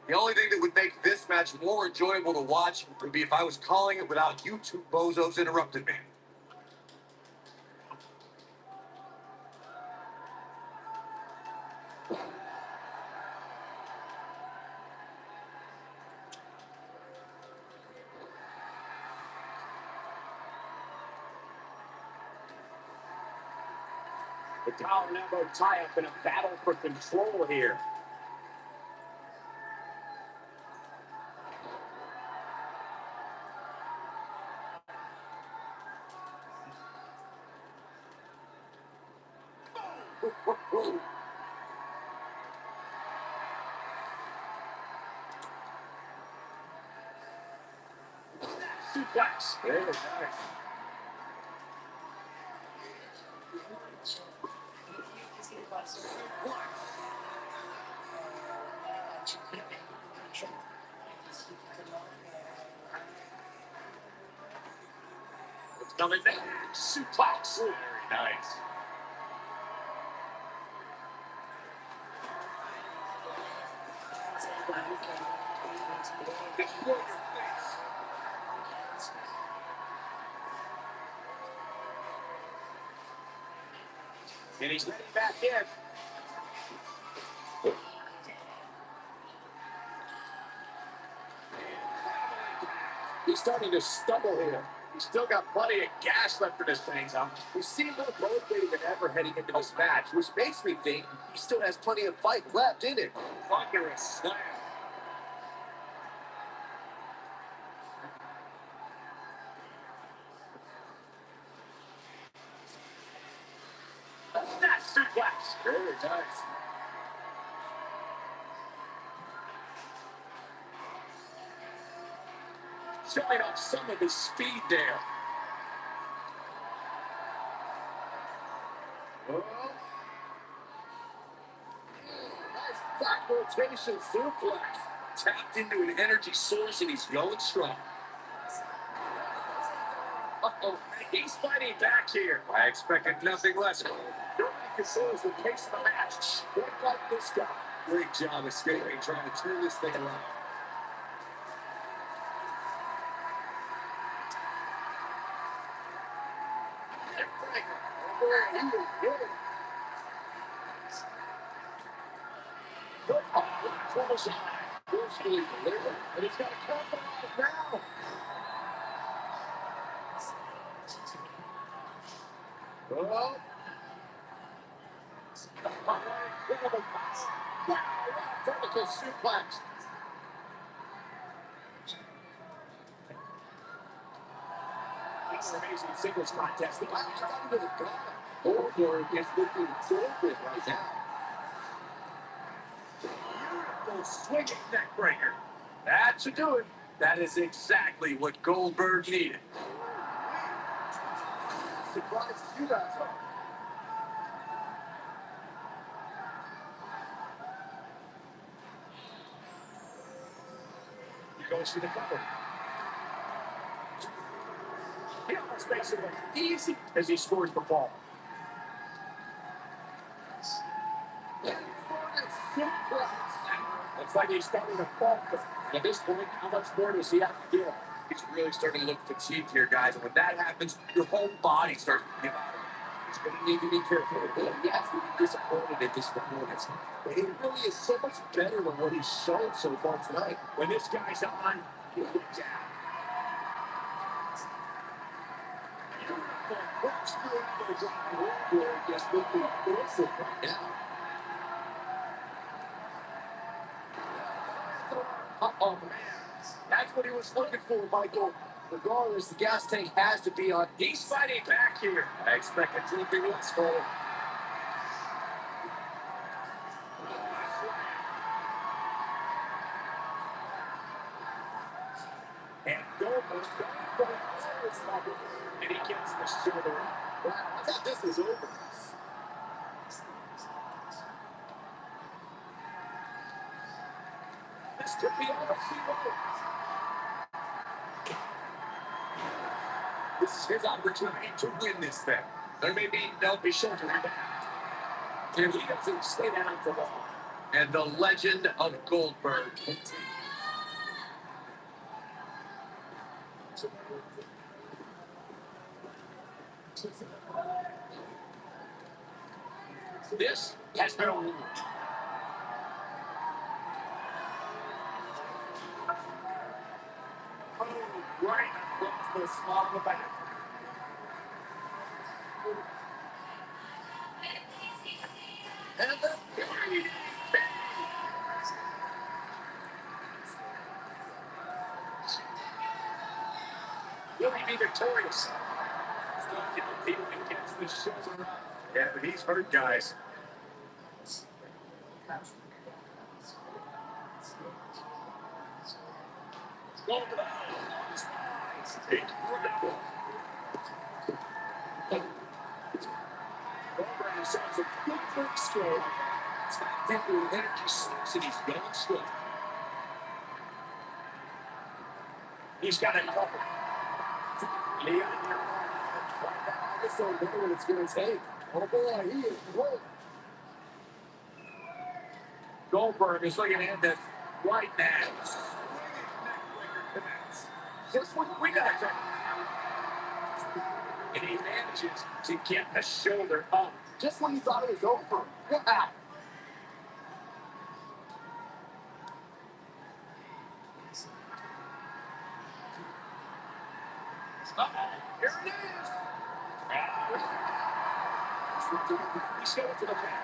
The only thing that would make this match more enjoyable to watch would be if I was calling it without you two bozos interrupting me. The collar and elbow tie-up in a battle for control here. suplex. Very nice. It's coming back. Suplex. Very nice. And he's heading back in. He's starting to stumble here. He's still got plenty of gas left in his tank, huh? We seem more motivated than ever heading into this match, which makes me think he still has plenty of fight left in it. Thunderous slam. That suplex. Very nice. Showing off some of his speed there. Oh. Nice back rotation suplex. Tapped into an energy source and he's going strong. Uh-oh. He's fighting back here. I expected nothing less. Your controls the pace of the match. What like this guy? Great job escaping, trying to turn this thing around. Forcefully delivered, and he's got to capitalize now. Well, incredible pass. Wow, vertical suplex. It's an amazing singles contest. The match is under the gun. Goldberg is looking golden right now. Beautiful swinging neck breaker. That should do it. That is exactly what Goldberg needed. Surprised you guys are. He goes to the cover. He almost makes it look easy as he scores the ball. Looks like he's starting to falter. At this point, how much more does he have to give? He's really starting to look fatigued here, guys. And when that happens, your whole body starts to give out. He's going to need to be careful. He has to be disappointed at this performance. He really is so much better than what he's shown so far tonight. When this guy's on, you look down. Just looking awesome right now. Uh-oh, man. That's what he was looking for, Michael. Regardless, the gas tank has to be on. He's fighting back here. I expect a drooping looks for him. And Goldberg and he gets the shoulder. Wow, I thought this was over. This could be all she wants. This is his opportunity to win this thing. There may be no shoulder back. And he doesn't stay down for long. And the legend of Goldberg continues. This has been a war. Oh, right across the small of the back. And the big will he be victorious? He gets the shoulder up. Yeah, but he's hurt, guys. Goldberg on his line. Goldberg himself a good work skill. Tapped into an energy source, and he's going strong. He's got it covered. And he got it there. I just don't know what it's going to take. Oh boy, he is rolling. Goldberg is looking at this right now. Just what we got to. And he manages to get the shoulder up just when he thought it was over. Yeah. Here it is. He's going to the back.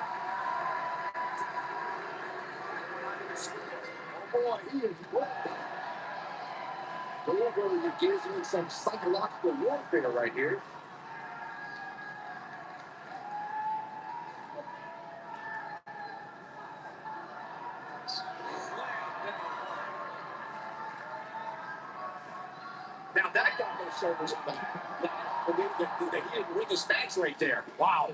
Oh boy, he is rolling. Goldberg gives me some psychological warfare right here. Now that got those shoulders up. He didn't win this match right there. Wow.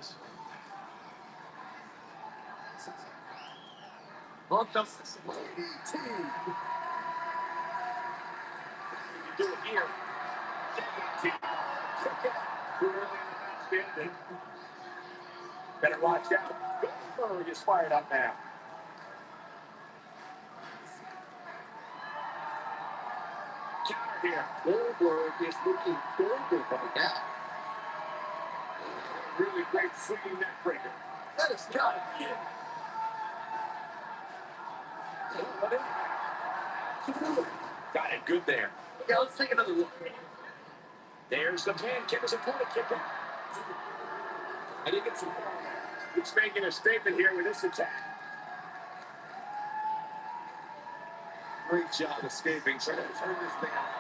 On the team. You do it here. Better watch out. Goldberg is fired up now. Counter here. Goldberg is looking golden right now. Really great swinging neck breaker. That is got to be it. Got it good there. Yeah, let's take another look. There's the pin. Kick is a point kick out. And he gets it. He's making a statement here with this attack. Great job escaping. Trying to turn this thing out.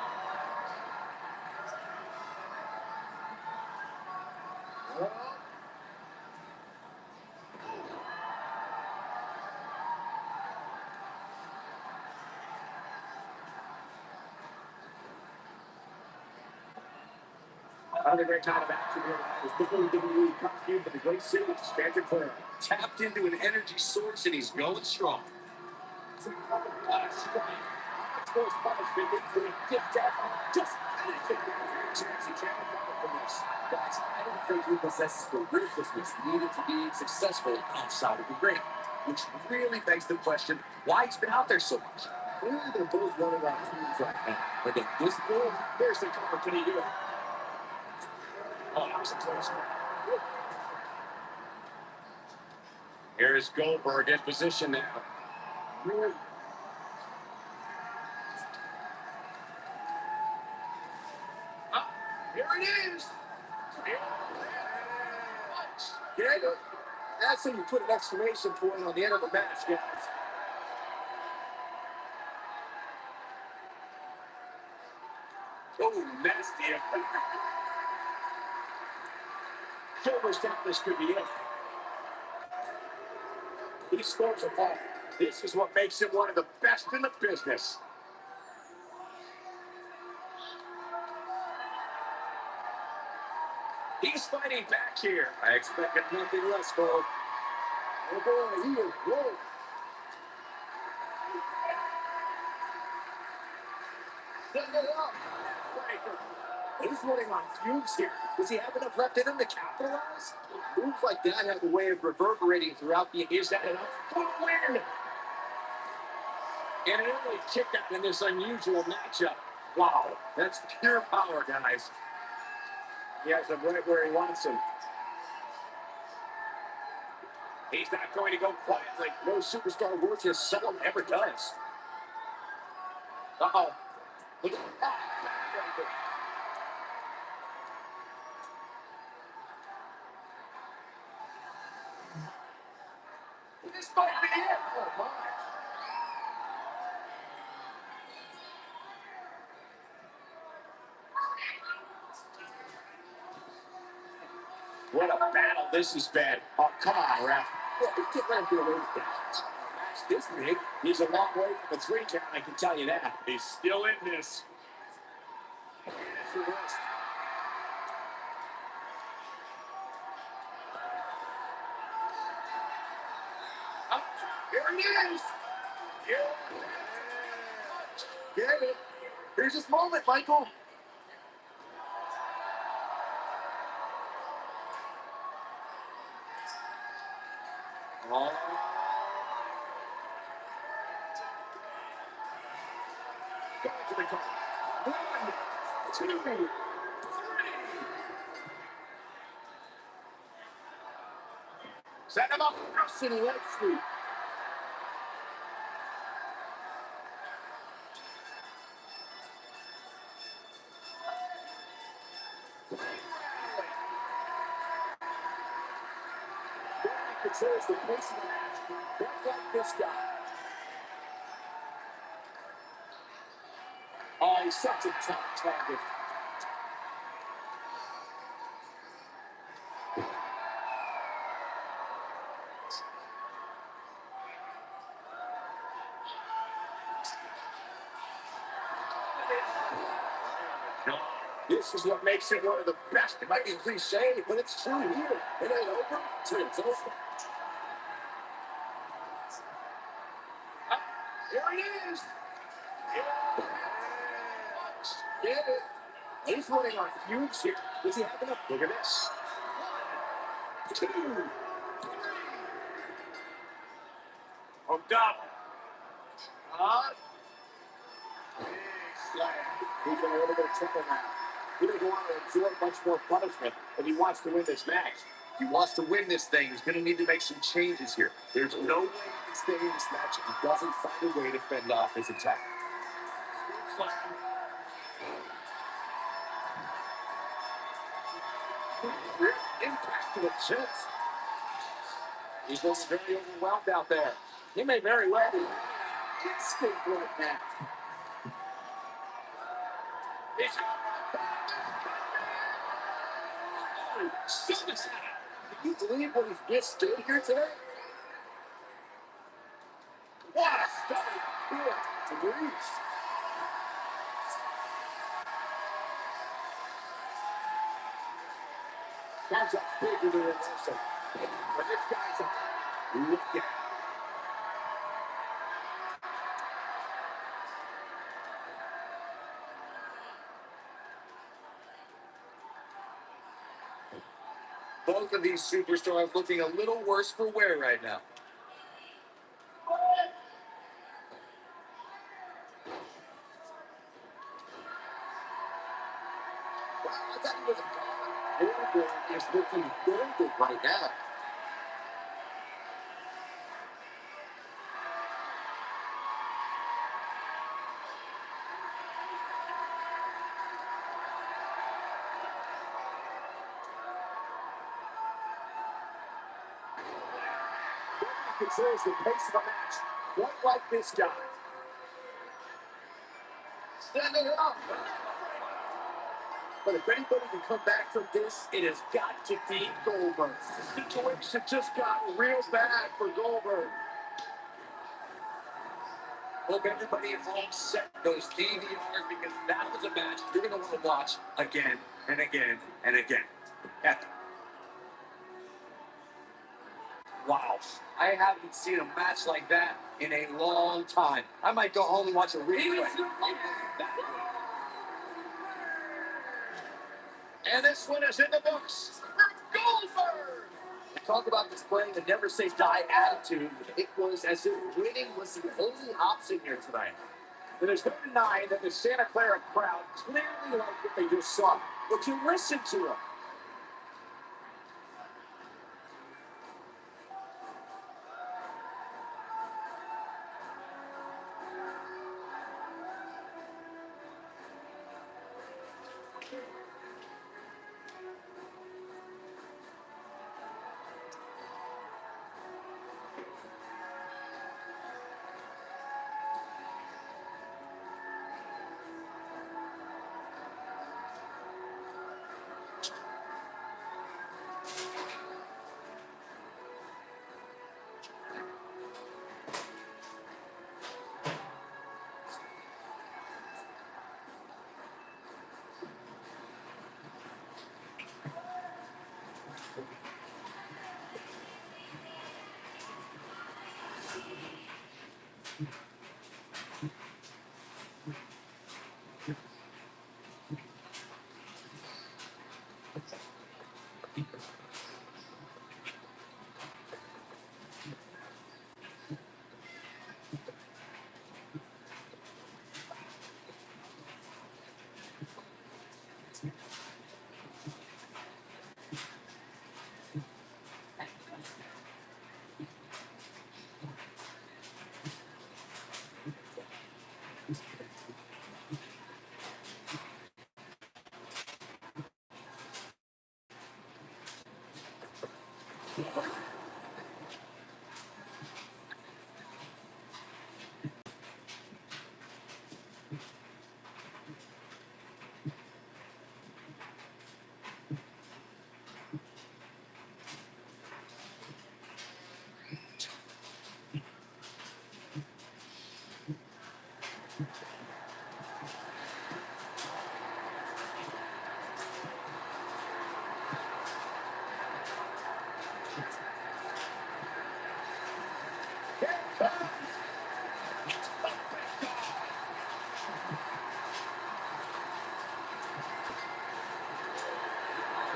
Another great night of action here. The WWE costume for the great city of Stanton Clear. Tapped into an energy source, and he's going strong. Just finish it. He can't recover from this. Guys, I don't think he possesses the ruthlessness needed to be successful outside of the ring, which really begs the question why he's been out there so much. Clearly, they're both running on teams right now. But at this point, there's the cover. Can he do it? Oh, that was a close one. Here's Goldberg in position now. Here it is. Yeah, that's when you put an exclamation point on the end of the match, guys. Oh, nasty. Goldberg's down. This could be it. He scores a ball. This is what makes him one of the best in the business. He's fighting back here. I expected nothing less, Cole. Oh boy, he is rolling. Setting it up. He's running on fumes here. Does he have enough left in him to capitalize? Moves like that have a way of reverberating throughout the... Is that enough for the win? And an early kick out in this unusual matchup. Wow, that's pure power, guys. He has him right where he wants him. He's not going to go quietly. No superstar worth his salt ever does. Uh-oh. Look at that. This might be it. Oh, my. What a battle this has been. Oh, come on, ref. Yeah, get right up there with that. This big. He's a long way from a 3 count, I can tell you that. He's still in this. reversed. Up. Here he is. Get it. Here's his moment, Michael. Oh. Back to the goal. 1, 2, 3. Set him up. Russian leg sweep. Controls the pace of the match. Don't like this guy. Oh, he's such a tough target. This is what makes it one of the best. It might be cliche, but it's true here. It ain't over till it's over. Here he is. Get it. He's running on fumes here. Does he have enough? Look at this. 1, 2, 3. Hooked up. Big slam. He's in a little bit of trouble now. He doesn't want to absorb much more punishment if he wants to win this match. He wants to win this thing. He's going to need to make some changes here. There's no way he can stay in this match if he doesn't find a way to fend off his attack. Slam. Real impact to the chest. He's looking very overwhelmed out there. He may very well be instant right now. He's Superstars. Can you believe what he's withstood here today? What a stunning kick to reach. Comes up big in the reversal. But this guy's a look at. Both of these superstars looking a little worse for wear right now. Wow, I thought he was a god. Goldberg is looking golden right now. Controls the pace of the match, quite like this guy. Standing up. But if anybody can come back from this, it has got to be Goldberg. The situation just got real bad for Goldberg. Hope everybody at home set those DVRs because that was a match you're going to want to watch again and again and again. Epic. Wow, I haven't seen a match like that in a long time. I might go home and watch a replay. And this one is in the books. Goldberg! Talk about displaying the never say die attitude. It was as if winning was the only option here tonight. And there's no denying that the Santa Clara crowd clearly liked what they just saw. But you listen to them.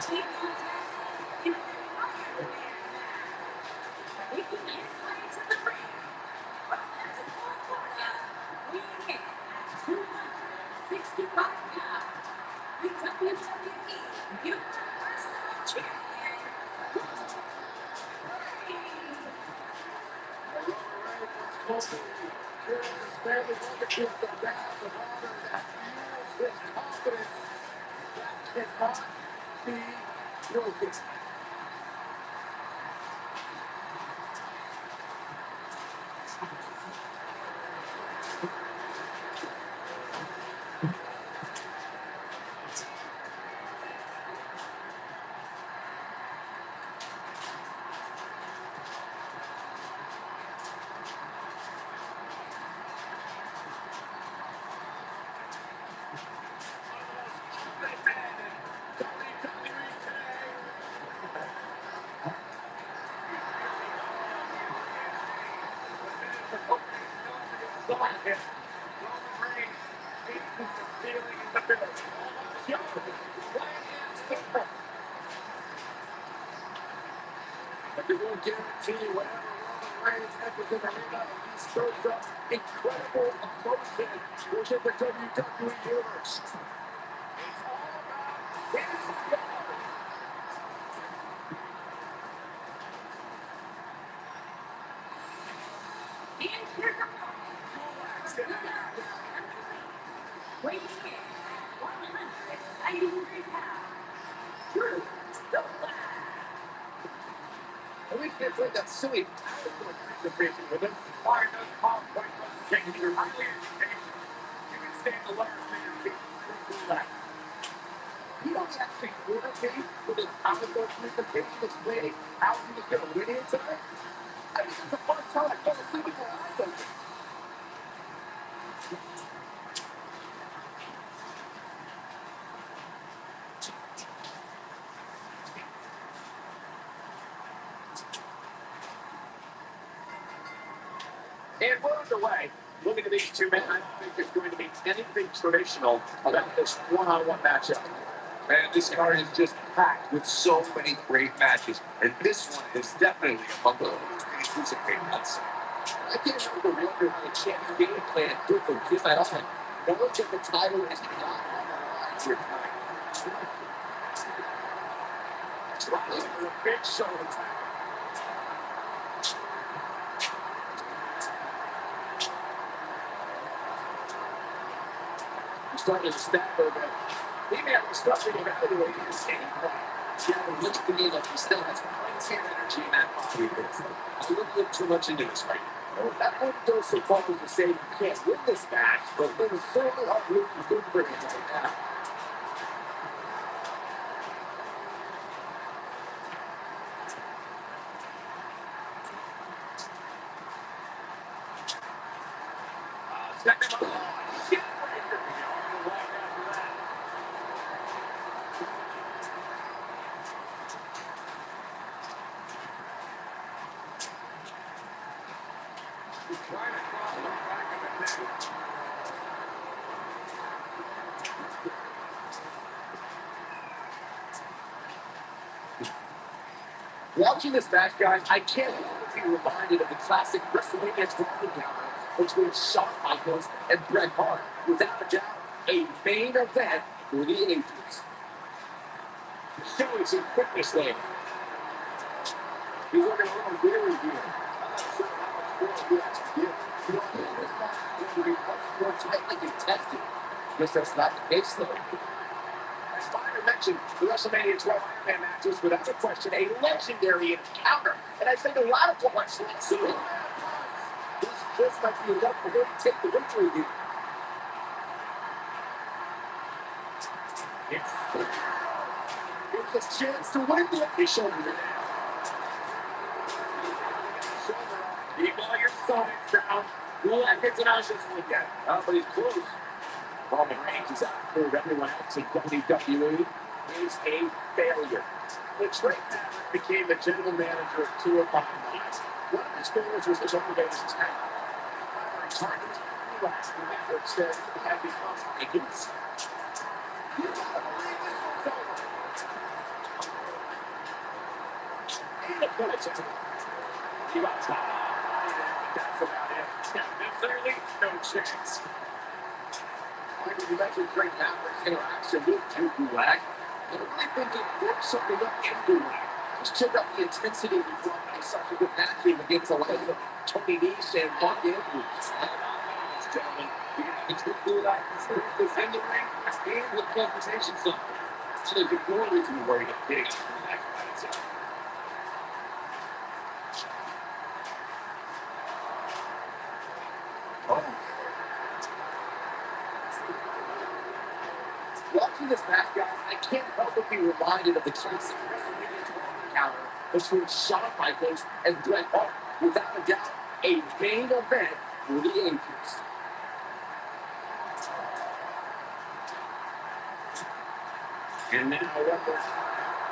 Team contest in the Iron Man match. Making his way to the ring from Pensacola, Florida, weighing in at 265 pounds, the WWE Universal Champion, Family leadership that has of honor that fuels his confidence that cannot be broken. But they won't guarantee whatever Roman Reigns enters in the ring, he stirs up incredible emotion within the WWE Universe. It's all about his yard. and here's the weighing in at 193 pounds, Drew the Flag. At least it's like that silly PowerPoint presentation with him. Why does PowerPoint doesn't take your identification? You can stand alone and do that. You don't actually communicate with his PowerPoint presentation explaining how he was going to win here tonight. I mean, it's the first time I fell asleep with my eyes open. And we're underway. Looking at these two men, I don't think there's going to be anything traditional about this one-on-one matchup. Man, this card is just packed with so many great matches, and this one is definitely among the most anticipated. I can't help but wonder how the champ's game plan did for him at all. Knowing that the title is not on the line here tonight. Trying for a big shoulder tackle. He's starting to snap a bit. He may have to start reevaluating his game plan. Yeah, it looks to me like he still has plenty of energy in that body. I wouldn't look too much into this right now. Well, that wouldn't go so far as to say you can't win this match, but it was certainly not looking good for him right now. Stepping on the line. Shit breaker. Right after that. He's trying to cross the Watching this match, guys, I can't help but be reminded of the classic WrestleMania 12 encounter between Shawn Michaels and Bret Hart. Without a doubt, a main event for the ages. Showing some quickness there. He's looking a little weary here. I'm not sure how much more he has to give. You know, this match is going to be much more tightly contested. Guess that's not the case, though. As Byron mentioned, the WrestleMania 12 Iron Man match was without a question a legendary encounter. And I think a lot of points will see it. This might be enough for him to take the victory here. Here's his chance to win the shoulder now. Keep all your stomachs down. That gets an Ushers weekend. But he's close. Roman Reigns is out for everyone else in WWE. Is a failure. The Trey Maverick became the general manager of 2 of 5 nights. One of his goals was his organized talent. Target last the Maverick said he had become against. You gotta believe this one's over. 8 minutes into it. He got tired. That's about it. Clearly, no chance. Michael, you mentioned Trey Maverick's interaction with Drew Gulak. I really think it broke something up in Gulak. Just check out the intensity we brought by such a good match game against the likes of Tony Nese and Mark Andrews. Gentlemen, you're going to have to Drew Gulak this in the ring and with confrontation zone. So there's no reason to worry about getting into the match by itself. Watching this match, guys, I can't help but be reminded of the classic WrestleMania 12 encounter between Shawn Michaels and Bret Hart. Without a doubt, a main event for the ages. And now,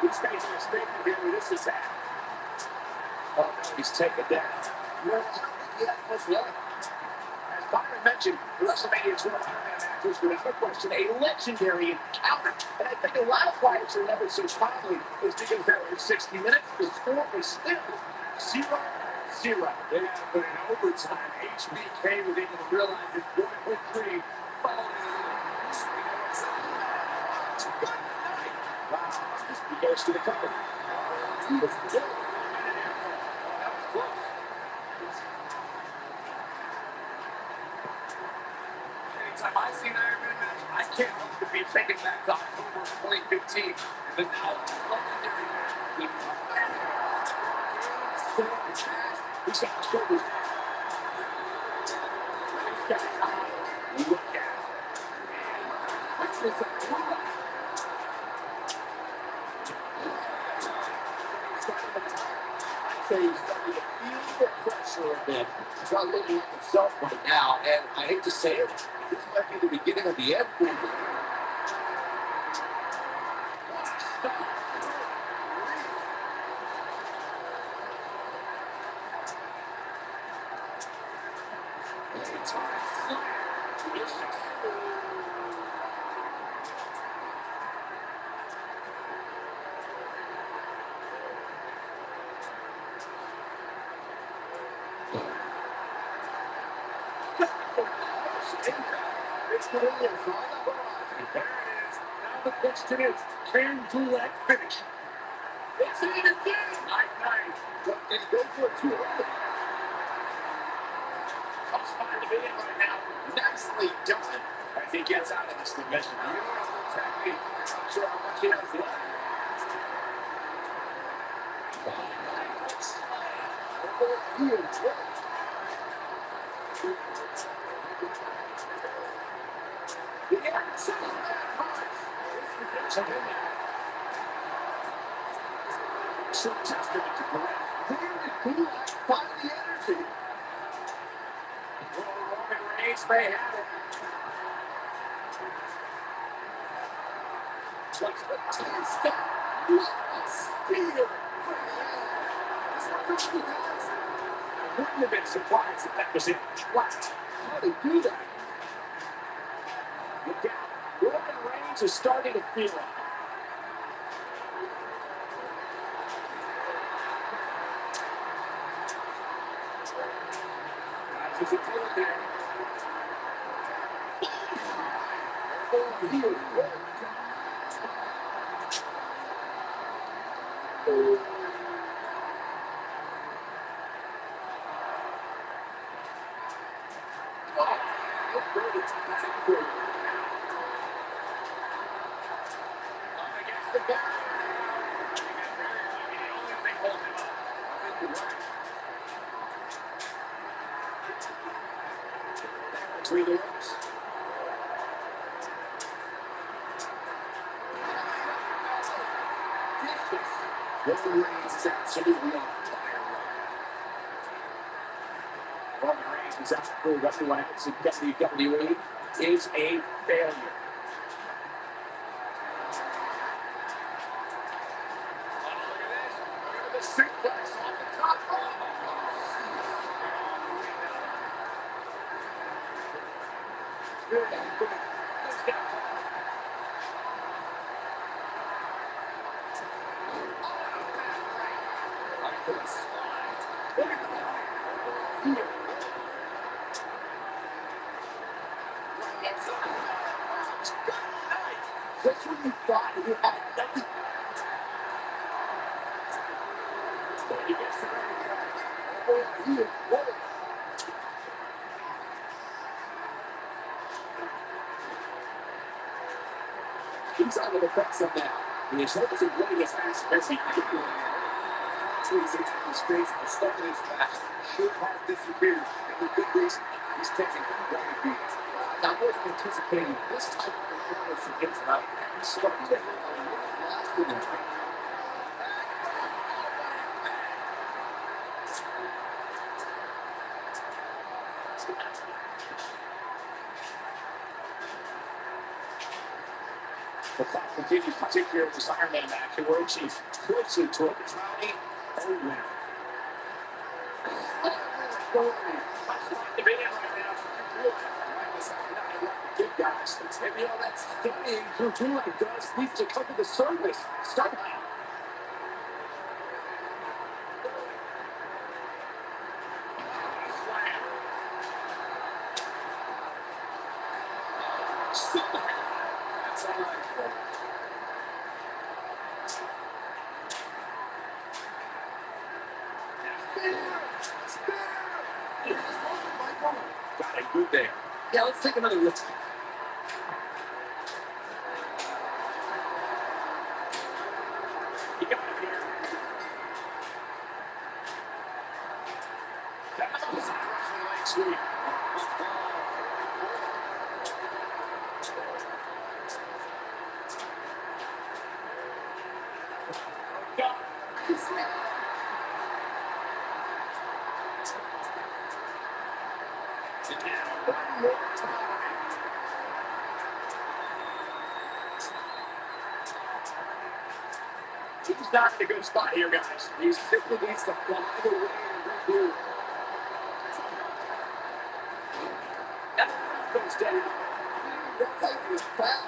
he's making a statement here where this is at. Oh, no, he's taken down. Well, he has much left. As Byron mentioned, the WrestleMania 12 Iron Man match was without a question a legendary encounter. And I think a lot of players are never so fondly is because that was 60 minutes. The score was still 0-0. Yeah, but in overtime, HBK was able to realize his boyhood dream following Wow, this goes to the cover. He was good. That was close. Anytime I see an Iron Man match, I can't help but be taken back to October of 2015. But now, legendary match. He's got the shoulders down. He's got his eye. Look at it. What's this? I'd say he's starting to feel the pressure a bit. He's not looking at himself right now, and I hate to say it, this might be the beginning of the end for him. There it is. Now the question is, can Gulak finish? It's in again. Night. But did he go for it too early? Tough spot to be in right now. Nicely done. As he gets out of this division. I'm not sure how much he has left. True testament to Gulak. Where did Gulak find the energy? Roman Reigns may have it. What's the taste of? What a spear from the end. Is that what he has? I wouldn't have been surprised if that was it. Wow. How did he do that? Look out. Roman Reigns is starting to feel it. There's a tail there. Oh, here. Between the ropes. Roman Reigns is absolutely on fire. Roman Reigns is out to prove everyone else in WWE is a failure. Suplex on the top rope. Just when you thought you had nothing. He gets the he's out of the press on that. And he's hoping to win as fast as he can. He's in his face and stuck in his back. Should have disappeared. And the good reason he's taking one beat. I wasn't anticipating this type of performance from him tonight. He's starting to hit a little last in the ring. The clock continues, particularly in this Iron Man match, where she's closely to a drowning winner. That's not the band right now. Good guys. And you know, that's stunning. Drew does need to come to the surface. Somehow. That's all right. Got it good there. Yeah, let's take another look. He got it here. That was a Russian leg sweep. And now, one more time. He's not in a good spot here, guys. He simply needs to fly away and redo. That goes down. That type is fast.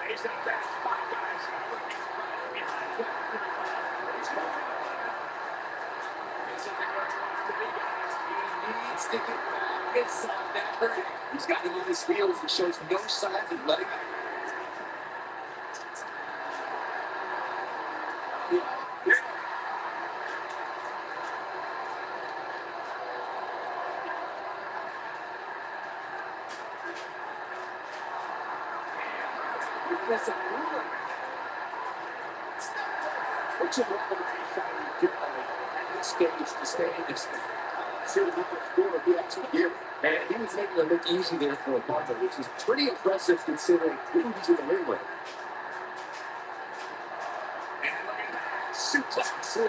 He's in a bad spot, guys. He needs to get back inside that ring. He's got him on his heels and shows no signs of letting up. What's your at this stage to stay in this thing? Sure, he here, and he was making it look easy there for a bumper, which is pretty impressive considering who he's in the ring with. And look at that, suplex.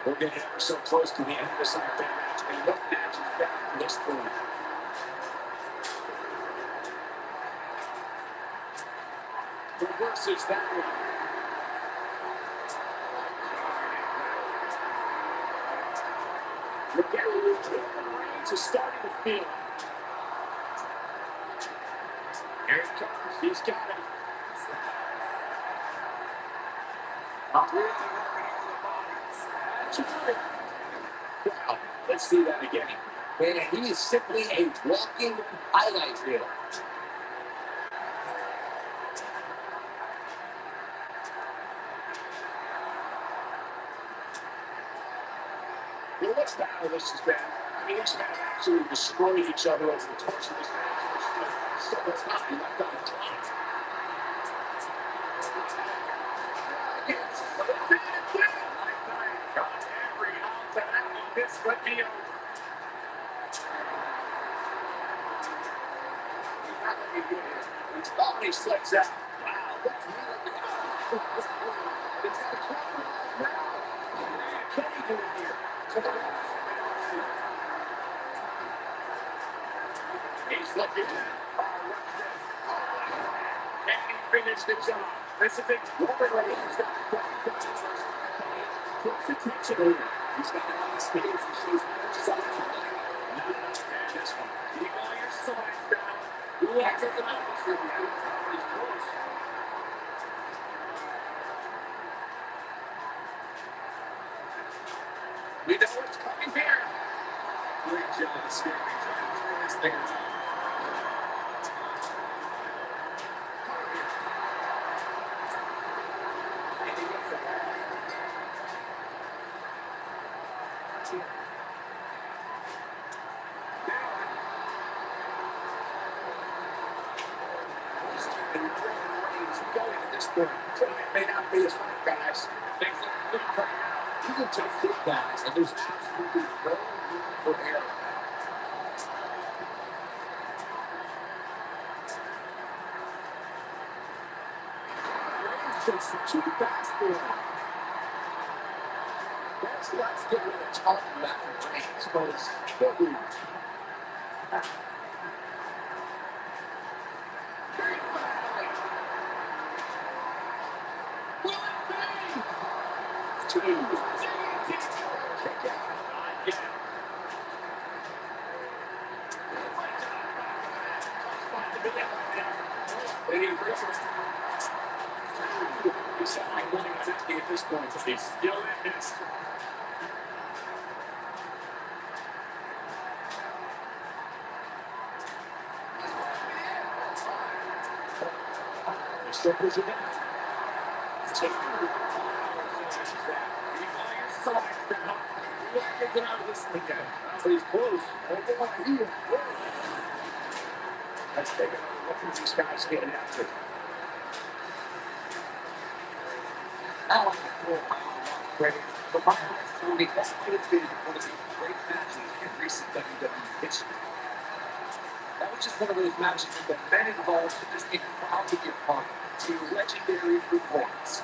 We're getting so close to the end of this match, and no match is back from this point. Reverses that one. Look at Roman Reigns is starting to feel it. Here it comes. He's got it. Really working over the body. That's right. Wow. Let's see that again. Man, he is simply a walking highlight reel. Well, what battle this has been. I mean, these men have absolutely destroyed each other over the course of this match. So much time left on the clock. Got every ounce of that one. This would be over. He's not looking good here. His body slips out. Wow, what's he looking at? It's got a couple now. What can he do here? He's looking at can he finish the job? This is it. Roman Reigns got close attention here. He's got a lot of speed. He shows no sign of letting up. Not enough to end this one. Keep all your sides down. You have to get out of this review. He's close. We know what's coming here. Great job of scaring trying to turn this thing around. Going at this point. So it may not be as hard, guys. Things look good right now. These are tough fit guys, and there's absolutely no room for error. Reigns just too fast for him. Let's get rid of talking about the Reigns, because they'll lose. He's like winning 50 at this point, but he's still in this. He still puts it in. Take get out of this thing again. But he's close. Let's take another look at these guys getting after it. I like the full great. But my eyes told me that might have been one of the great matches in recent WWE history. That was just one of those matches that the men involved should just be proud to be a part of. A legendary performance.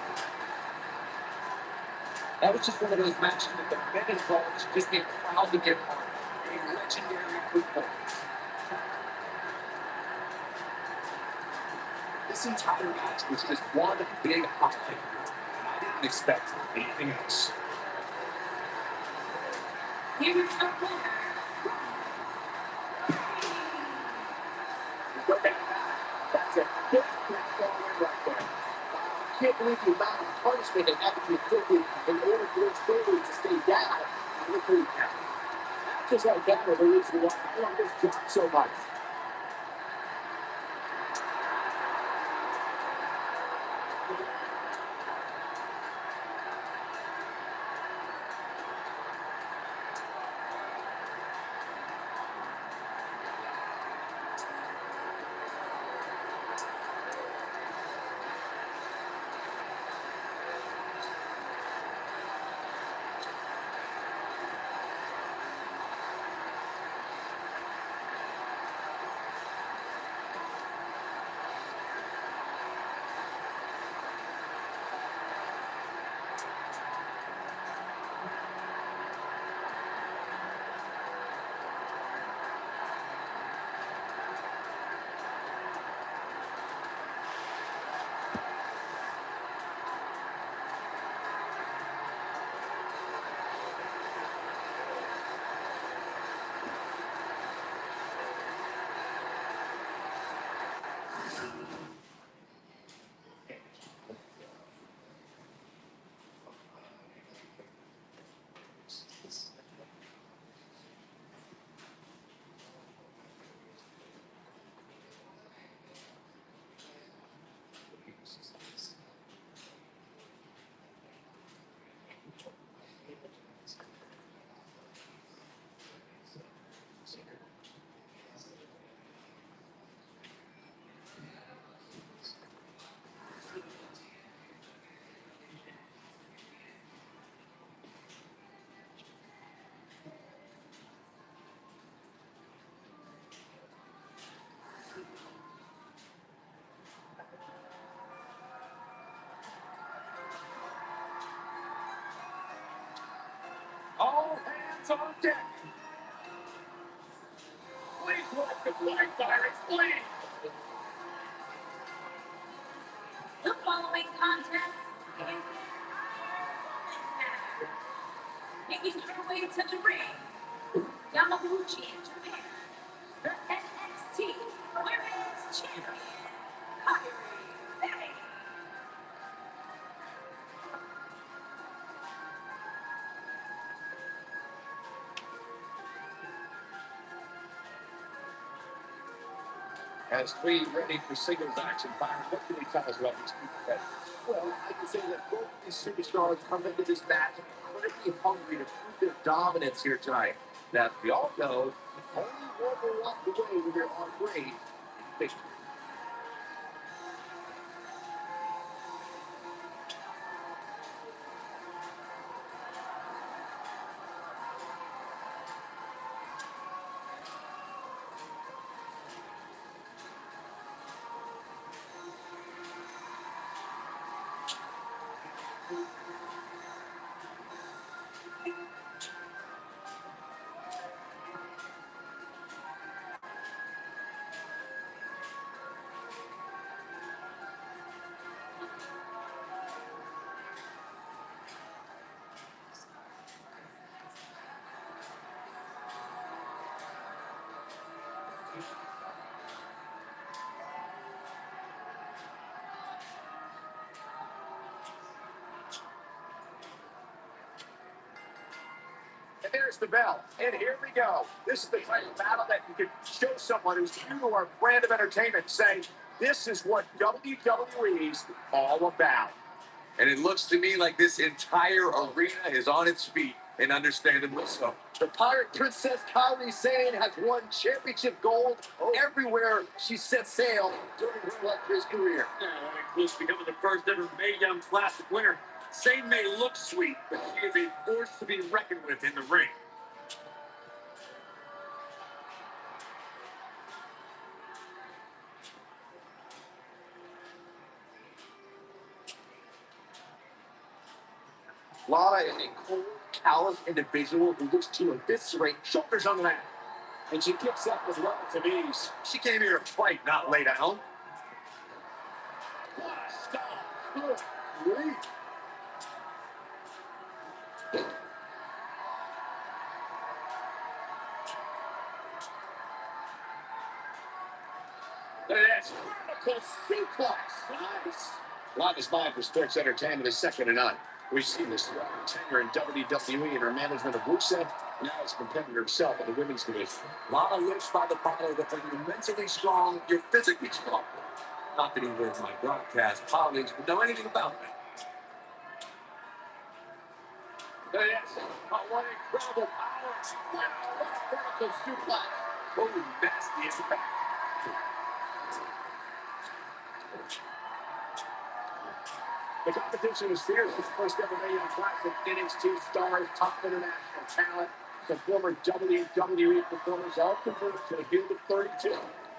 That was just one of those matches that the men involved should just be proud to get part of. A legendary performance. This entire match was just one big highlight. I didn't expect anything else. Here's the winner. Look at that. That's a big win right there. I can't believe the amount of punishment that had to be inflicted in order for those failures to stay down. Look who you have. Just like that, the reason why I love this job so much. It's on deck. Please welcome the rivalries, please. The following contest is an Iron match. Making her way to the ring, Yamaguchi in Japan, the NXT Women's Champion, Kairi Sane. As we ready for singles action, Byron, what can you tell us about these people? Well, I can say that both of these superstars come into this match incredibly hungry to prove their dominance here tonight. Now, as we all know, only one will walk away when they're on grade victory. And there's the bell. And here we go. This is the type of battle that you can show someone who's new to our brand of entertainment, saying, this is what WWE's all about. And it looks to me like this entire arena is on its feet, and understandably so. The Pirate Princess Kairi Sane has won championship gold everywhere she set sail during her illustrious career. Yeah, that includes becoming the first ever Mae Young Classic winner. Sane may look sweet, but she is a force to be reckoned with in the ring. Lana is a cold, callous individual who looks to eviscerate. Shoulders on the mat. And she kicks up with relative ease. She came here to fight, not lay down. What a stop. Good grief. That's vertical suplex. Nice. Lana's mind for sports entertainment is second to none. We've seen this throughout her tenure in WWE and her management of Rusev, now as a competitor herself in the women's division. Lana lives by the motto that when you're mentally strong, you're physically strong. Not that either of my broadcast colleagues would know anything about that. Yes. What incredible power. Wow, what a vertical suplex. Oh, nasty impact. The competition is fierce. It's the first ever Mae Young Classic. NXT stars, top international talent, some former WWE performers all converted to the field of 32.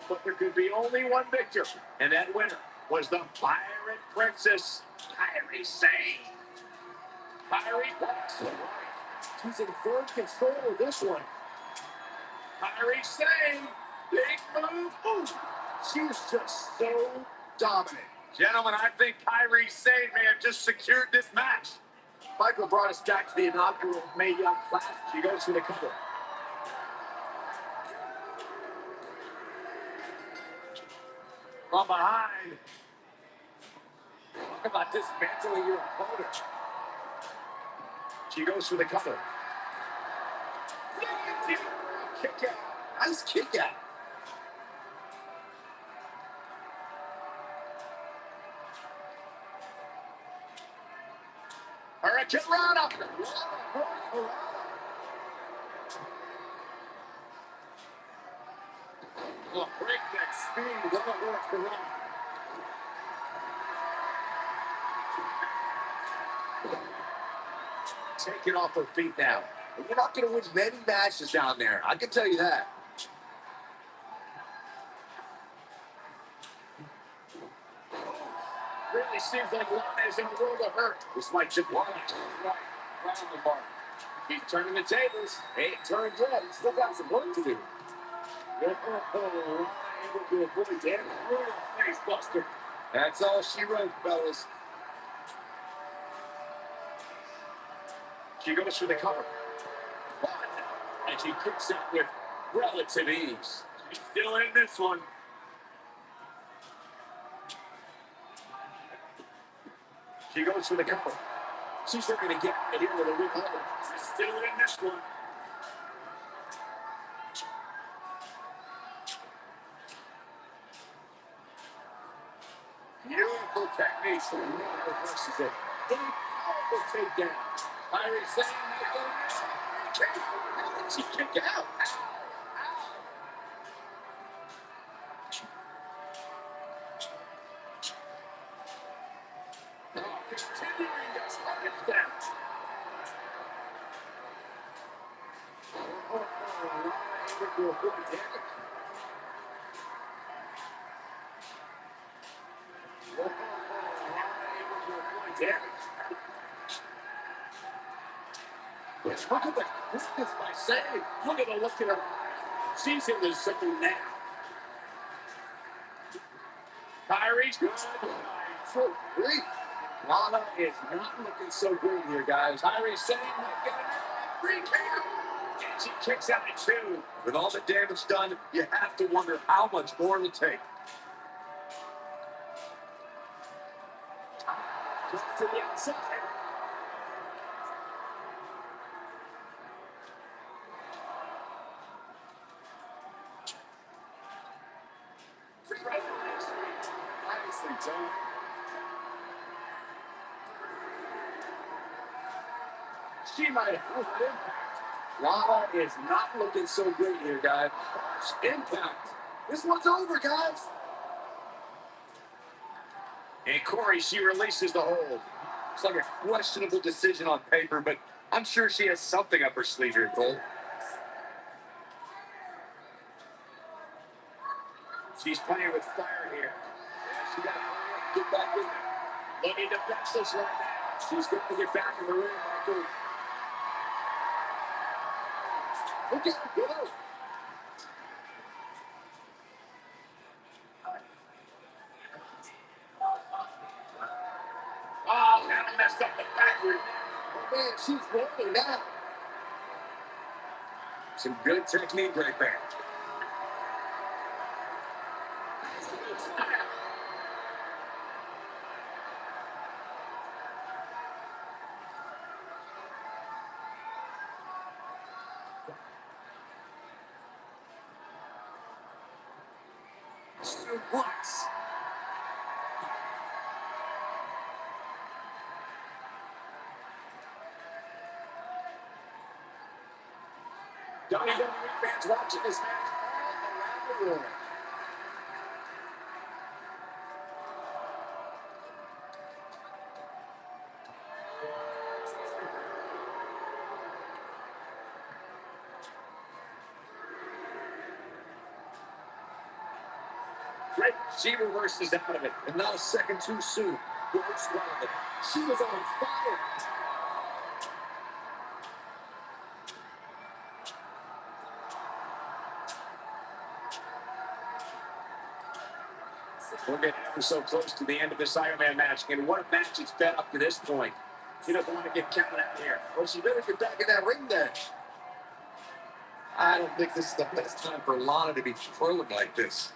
But there could be only one victor, and that winner was the Pirate Princess, Kairi Sane. Kairi, that's right. She's in firm control of this one. Kairi Sane, big move. Ooh, she's just so dominant. Gentlemen, I think Kairi Sane may have just secured this match. Michael brought us back to the inaugural Mae Young Classic. She goes for the cover. From behind. Talk about dismantling your opponent. She goes for the cover. Kick out. Nice kick out. Hurricane Rana. Oh, breakneck speed. Don't work for Rana. Taking off her feet now. You're not going to win many matches down there. I can tell you that. Really seems like Lana is in a world of hurt. This might just one. Right on the mark. He's turning the tables. Hey, it turned red. He's still got some work to do. Able to avoid that real face buster. That's all she wrote, fellas. She goes for the cover. One. And she kicks out with relative ease. She's still in this one. She goes for the cover. She's looking to get out of here with a win. She's still in this one. Beautiful technique. Reverses it. Powerful takedown. Kyrie saying that how did she kick out? Continuing to punish them. Able to avoid damage. Able to avoid damage. Look at the quickness by save. Look at the look in her eyes. She's in the zone now. Kyrie's good. So great. Lana is not looking so great here, guys. Kyrie's saying that getting free count. And she kicks out at 2. With all the damage done, you have to wonder how much more it'll take. Just to the outside. Nicely done. She might have an impact. Lana is not looking so great here, guys. Impact. This one's over, guys. And Corey, she releases the hold. It's like a questionable decision on paper, but I'm sure she has something up her sleeve here, Cole. She's playing with fire here. She got to hurry up and get back in there. Looking to fix this right now. She's going to get back in the ring, Michael. Look at her go. Oh, now messed up the backward. Oh, man, she's rolling now. Some good technique right there. Suplex. WWE fans watching this match all around the world. Great. She reverses out of it, and not a second too soon. Good squad. She was on fire. We're getting ever so close to the end of this Iron Man match. And what a match it's been up to this point. She doesn't want to get counted out here. Well, she better get back in that ring then. I don't think this is the best time for Lana to be throwing like this.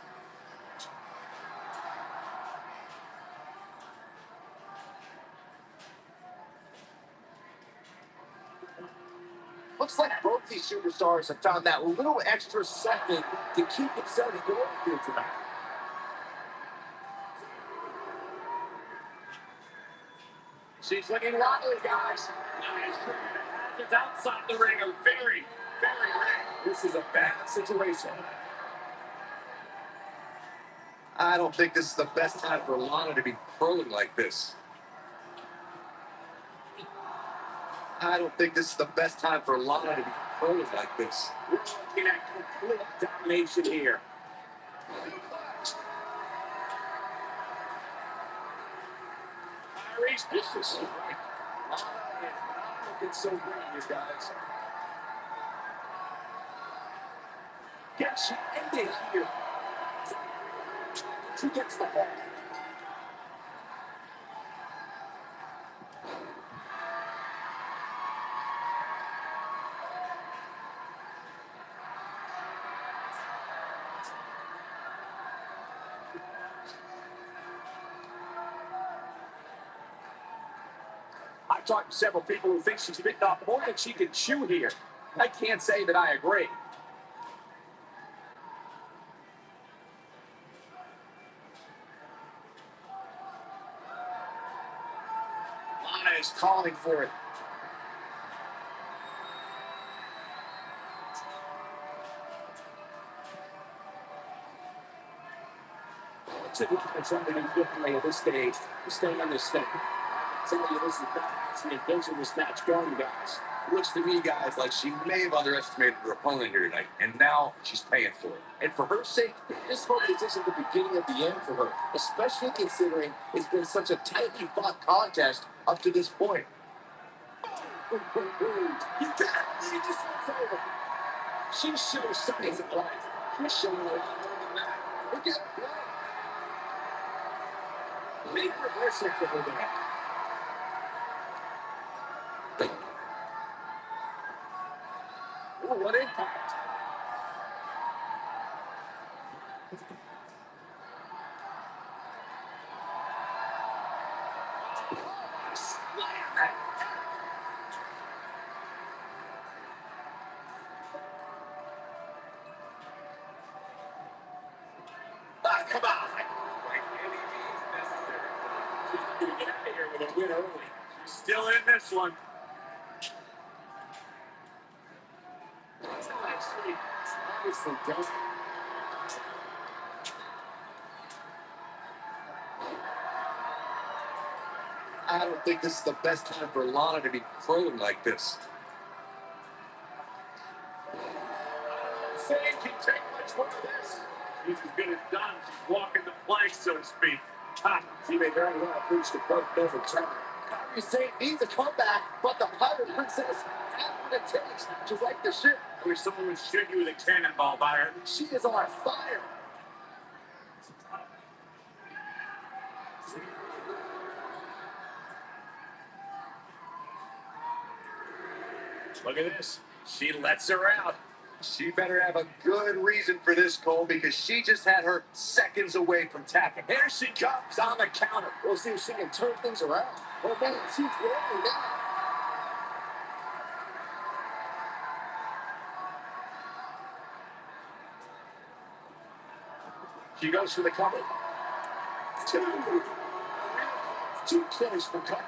Looks like both these superstars have found that little extra something to keep themselves going here tonight. She's looking wobbly, guys. It's outside the ring. A very, very ring. This is a bad situation. I don't think this is the best time for Lana to be throwing like this. I don't think this is the best time for Lana to be throwing like this. We're looking at complete domination here. Kyrie's distance. Lana is not looking so great here, guys. Can she end it here? She gets the ball. I've talked to several people who think she's bitten off more than she can chew here. I can't say that I agree. Lana is calling for it. What's it look like somebody differently at this stage to stay on this thing? I can tell you this is not actually engaging this match going, guys. Looks to me, guys, like she may have underestimated her opponent here tonight, and now she's paying for it. And for her sake, this hope this isn't the beginning of the end for her, especially considering it's been such a tightly fought contest up to this point. You can't leave this one's over. She shows signs of life. She's showing a lot more than that. Look at her. Big reversal for her there. Oh, what impact. Slam it. Ah, come on. She's going to get out of here with a win early. She's still in this one. Obviously done. I don't think this is the best time for Lana to be crowing like this. Say can take much more of this. She's as good as done. She's walking the plank, so to speak. Ha! She may very well have reached the point of return. Kyrie Sane needs a comeback, but the Pirate Princess has what it takes to right the ship. I wish someone would shoot you with a cannonball, Byron. She is on fire. Look at this. She lets her out. She better have a good reason for this, Cole, because she just had her seconds away from tapping. Here she comes on the counter. We'll see if she can turn things around. Oh, man, she's rolling now. She goes for the cover. Two kills for cover.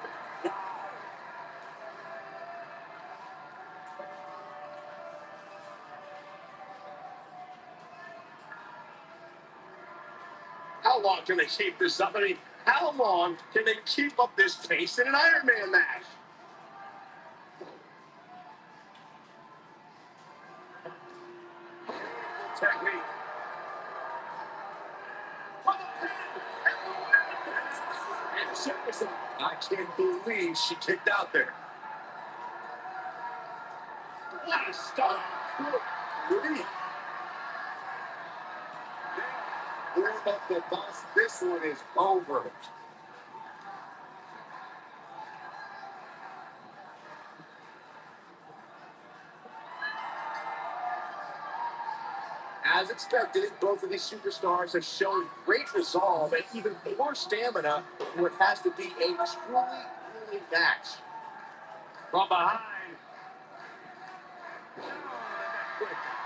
How long can they keep this up? I mean, how long can they keep up this pace in an Iron Man match? Technique. I can't believe she kicked out there. What a start. Warm up the boss. This one is over. As expected, both of these superstars have shown great resolve and even more stamina in what has to be a truly grueling match. From behind.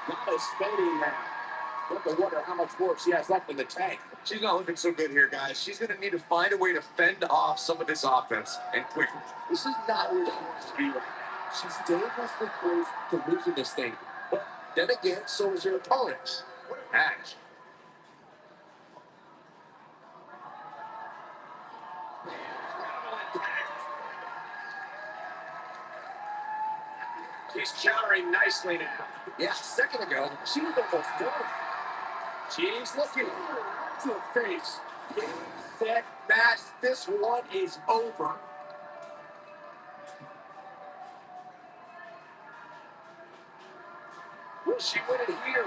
Not a spending now. You have to wonder how much more she has left in the tank. She's not looking so good here, guys. She's going to need to find a way to fend off some of this offense, and quickly. This is not where she wants to be right now. She's dangerously close to losing this thing. But then again, so is her opponent. What a match. She's countering nicely now. Yeah, a second ago, she was almost done. She's looking to her face. Set, match, this one is over. Will she win it here?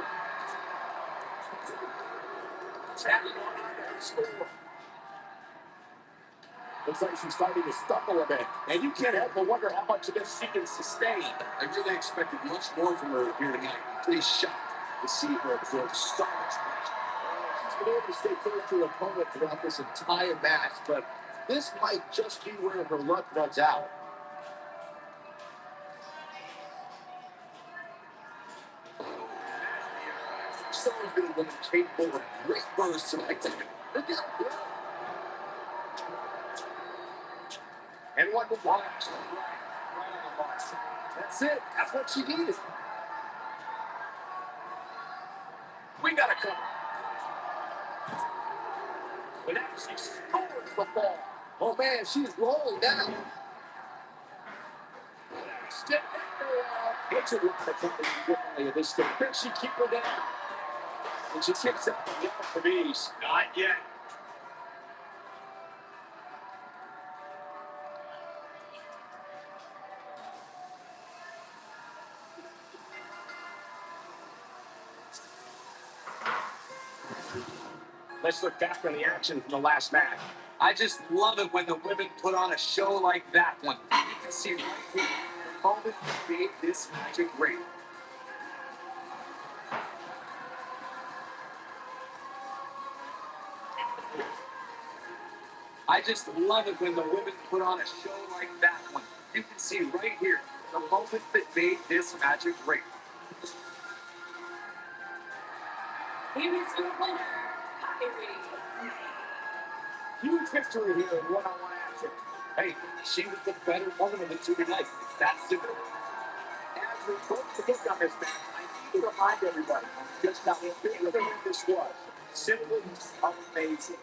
Tapping on that score. Looks like she's starting to stumble a bit. And you can't help but wonder how much of this she can sustain. I really expected much more from her here tonight. Pretty shocked to see her absorb so much pressure. She's been able to stay close to her opponent throughout this entire match, but this might just be where her luck runs out. Someone's been a woman capable of great bursts like that. Look at her. And what the watch? Right on the mark. That's it. That's what she needed. We got to cover. But now she scores the ball. Oh man, she's rolling down. Step in. It's a lot of company differently at this stage. Can she keep her down? And she kicks out the yellow for these. Not yet. Let's look back on the action from the last match. I just love it when the women put on a show like that one. You can see right here the moment that made this magic great. I just love it when the women put on a show like that one. You can see right here the moment that made this magic great. Here is your winner, rivalries. Huge victory here in one-on-one action. Hey, she was the better woman of the two tonight. That's simple. As we close the book on this match, I need to remind everybody just how big of a win this was. Simply amazing.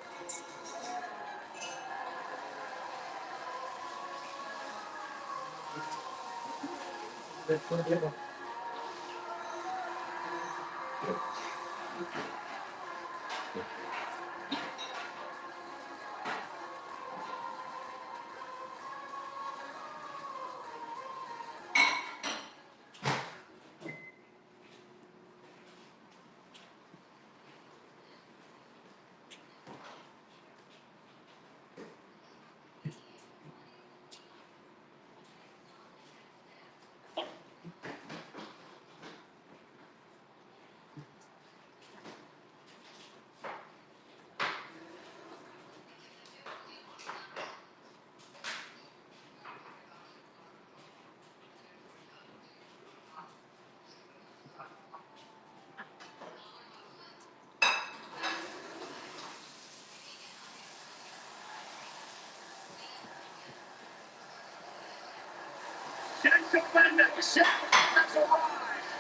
Gentlemen, the champion has arrived.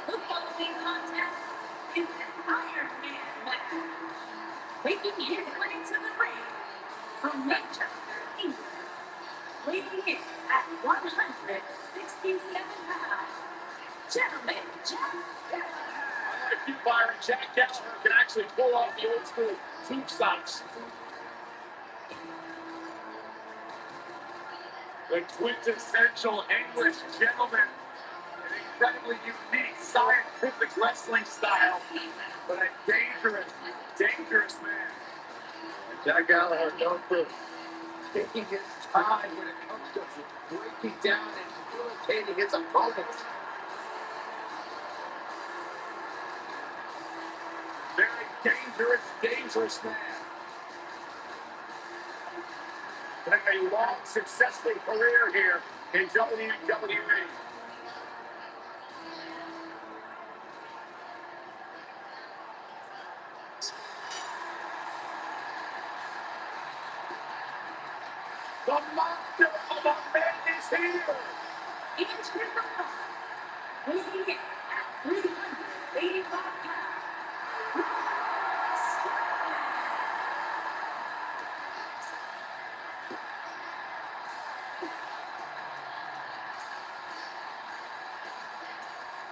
The following contest is an Iron Man match. Making his way to the ring from Manchester, England, weighing in at 167 pounds. Gentlemen, Jack Gallagher. Unlike you, Byron, Jack Gallagher can actually pull off the old school tube stops. The quintessential English gentleman. An incredibly unique, scientific wrestling style, but a dangerous, dangerous man. And Jack Gallagher known for taking his time when it comes to breaking down and debilitating his opponents. Very dangerous, dangerous man. With a long, successful career here in WWE. The monster of a man is here. Into the ring, weighing in at 385 pounds.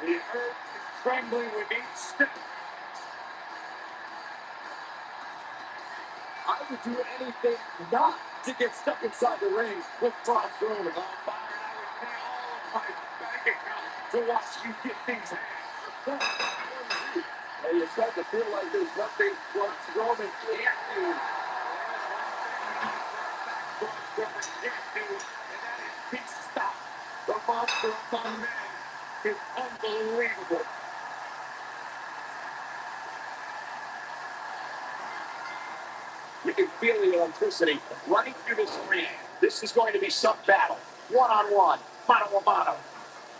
The earth is trembling with each step. I would do anything not to get stuck inside the ring with Braun Strowman. Oh, Byron, I would pay all of my bank account to watch you get these hands. And you start to feel like there's nothing Braun Strowman can't do. Braun Strowman can't do, and that is beat stop. The monster among men is unbelievable. You can feel the electricity running through this ring. This is going to be some battle. One-on-one, mano-a-mano.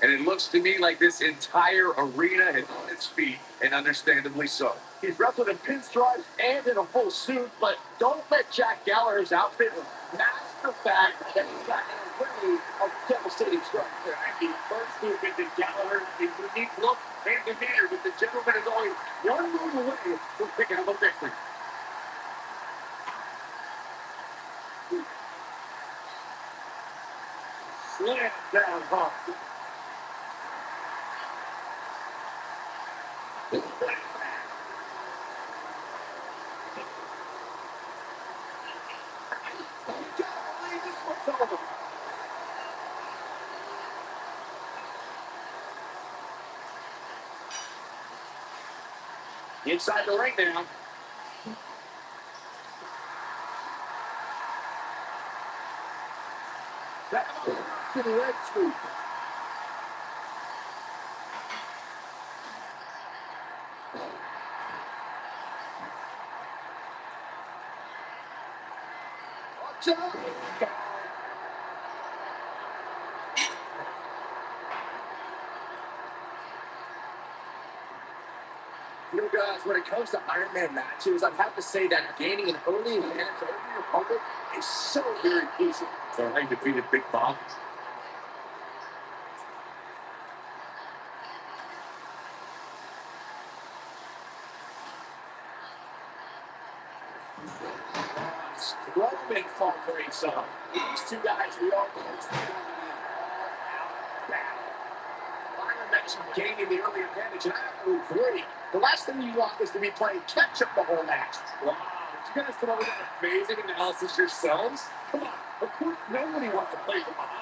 And it looks to me like this entire arena is on its feet, and understandably so. He's wrestled in pinstripes and in a full suit, but don't let Jack Gallagher's outfit mask the fact that he's got an array of devastating structure. The first move into Gallagher, a unique look and demeanor, but the gentleman is always one move away from picking up a victory. Slam down hard. Inside the ring now. To the leg sweep. Watch out! You know, guys, when it comes to Iron Man matches, I'd have to say that gaining an early advantage over your opponent is so very crucial. So I defeated Big Bob. Strowman faltering some. These two guys, we all know, it's going to be an all-out battle. Byron mentioned gaining the early advantage, and I would agree. The last thing you want is to be playing catch-up the whole match. Wow, did you guys come up with that amazing analysis yourselves? Come on, of course nobody wants to play from behind.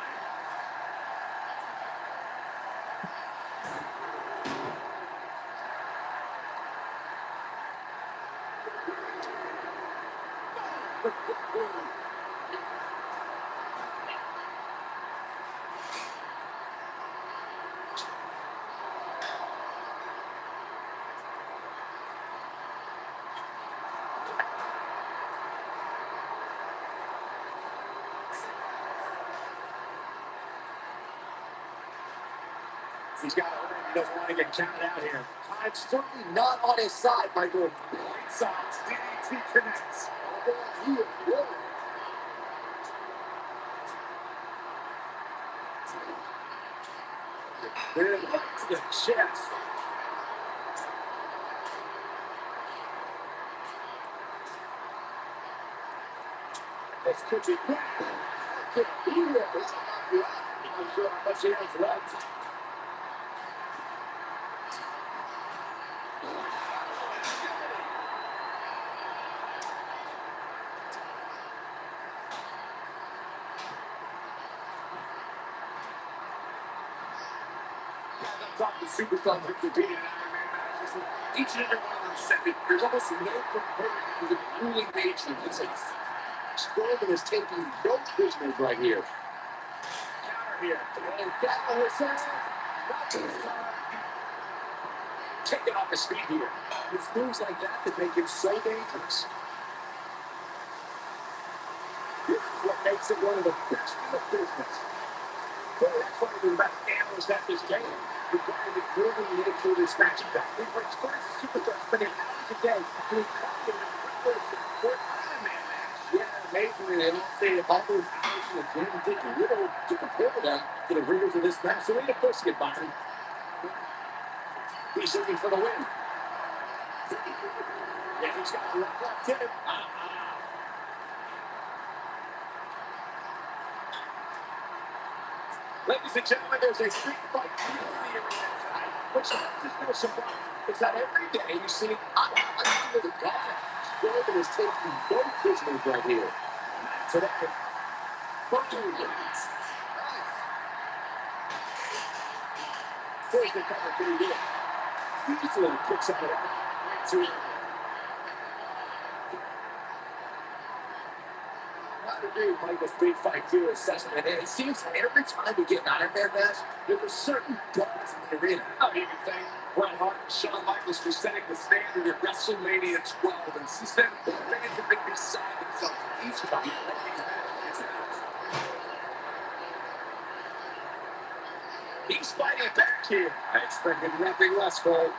He's got to earn. He doesn't want to get counted out here. Time's certainly not on his side, Michael. Right sides, DDT connects. Then right to the chest. This could be quick. Could be it. I'm not sure how much he has left. The Superstars have competed in Iron Man matches. Each and every one of them said that there's almost no comparing to the grueling nature of this. Strowman is taking no prisoners right here. Counter here. And Gallagher says, not this time. Taking off his feet here. It's moves like that that make him so dangerous. This is what makes it one of the best in the business. Well, that's one of the best analysts at this game. Regarding the grueling nature of this match, he brings first Superstars spending hours a day doing talking and preparation for an Iron Man match. Yeah, amazingly, they don't say all those hours in the gym take little to compare them to the rigors of this match. So way to push it, Byron. He's looking for the win. Yeah, he's got a left in him. Ladies and gentlemen, there's a street fight in the arena tonight, which is no surprise. It's not every day you see Strowman is taking no prisoners right here. today. Here's the cover to the easily kicks out of that. I agree with Michael's big fight fear assessment. And it seems every time we get an Iron Man match, there's a certain buzz in the arena. I mean, you thank Bret Hart and Shawn Michaels for setting the standard at WrestleMania 12. And since then, the fans have been beside themselves each time that these matches get announced. He's fighting back here. I expected nothing less, Cole.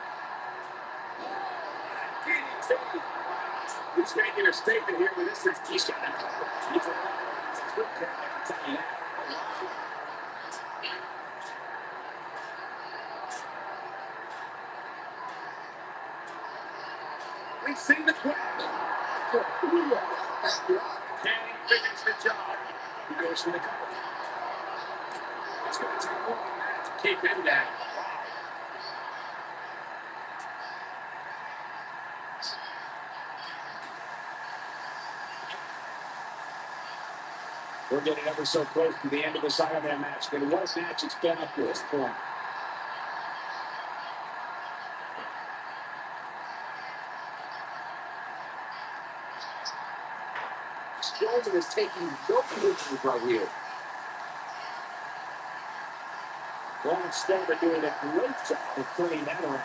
DDT. He's making a statement here with this. He's got it. He's a good guy, I can tell you that. We've seen the crowd. Can he finish the job? He goes for the cover. It's going to take more than that to keep him down. We're getting ever so close to the end of this Iron Man match. But what a match it's been up to this point. Strowman is taking no positions right here. Braun Strowman doing a great job of turning that around.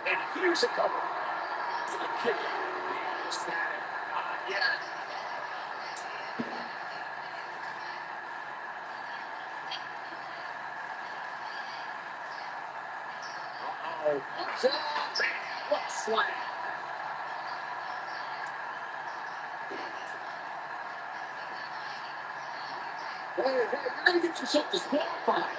And here's a cover. To the kick. Not yet. Oh, What a slam. Hey, you're going to get yourself disqualified.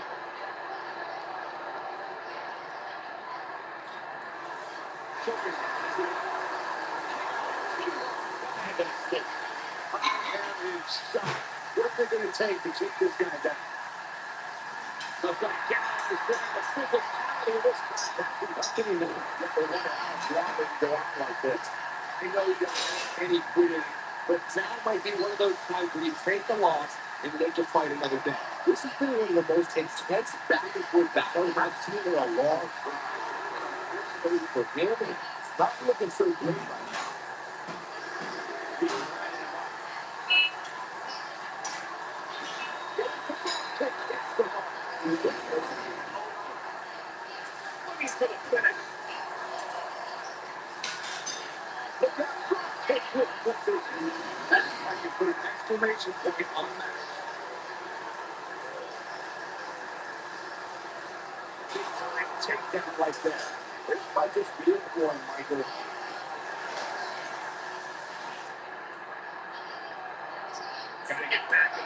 What's it going to take to keep this guy down? Looks like Gallows is bringing the physicality of this contest. I'm getting the one out rather than go out like this. I know you don't have any quitting, but now might be one of those times where you take the loss and make it fight another day. This has been one of the most intense back and forth battles I've seen in a long time. For him, it's not looking so great right now. He's going to finish. Look out. Kick with precision. That's how you put an exclamation point on the match. Big time takedown like that. This might just be it for him, Michael. Got to get back in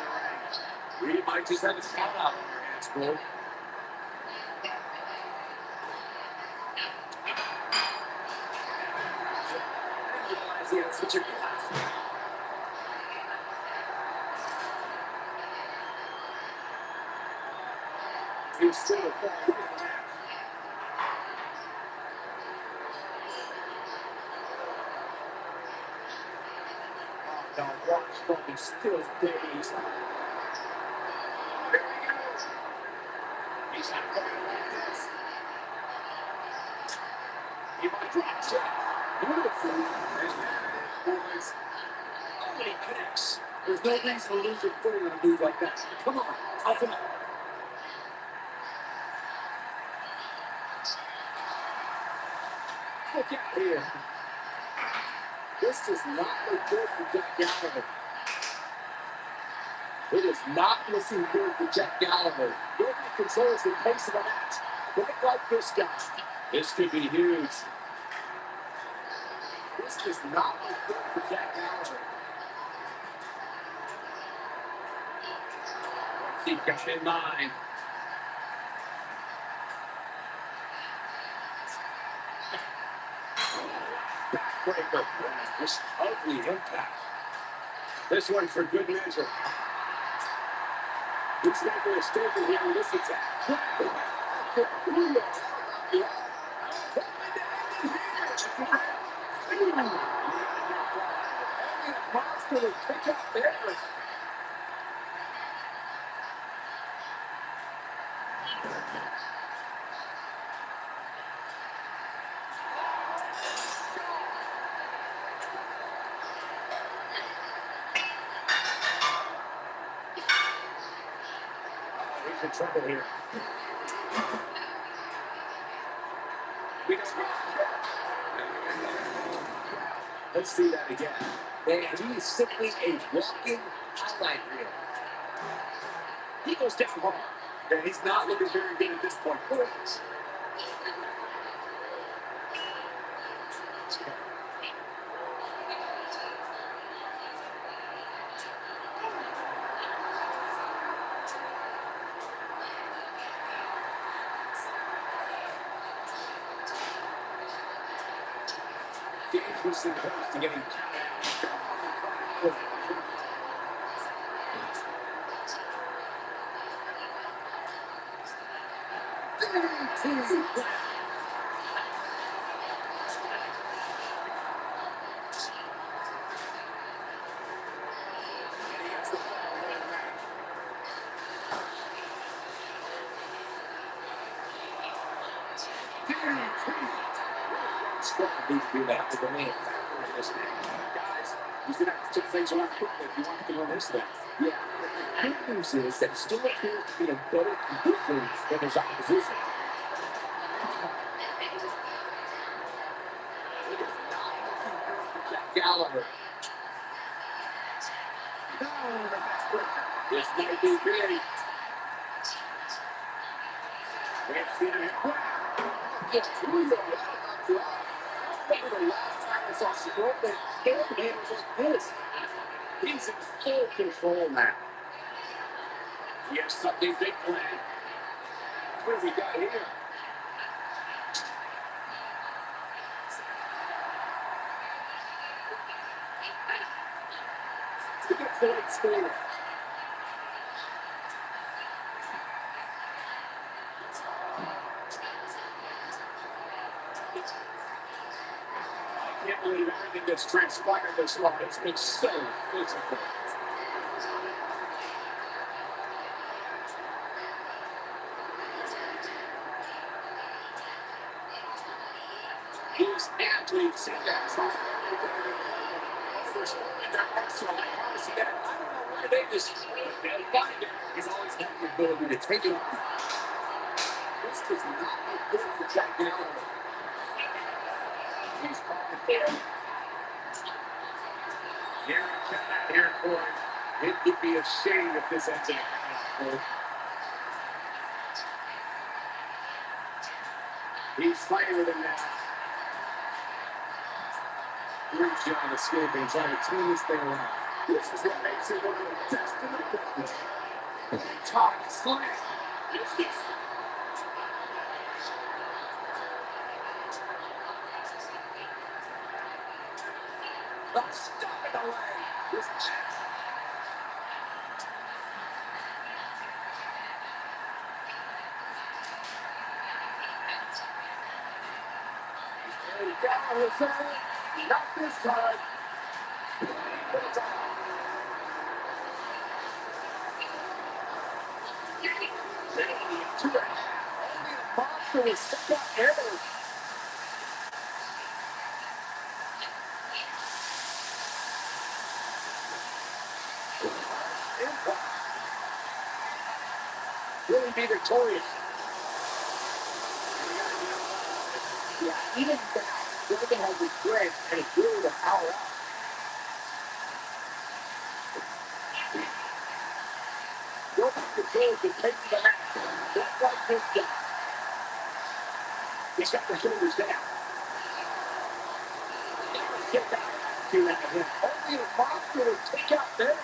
the ring. We might just have a shout out on your hands, Cole. I didn't realize he had such a class. He's still a ball. now watch Strowman still there. He's not going like this. He might drop it. Beautiful. And there it is, boys. Oh, and he connects. There's no reason to lose your footing on a move like that. Come on, toughen up. Look out here. This does not look good for Jack Gallagher. It is not looking good for Jack Gallagher. Nobody controls the pace of the match. Look like this guy. This could be huge. This does not look good for Jack Gallagher. Keep got in mind. Backbreaker. This ugly impact. This one for good measure. He's making a statement here with this attack. Monster will pick up there. He's in trouble here. Let's see that again. Man, he is simply a walking highlight reel. He goes down hard. And he's not looking very good at this point. Dangerously close to getting needs to do that to the man. Guys, he's going to have to take things around quickly if you want to win this thing. Yeah. The good news is that he still appears to be in better condition than his opposition. It is not looking good for Jack Gallagher. This might be big. Let's see it. It's Russo. The last time I saw Scorpion, Hillman was this. He's in full control now. He has something big planned. What have we got here? It's a good point score. I can't believe everything that's transpired this long. It's been so physical. These athletes seem to have tried in their arsenal. I want to see that. I don't know where they just find it. He's always had the ability to take it on. This does not look good for Jack Gallagher. He's calling for it. Here for it. It would be a shame if this ends in a count. He's fighting with him now. Great job escaping, trying to turn this thing around. This is what makes it one of the best in the business. Top slam. Stop it away. This not this time. Only a monster will stick up there. Really be victorious. Yeah, even now, Jordan has his strength and it's really to power up. Jordan controls and takes the match. Just like this guy. He's got the shoulders down. Get that attitude out of him. Only a monster will take out there.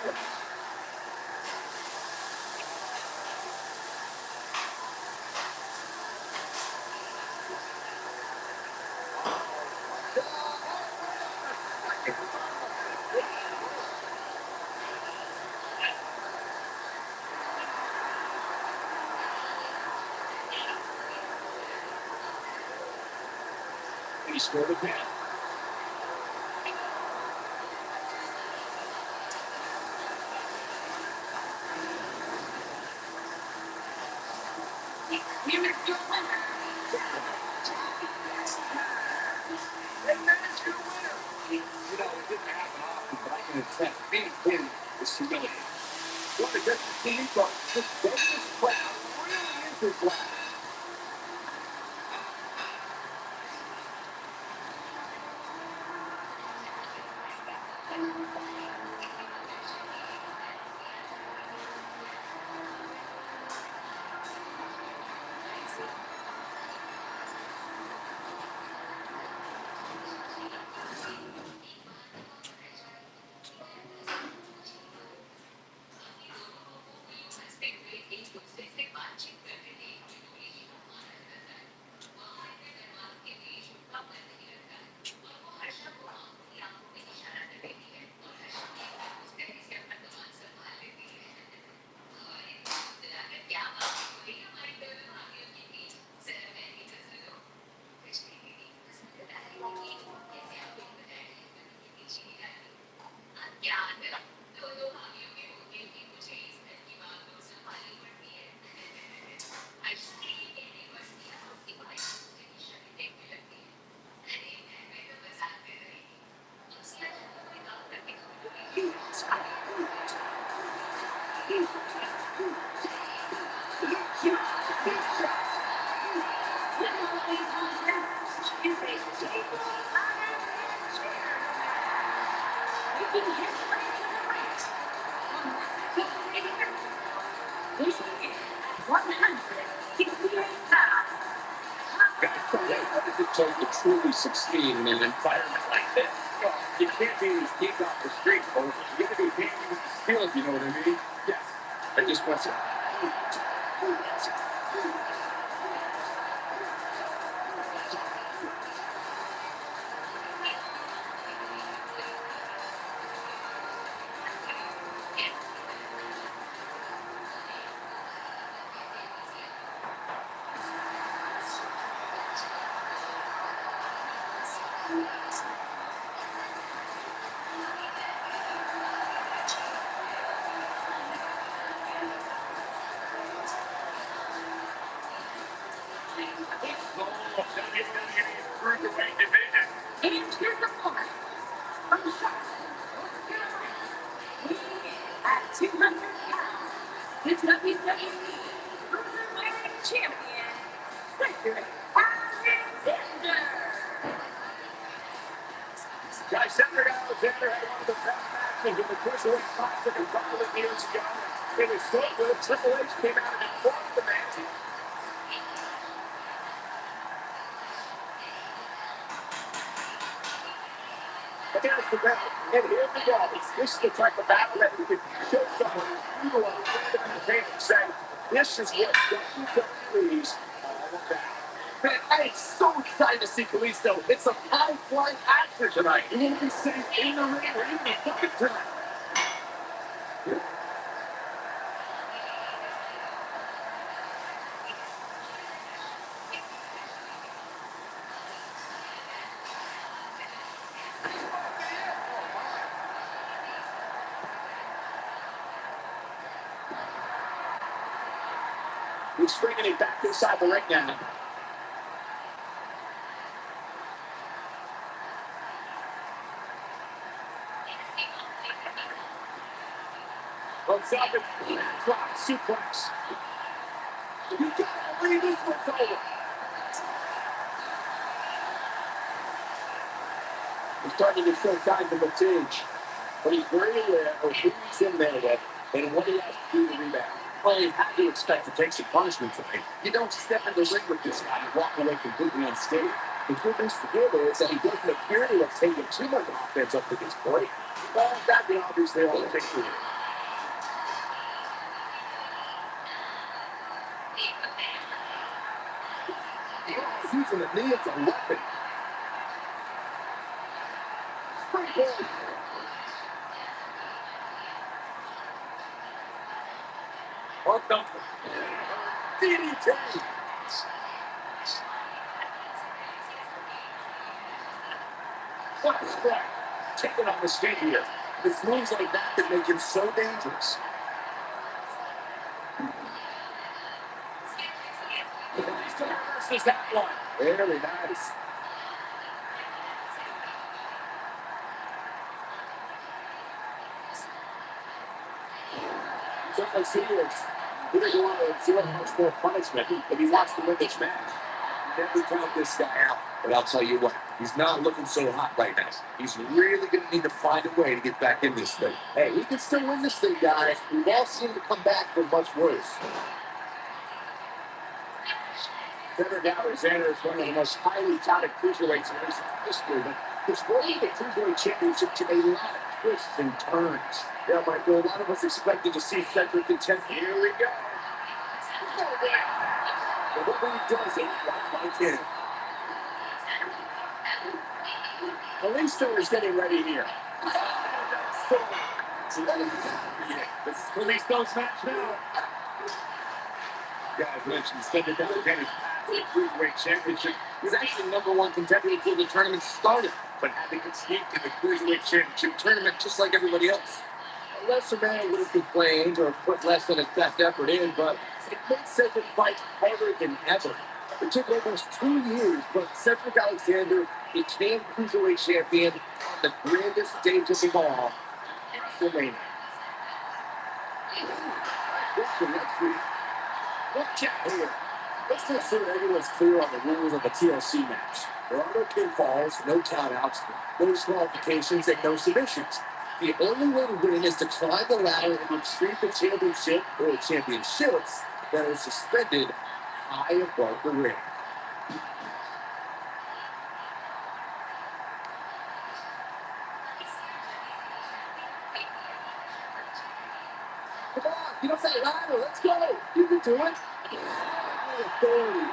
scored again. Here is your winner. And that's your winner. You know, it didn't happen often, but I can attest being pinned is humiliating. What a good team, but this crowd really is his last. What does it take to truly succeed in an environment like this? Well, you can't be these kids off the street, folks. You gotta be handy with the skills, you know what I mean? Yes. I just want to. And here's the point. From Charlotte, North Carolina, at 200 pounds, the WWE Cruiserweight Champion, Cedric Alexander. Guys, Cedric Alexander had one of the best matches in the Cruiserweight Classic a couple of years ago. It was so good, Triple H came out and informed the match. But there's the bell, and here we go. This is the type of battle that you can show someone who you are in the game and say, this is what WWE's all about. Man, I am so excited to see Kalisto. It's a high-flying action tonight. You won't be safe in the ring or even the fucking tonight. He's bringing it back inside the ring now. Looks up and drop suplex. You gotta believe this one's over. He's starting to show signs of fatigue, but he's very aware of who he's in there with and what he has to do to rebound. Well, you have to expect to take some punishment tonight. You don't step in the ring with this guy and walk away completely unscathed. The good news for him is that he doesn't appear to have taken too much offense up to this point. Well, that can obviously all take for you. He's using the knee as a weapon. Springboard. Oh, no. DDT. What a strike. Taking on the skate here. It's moves like that make him so dangerous. He still reverses that one. Very nice. Certainly serious. He doesn't want to feel much more punishment if he wants to win this match. Never count this guy out. But I'll tell you what, he's not looking so hot right now. He's really going to need to find a way to get back in this thing. Hey, he can still win this thing, guys. We've all seen him come back from much worse. Cedric Alexander is one of the most highly touted cruiserweights in recent history, but his role in the Cruiserweight Championship took a lot of twists and turns. Yeah, Michael, a lot of us expected to see Cedric contend. Here we go. But when he does it, like him. Kalisto is getting ready here. This is Kalisto's match now. Guys mentioned Cedric Alexander's path to the Cruiserweight Championship. He's actually #1 contender before the tournament started, but had to get sneaked in the Cruiserweight Championship tournament just like everybody else. A lesser man would have complained or put less than his best effort in, but it made Cedric fight harder than ever. It took almost 2 years, but Cedric Alexander became Cruiserweight champion on the grandest stage of them all, WrestleMania. Watch out here. Let's make sure everyone's clear on the rules of the TLC match. There are no pinfalls, no countouts, no disqualifications, and no submissions. The only way to win is to climb the ladder and retrieve the championship or championships that are suspended high above the ring. Come on, get off that ladder, let's go! You can do it! Authority.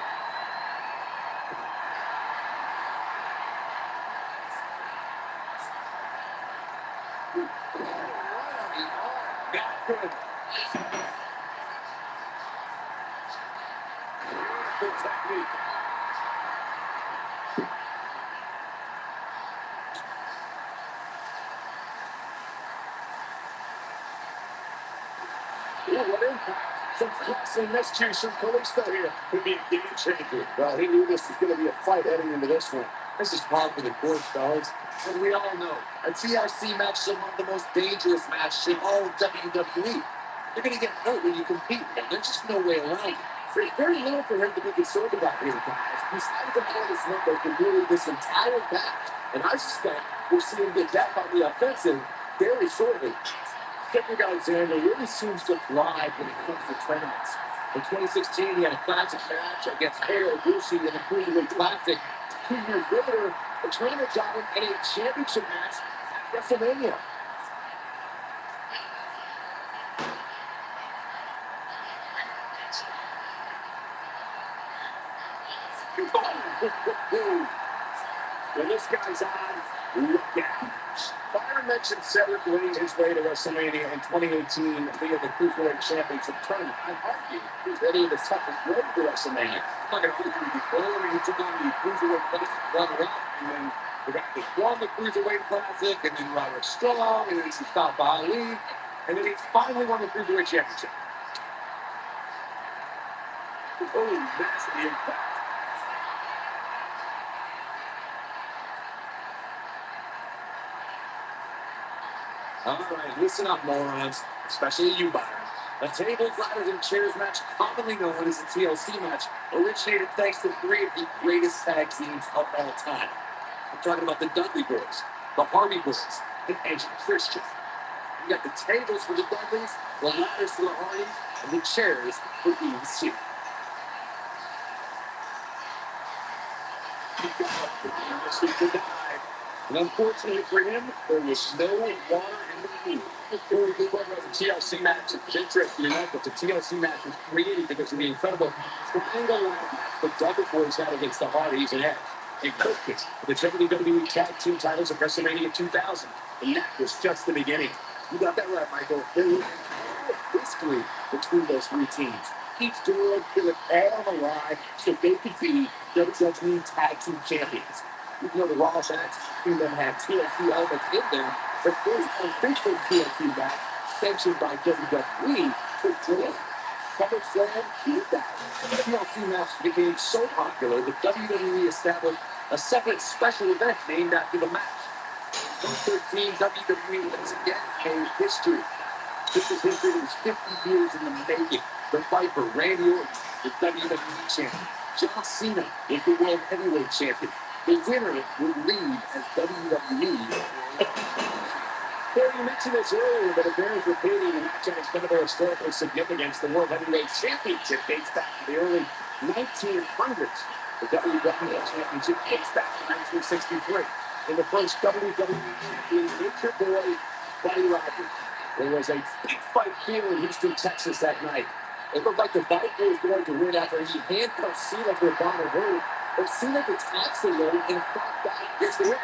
Not good. Good technique. What impact. Some flexing miscues from Kalisto here. Could be a game changer. Well, he knew this was going to be a fight heading into this one. This is par for the course, fellas. As we all know, a TLC match is one of the most dangerous matches in all of WWE. You're going to get hurt when you compete, and there's just no way around it. There's very little for him to be concerned about here, guys. He's had to play this number for nearly this entire match, and I suspect we'll see him get back on the offensive very shortly. Cedric Alexander really seems to thrive when it comes to tournaments. In 2016, he had a classic match against Hale Lucy in the Cruiserweight Classic. 2 years later, a tournament got him in a championship match at WrestleMania. When this guy's on, look out. Byron mentioned Cedric winning his way to WrestleMania in 2018 via the Cruiserweight Championship tournament. I'd argue he's ready to the toughest road to WrestleMania. I'm not going to put him before. He took on the Cruiserweight Classic runner-up, and then the guy that won the Cruiserweight Classic, and then Roderick Strong, and then he stopped Ali, and then he finally won the Cruiserweight Championship. Oh, that's the impact. All right, listen up, morons, especially you, Byron. A tables, ladders, and chairs match, commonly known as the TLC match, originated thanks to 3 of the greatest tag teams of all time. I'm talking about the Dudley Boys, the Hardy Boys, and Edge and Christian. You got the tables for the Dudleys, the ladders for the Hardys, and the chairs for EC. And unfortunately for him, there was no water in the pool. Before we go over the TLC match, it's interesting enough that the TLC match was created because of the incredible triangle match the Dudley Boys had against the Hardys and Edge. They cooked it for the WWE Tag Team titles at WrestleMania 2000. And that was just the beginning. You got that right, Michael. There was history between those 3 teams. Each duo put it all on the line so they could be WWE Tag Team champions. Even though the Raw match between them had TLC elements in them, the first official TLC match sanctioned by WWE took place SummerSlam 2000. The TLC match became so popular that WWE established a separate special event named after the match. In 2013, WWE once again made history. This is history that was 50 years in the making. The fight for Randy Orton, the WWE champion. John Cena is the World Heavyweight champion. The winner will lead as WWE. Well, you mentioned this earlier, but it bears repeating, and match has been of their historical significance. The World Heavyweight Championship dates back to the early 1900s. The WWE Championship dates back to 1963. In the first WWE champion, Nature Boy Buddy Rogers. There was a big fight field in Houston, Texas that night. It looked like the Viper was going to win after he handcuffed Cena for about a road. But Cena attacks the road and fought back against the ring.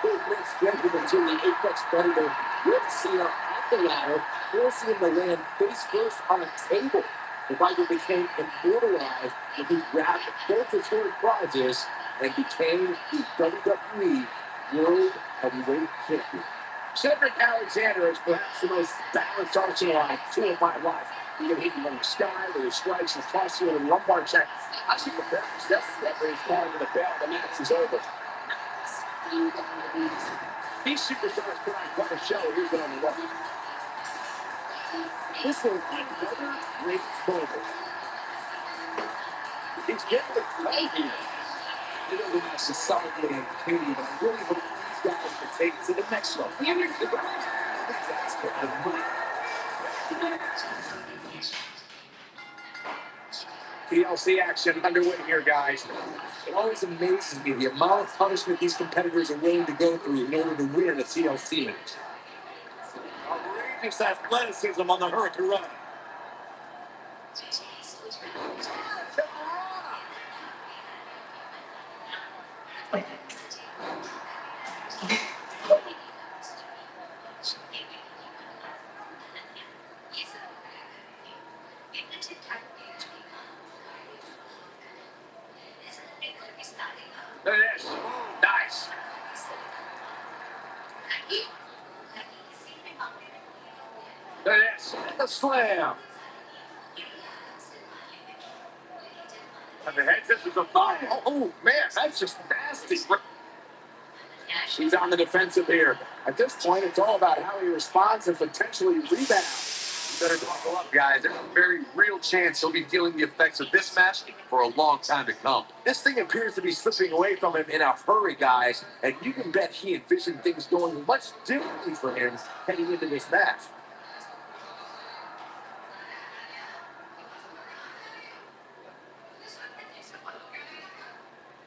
Both men strengthened until the Apex Predator ripped Cena off the ladder, forcing him to land face first on a table. The Viper became immortalized when he grabbed both his sword prizes and became the WWE World Heavyweight Champion. Cedric Alexander is perhaps the most balanced arsenal I've seen in my life. He can hit you from the sky with his strikes and toss you in a lumbar check. I see the best. That's what he's calling the bell. The match is over. These superstars put on quite a show. Here's what I'm looking. This is another great moment. He's getting the play here. You know, the match is solidly entertaining, but I really hope these guys can take it to the next level. TLC action underway here, guys. It always amazes me the amount of punishment these competitors are willing to go through in order to win a TLC match. Outrageous athleticism on the Hurricane. Look at this. Nice. Look at this. The slam. And the head this is a bomb. Oh, man, that's just nasty. She's on the defensive here. At this point, it's all about how he responds and potentially rebounds. You better buckle up, guys. There's a very real chance he'll be feeling the effects of this match for a long time to come. This thing appears to be slipping away from him in a hurry, guys, and you can bet he envisioned things going much differently for him heading into this match.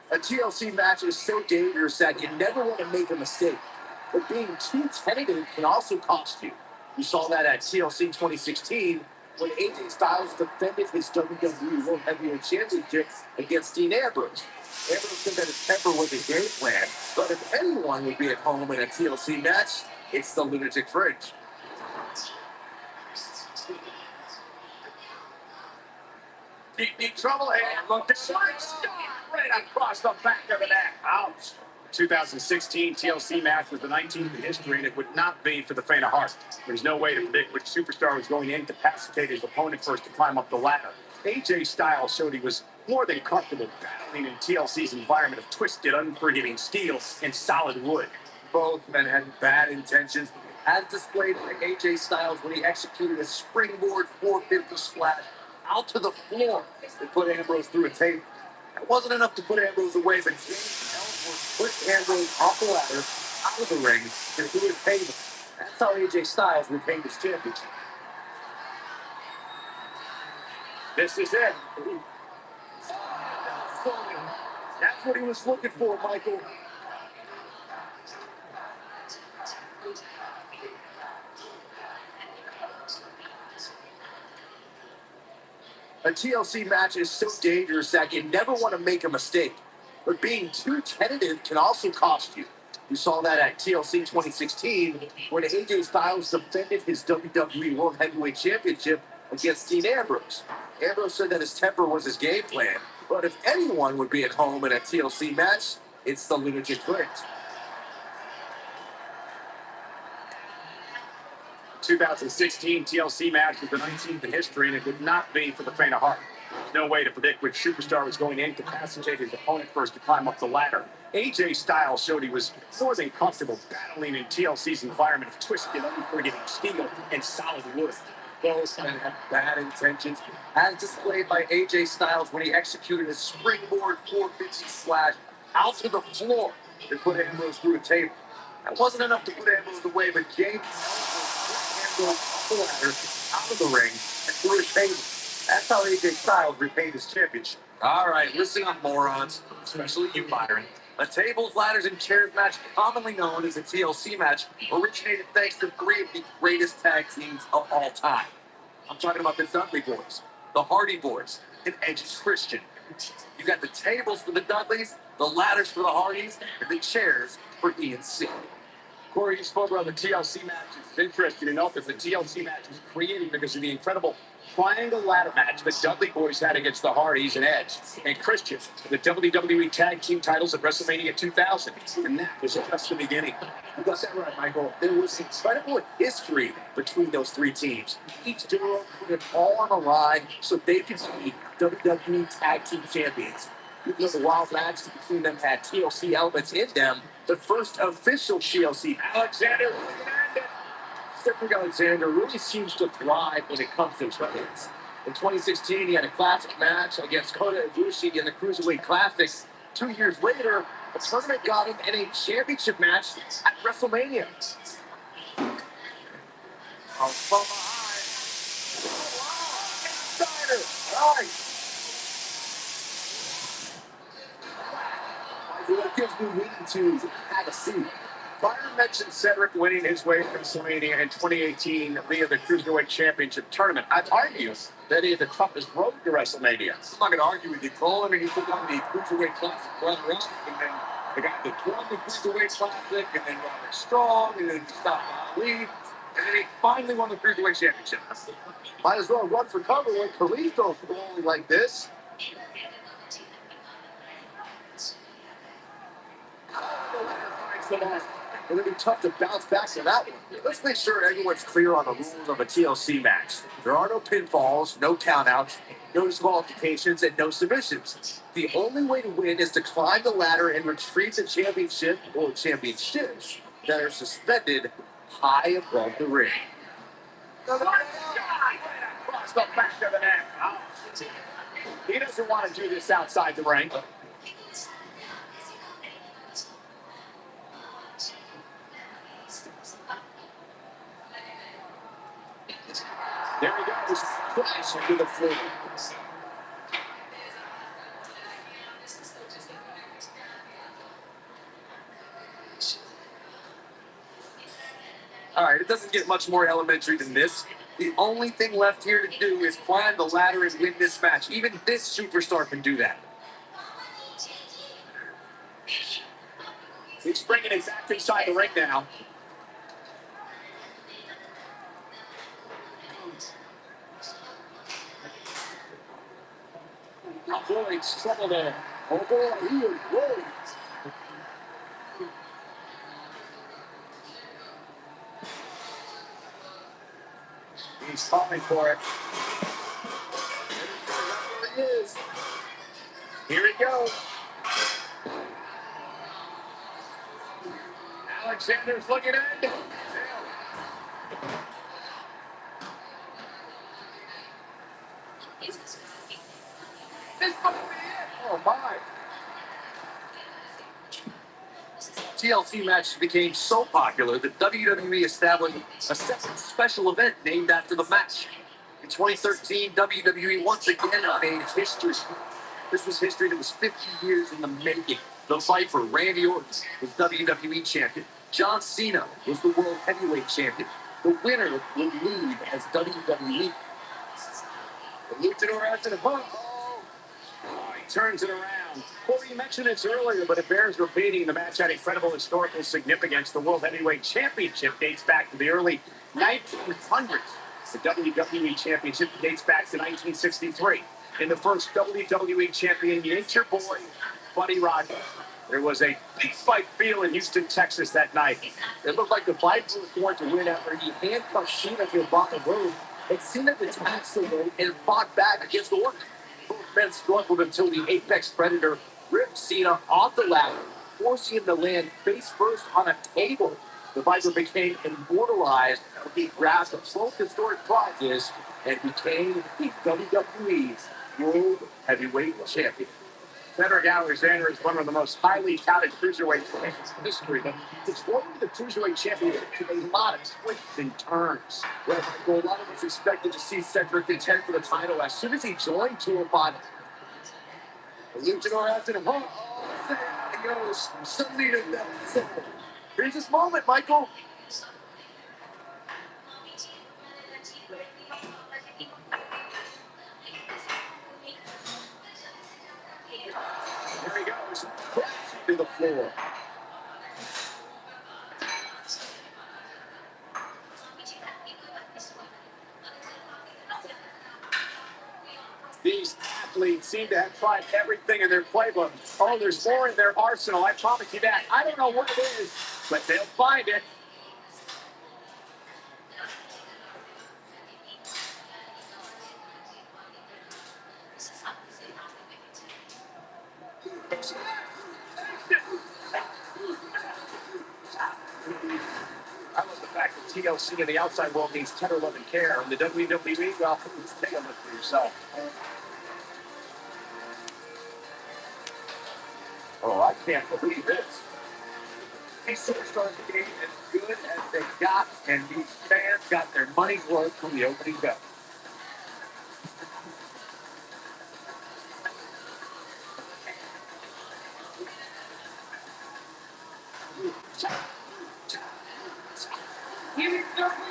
A TLC match is so dangerous that you never want to make a mistake. But being too tentative can also cost you. We saw that at TLC 2016 when AJ Styles defended his WWE World Heavyweight Championship against Dean Ambrose. Ambrose said that his temper was a game plan, but if anyone would be at home in a TLC match, it's the Lunatic Fringe. Deep trouble here. Look, the slice right across the back of the neck. Ouch. 2016 TLC match was the 19th in history, and it would not be for the faint of heart. There's no way to predict which superstar was going to incapacitate his opponent first to climb up the ladder. AJ Styles showed he was more than comfortable battling in TLC's environment of twisted, unforgiving steel and solid wood. Both men had bad intentions, as displayed by AJ Styles when he executed a springboard 450 splash out to the floor and put Ambrose through a table. It wasn't enough to put Ambrose away, but James Ellsworth put Ambrose off the ladder, out of the ring, and through a table. That's how AJ Styles retained his championship. This is it. That's what he was looking for, Michael. A TLC match is so dangerous that you never want to make a mistake. But being too tentative can also cost you. We saw that at TLC 2016 when AJ Styles defended his WWE World Heavyweight Championship against Dean Ambrose. Ambrose said that his temper was his game plan. But if anyone would be at home in a TLC match, It's the lunatic fringe. 2016 TLC match was the 19th in history, and it would not be for the faint of heart. There's no way to predict which superstar was going to incapacitate his opponent first to climb up the ladder. AJ Styles showed he was more than comfortable battling in TLC's environment of twisted, unforgiving steel and solid wood. Both men had bad intentions, as displayed by AJ Styles when he executed a springboard 450 slash out to the floor to put Ambrose through a table. That wasn't enough to put Ambrose away, but James Ambrose up the ladder, out of the ring, and through a table. That's how AJ Styles repaid his championship. All right, listen up, morons, especially you, Byron. A tables, ladders, and chairs match, commonly known as a TLC match, originated thanks to three of the greatest tag teams of all time. I'm talking about the Dudley Boys, the Hardy Boys, and Edge's Christian. You got the tables for the Dudleys, the ladders for the Hardys, and the chairs for ENC. Corey, you spoke about the TLC match. It's interesting to note that the TLC match was created because of the incredible triangle ladder match the Dudley Boys had against the Hardys and Edge and Christian, the WWE Tag Team titles at WrestleMania 2000. And that was just the beginning. You got that right, Michael. There was incredible history between those three teams. Each duo put it all on the line so they could be WWE Tag Team champions. Even though the wild match between them had TLC elements in them, the first official TLC, Alexander Cedric Alexander really seems to thrive when it comes to tournaments. In 2016, he had a classic match against Kota Ibushi in the Cruiserweight Classic. 2 years later, the tournament got him in a championship match at WrestleMania. Oh, from behind. Steiner. Nice. It gives me reason to have a seat. Byron mentioned Cedric winning his way to WrestleMania in 2018 via the Cruiserweight Championship tournament. I'd argue that he had the toughest road to WrestleMania. I'm not going to argue with you, Cole. I mean, he took on the Cruiserweight Classic runner-up, and then the guy that won the Cruiserweight Classic, and then Roderick Strong, and then Mustafa Ali, and then he finally won the Cruiserweight Championship. Might as well run for cover when Kalisto's rolling like this. It'll be tough to bounce back from that one. Let's make sure everyone's clear on the rules of a TLC match. There are no pinfalls, no countouts, no disqualifications, and no submissions. The only way to win is to climb the ladder and retrieve the championship or championships that are suspended high above the ring. Across the back of the neck. He doesn't want to do this outside the ring. There he goes, crash into the floor. All right, it doesn't get much more elementary than this. The only thing left here to do is climb the ladder and win this match. Even this superstar can do that. He's bringing it back inside the ring now. Avoids trouble there. Oh boy, he is rolling. He's calling for it. There he is. Here he goes. Alexander's looking at. This might be it. Oh my. TLC matches became so popular that WWE established a separate special event named after the match. In 2013, WWE once again made history. This was history that was 50 years in the making. The fight for Randy Orton was WWE champion. John Cena was the World Heavyweight champion. The winner would leave as WWE. The luchador after the bump. Oh, he turns it around. Corey, you mentioned this earlier, but it bears repeating. The match had incredible historical significance. The World Heavyweight Championship dates back to the early 1900s. The WWE Championship dates back to 1963. And the first WWE champion, ain't your boy, Buddy Rogers. There was a big fight feel in Houston, Texas that night. It looked like the Vikings were going to win after he handcuffed Sheena to the bottom room. It seemed that the tax away and fought back against Orton. Both men struggled until the Apex Predator ripped Cena off the ladder, forcing him to land face first on a table. The Viper became immortalized when he grabbed both historic prizes and became the WWE's World Heavyweight Champion. Cedric Alexander is one of the most highly touted cruiserweight champions in history, but it's going to the cruiserweight championship with a lot of twists and turns. Well, a lot of us expected to see Cedric contend for the title as soon as he joined 205. The Luchador after the home. Oh, there he goes. Suddenly, here's this moment, Michael. There he goes, crashing to the floor. These athletes seem to have tried everything in their playbook. Oh, there's more in their arsenal, I promise you that. I don't know what it is, but they'll find it. I love the fact that TLC in the outside world needs tender love and care. In the WWE, well, take a look for yourself. Oh, I can't believe this. These superstars became as good as they got, and these fans got their money's worth from the opening bell. Here is your winner.